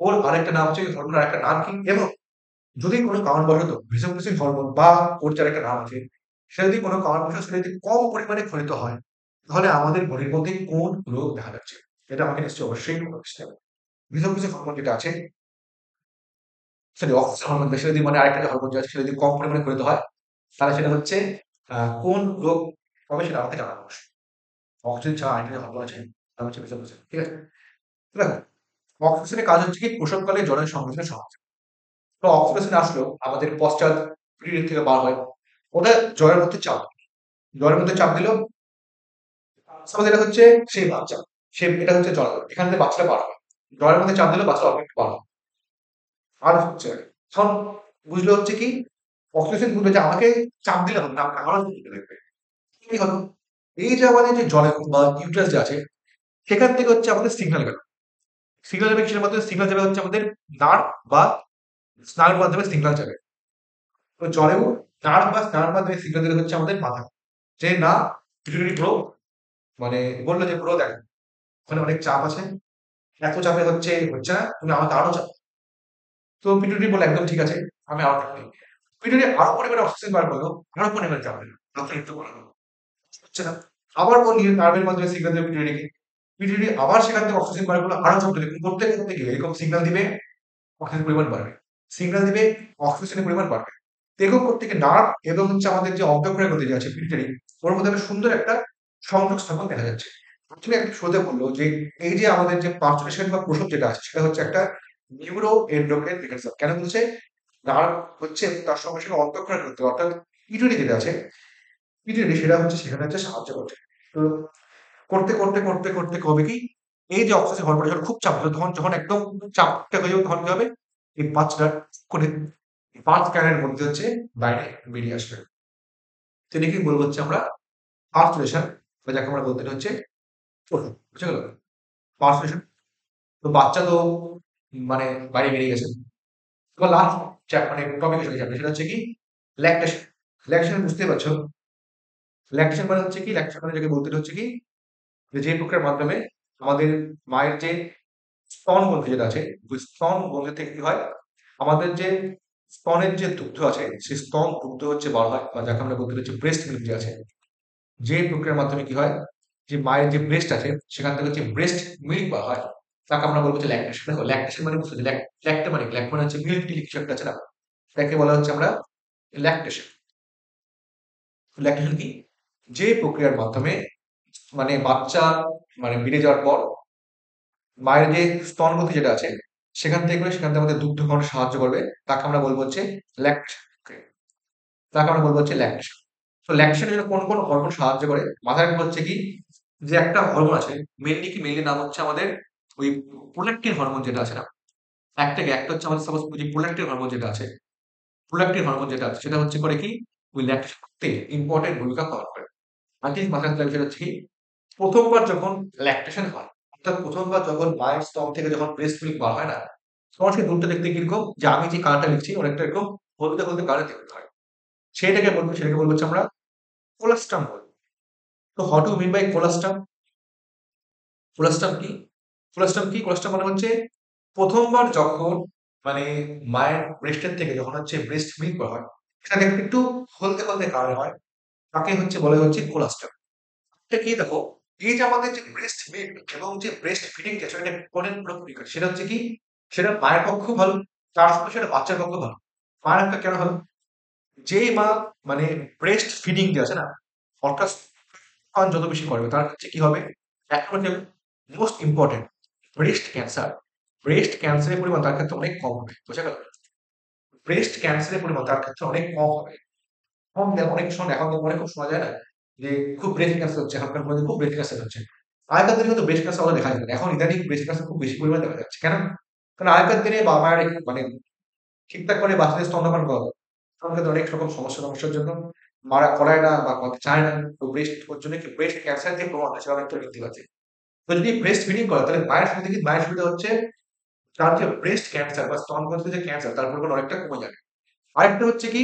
ওর আরেকটা নাম হচ্ছে, হরমোনের আরেকটা নাম কি, এবং যদি কোনো কারণবশত ভেসোপ্রেসিন হরমোন বা ওর যার একটা নাম আছে, সেটা যদি কোনো কারণবশত সেটা যদি কম পরিমাণে ক্ষরিত হয়, তাহলে আমাদের বডির মধ্যে কোন রোগ দেখা যাচ্ছে, এটা আমাকে নিশ্চয়ই অবশ্যই বুঝতে হবে। ভেসোপ্রেসিন হরমোন যেটা আছে, সরি অক্সিন হরমোন, সেটা যদি মানে আরেকটা হরমোন যে আছে সেটা যদি কম পরিমাণে ক্ষরিত হয়, তাহলে সেটা হচ্ছে কোন রোগ হবে সেটা আমাকে জানানো অবশ্যই। অক্সিজেন ছাড়া আরেকটা যে হরমোন আছে তার হচ্ছে ভেসোপ্রেসিন। ঠিক আছে? দেখো, অক্সিজেনের কাজ হচ্ছে কি প্রসবকালে জলের সংকোচনে সাহায্য। তো অক্সিটোসিন আসলো আমাদের পশ্চাৎ পিরিয়ড থেকে বার হয়, ওটা জলের মধ্যে চাপ, জলের মধ্যে চাপ দিল, সাপোজ এটা হচ্ছে সেই বাচ্চা, সে এটা হচ্ছে জল, এখান থেকে বাচ্চাটা বার হয়, জলের মধ্যে চাপ দিল বাচ্চা অল্প একটু বার হয়, আর হচ্ছে এখন বুঝলো হচ্ছে কি অক্সিটোসিন বুঝবে যে আমাকে চাপ দিলে হবে না, আমাকে আরো দিতে লাগবে। কি হলো, এই যে আমাদের যে জলে বা ইউট্রাস যে আছে, সেখান থেকে হচ্ছে আমাদের সিগন্যাল গেল, সিগন্যাল যাবে কিসের মাধ্যমে, সিগন্যাল যাবে হচ্ছে আমাদের নার্ভ বা স্নায়ুর মাধ্যমে সিগন্যাল যাবে। তো জলেও নার্ভ বা স্নায়ুর মাধ্যমে সিগন্যাল দিলে হচ্ছে আমাদের মাথা, যে না পিটুইটারি প্রো, মানে বললো যে প্রো দেখ ওখানে অনেক চাপ আছে, এত চাপে হচ্ছে না, তুমি আমাকে আরো চাপ। তো পিটুইটারি বলে একদম ঠিক আছে, আমি আরো চাপ দিই। পিটুইটারি আরো পরিমাণে অক্সিজেন বার করলো, আরো পরিমাণে চাপ দিল, রক্ত নৃত্য করালো। হচ্ছে না। আবার বলি নার্ভের মাধ্যমে সিগন্যাল দেবে পিটিউটারিকে, পিটিউটারি আবার সেখান থেকে অক্সিজেন বার করলো, আরো চলতে থাকবে, করতে করতে গিয়ে এরকম সিগন্যাল দিবে, অক্সিজেনের পরিমাণ বাড়বে, সিগন্যাল দিবে, অক্সিজেনের পরিমাণ বাড়বে। এরকম করতে গিয়ে নার্ভ এবং হচ্ছে আমাদের যে অন্তঃক্রিয়া গতি যে আছে পিটিউটারি, ওর মধ্যে একটা সুন্দর একটা সংযোগ স্থাপন দেখা যাচ্ছে। তুমি একটা শুরুতে বললো যে এই যে আমাদের যে পার্সোনেশন বা প্রসব যেটা আছে সেটা হচ্ছে একটা নিউরো এন্ডোক্রাইন মেকানিজম। কেন বলছে? নার্ভ হচ্ছে তার সঙ্গে সঙ্গে অন্তঃক্রিয়া করতে, অর্থাৎ পিটুইটারি যেটা আছে, পিটুইটারি সেটা হচ্ছে সেখানে হচ্ছে সাহায্য করছে। তো করতে করতে করতে করতে হবে কি, এই যে অক্সিজেন হরমোন যখন খুব চাপ হবে, তখন যখন একদম চাপটা হয়ে যাবে তখন কি হবে, এই পাঁচটা করে পাঁচ ক্যানের মধ্যে হচ্ছে বাইরে বেরিয়ে আসবে। তো এটাকে বলবো হচ্ছে আমরা পার্সুলেশন, বা যাকে আমরা বলতে হচ্ছে প্রসব। বুঝে গেল? পার্সুলেশন। তো বাচ্চা তো মানে বাইরে বেরিয়ে গেছে। এবার লাস্ট মানে টপিক চলে যাবে, সেটা হচ্ছে কি ল্যাকটেশন। ল্যাকটেশন বুঝতে পারছো? ল্যাকটেশন মানে হচ্ছে কি, ল্যাকটেশন মানে যাকে বলতে হচ্ছে কি, যে প্রক্রিয়ার মাধ্যমে আমাদের মায়ের যে স্তন গ্রন্থি যেটা আছে, ওই স্তন গ্রন্থি থেকে কি হয়, আমাদের যে স্তনের যে দুগ্ধ আছে সেই স্তন দুগ্ধ হচ্ছে বার হয়, বা যাকে আমরা বলতে হচ্ছে ব্রেস্ট মিল্ক যে আছে, যে প্রক্রিয়ার মাধ্যমে কি হয়, যে মায়ের যে ব্রেস্ট আছে সেখান থেকে হচ্ছে ব্রেস্ট মিল্ক বার হয়, তাকে আমরা বলবো যে ল্যাকটেশন। দেখো ল্যাকটেশন মানে বুঝতে, ল্যাকটা মানে ল্যাক মানে হচ্ছে মিল্ক টিল্ক কিছু একটা আছে না, তাকে বলা হচ্ছে আমরা ল্যাকটেশন। ল্যাকটেশন কি? যে প্রক্রিয়ার মাধ্যমে মানে বাচ্চা মানে বেড়ে যাওয়ার পর মায়ের যে স্তনগ্রন্থি যেটা আছে সেখান থেকে আমাদের দুগ্ধ গ্রহণে সাহায্য করবে, তাকে আমরা বলবো হচ্ছে ল্যাকটেশন। তাকে আমরা বলবো হচ্ছে ল্যাকটেশন। তো ল্যাকটেশনের জন্য কোন কোন হরমোন সাহায্য করে? মাথায় রাখবো হচ্ছে কি, যে একটা হরমোন আছে, মেইনলি নাম হচ্ছে আমাদের ওই প্রোল্যাক্টিন হরমোন যেটা আছে না, একটা হচ্ছে আমাদের সাপোজ যে প্রোল্যাক্টিন হরমোন যেটা আছে, প্রোল্যাক্টিন হরমোন যেটা আছে সেটা হচ্ছে করে কি, ওই ল্যাকটেশন করতে ইম্পর্টেন্ট ভূমিকা পালন করে। আর ঠিক মাথায় রাখতে হবে সেটা হচ্ছে কি, প্রথমবার যখন ল্যাকটেশন হয়, অর্থাৎ প্রথমবার যখন মায়ের স্তন থেকে যখন ব্রেস্ট মিল্ক বার হয় না, তখন সেই দুধটা দেখতে কিরকম, যে আমি যে কালারটা লিখছি অনেকটা এরকম হলদে হলদে কালার দেখতে হয়। সেটাকে বলবো হচ্ছে আমরা কোলাস্টাম বলবো। তো হোয়াট ডু মিন বাই কোলাস্টাম? কোলাস্টাম কি? কোলাস্টাম মানে হচ্ছে প্রথমবার যখন মানে মায়ের ব্রেস্টের থেকে যখন হচ্ছে ব্রেস্ট মিল্ক বার হয়, সেটা দেখতে একটু হলদে হলদে কালার হয়, তাকে হচ্ছে বলে হচ্ছে কোলাস্টাম। এটা কি দেখো, এই যে আমাদের যে ব্রেস্ট মিল্ক এবং যে ব্রেস্ট ফিডিং যে আছে, এটা কোনের প্রক্রিয়া, সেটা হচ্ছে কি, সেটা মায়ের পক্ষেও ভালো, তার সাথে সেটা বাচ্চার পক্ষেও ভালো। মায়ের একটা কেন ভালো, যেই মা মানে ব্রেস্ট ফিডিং যে আছে না, অর্থাৎ স্তন যত বেশি করবে তার হচ্ছে কি হবে, একটা হচ্ছে মোস্ট ইম্পর্টেন্ট, ব্রেস্ট ক্যান্সারের পরিমাণ তার ক্ষেত্রে অনেক কম হবে। বোঝা গেল? ব্রেস্ট ক্যান্সারের পরিমাণ তার ক্ষেত্রে অনেক কম হবে। কম অনেক সময় এখন অনেক শোনা যায় না যে খুব ব্রেস্ট ক্যান্সার হচ্ছে, এখনকার মধ্যে খুব ব্রেস্ট ক্যান্সার হচ্ছে। আগেকার দিনে কিন্তু ব্রেস্ট ক্যান্সার অতটা দেখা যেত না, এখন ইদানিং ব্রেস্ট ক্যান্সার খুব বেশি পরিমাণে দেখা যাচ্ছে। কেন? কারণ আগেকার দিনে বাবা মায়ের মানে ঠিকঠাক করে বাচ্চাদের স্তন্যপান করা হতো। এখন কিন্তু অনেক রকম সমস্যার জন্য মারা করায় না বা করতে চায় না। তো ব্রেস্ট ওর জন্য কি ব্রেস্ট ক্যান্সার যে প্রমাণ সেটা অনেকটা বৃদ্ধি পাচ্ছে। তো যদি ব্রেস্ট ফিডিং করে তাহলে মায়ের সুবিধা হচ্ছে তার যে ব্রেস্ট ক্যান্সার বা স্তনগ্রন্থির যে ক্যান্সার তার পরিমাণ অনেকটা কমে যাবে। আরেকটা হচ্ছে কি,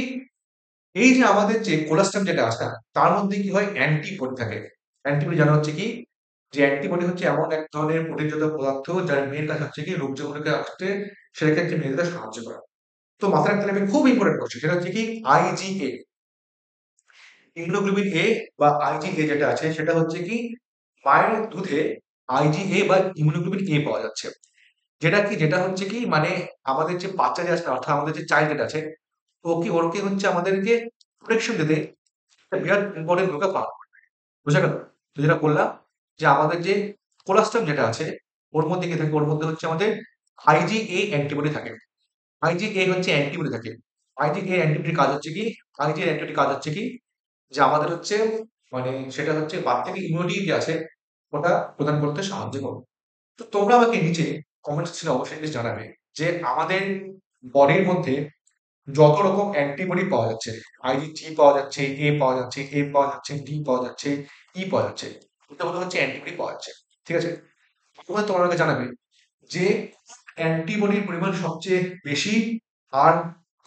এই যে আমাদের যে কোলেস্ট্রল যেটা আছে না, তার মধ্যে কি হয়, অ্যান্টিবডি থাকে। অ্যান্টিবডি জানা হচ্ছে কি, যে অ্যান্টিবডি হচ্ছে এমন এক ধরনের প্রোটিনজাত পদার্থ যার মেইন কাজ হচ্ছে কি রোগ জীবাণুকে আসতে সেক্ষেত্রে মেয়েদের সাহায্য করা। তো মাথায় রাখতে হবে খুব ইম্পর্টেন্ট কোশ্চেন, সেটা হচ্ছে কি আইজিএ, হিমোগ্লোবিন এ বা আইজিএ যেটা আছে সেটা হচ্ছে কি, মায়ের দুধে আইজিএ বা হিমোগ্লোবিন এ পাওয়া যাচ্ছে। যেটা হচ্ছে কি মানে আমাদের যে বাচ্চা যে আছে না, অর্থাৎ আমাদের যে চাইল্ড যেটা আছে, ওকে হচ্ছে আমাদেরকে প্রোটেকশন দিতে একটা বিরাট ইম্পর্টেন্ট ভূমিকা পালন করে। বোঝা গেল? তো যেটা বললাম, যে আমাদের যে কোলাস্ট্রাম যেটা আছে ওর মধ্যে কি থাকে, ওর মধ্যে হচ্ছে আমাদের আইজিএ অ্যান্টিবডি থাকে। আইজিএ হচ্ছে অ্যান্টিবডি থাকে। আইজিএ অ্যান্টিবডির কাজ হচ্ছে কি, আইজিএ অ্যান্টিবডির কাজ হচ্ছে কি, যে আমাদের হচ্ছে মানে সেটা হচ্ছে বাচ্চাকে ইমিউনিটি যে আছে ওটা প্রদান করতে সাহায্য করবে। তো তোমরা আমাকে নিচে কমেন্ট সেকশনে অবশ্যই প্লিজ জানাবে যে আমাদের বডির মধ্যে যত রকম অ্যান্টিবডি পাওয়া যাচ্ছে, আইজি পাওয়া যাচ্ছে, এ পাওয়া যাচ্ছে, এ পাওয়া যাচ্ছে, ডি পাওয়া যাচ্ছে, ই পাওয়া যাচ্ছে, এটা মধ্যে হচ্ছে অ্যান্টিবডি পাওয়া যাচ্ছে। ঠিক আছে? প্রথমে তোমরা আমাকে জানাবে যে অ্যান্টিবডির পরিমাণ সবচেয়ে বেশি, আর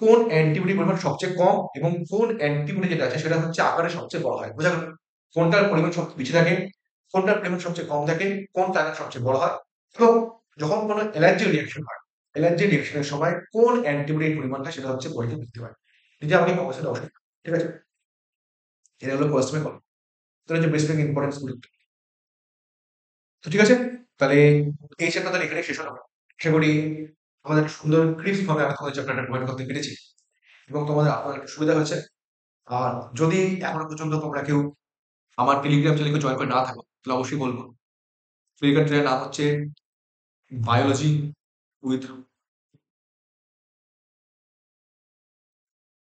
কোন অ্যান্টিবডির পরিমাণ সবচেয়ে কম, এবং কোন অ্যান্টিবডি যেটা আছে সেটা হচ্ছে আকারে সবচেয়ে বড় হয়। বোঝা গেল? কোনটার পরিমাণ সবচেয়ে বেশি থাকে, কোনটার পরিমাণ সবচেয়ে কম থাকে, কোনটা আকারে সবচেয়ে বড় হয়, এবং যখন কোনো অ্যালার্জি রিঅ্যাকশন হয়, অ্যালার্জি রিঅ্যাকশনের সময় কোন অ্যান্টিবডির পরিমাণটা সেটা হচ্ছে বডিতে বৃদ্ধি পায়। যদি আমাকে অবশ্যই অবশ্যই। ঠিক আছে? এটা হলো কোয়েশ্চেনের তাহলে যে বেসিক ইম্পর্টেন্স গুলো। তো ঠিক আছে, তাহলে এই চ্যাপ্টার তাহলে এখানে শেষ হলো। আশা করি আমাদের সুন্দর ক্রিস্প ভাবে আমি তোমাদের চ্যাপ্টারটা প্রোভাইড করতে পেরেছি এবং আপনাদের একটা সুবিধা হয়েছে। আর যদি এখনো পর্যন্ত তোমরা কেউ আমার টেলিগ্রাম চ্যানেলকে জয়েন করে না থাকো তাহলে অবশ্যই বলবো। টেলিগ্রাম চ্যানেল নাম হচ্ছে বায়োলজি উইথ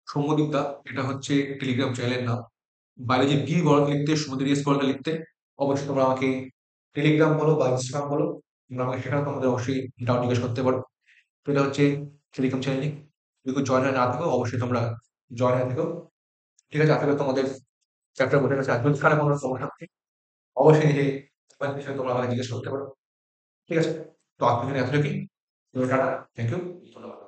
সৌম্যদীপদা। এটা হচ্ছে টেলিগ্রাম চ্যানেলের নাম। বায়োলজি বি বড়টা লিখতে, সৌম্যদীপ এস বড়টা লিখতে অবশ্যই তোমরা আমাকে টেলিগ্রাম বলো বা ইনস্টাগ্রাম বলো, তোমরা আমাকে সেখানে তোমাদের অবশ্যই ডাউট জিজ্ঞেস করতে পারো। তো এটা হচ্ছে টেলিগ্রাম চ্যানেল লিঙ্ক। যদি কেউ জয়েন হয়ে না থাকো অবশ্যই তোমরা জয়েন হয়ে থেকো। ঠিক আছে, আশা করি তোমাদের চ্যাপ্টার বোঝার কাছে আসবে। সেখানে কোনো সমস্যা থাকে অবশ্যই নিজে বিষয়ে তোমরা আমাকে জিজ্ঞেস করতে পারো। ঠিক আছে, তো আজকের জন্য এতটুকুই। টাটা, থ্যাংক ইউ, ধন্যবাদ।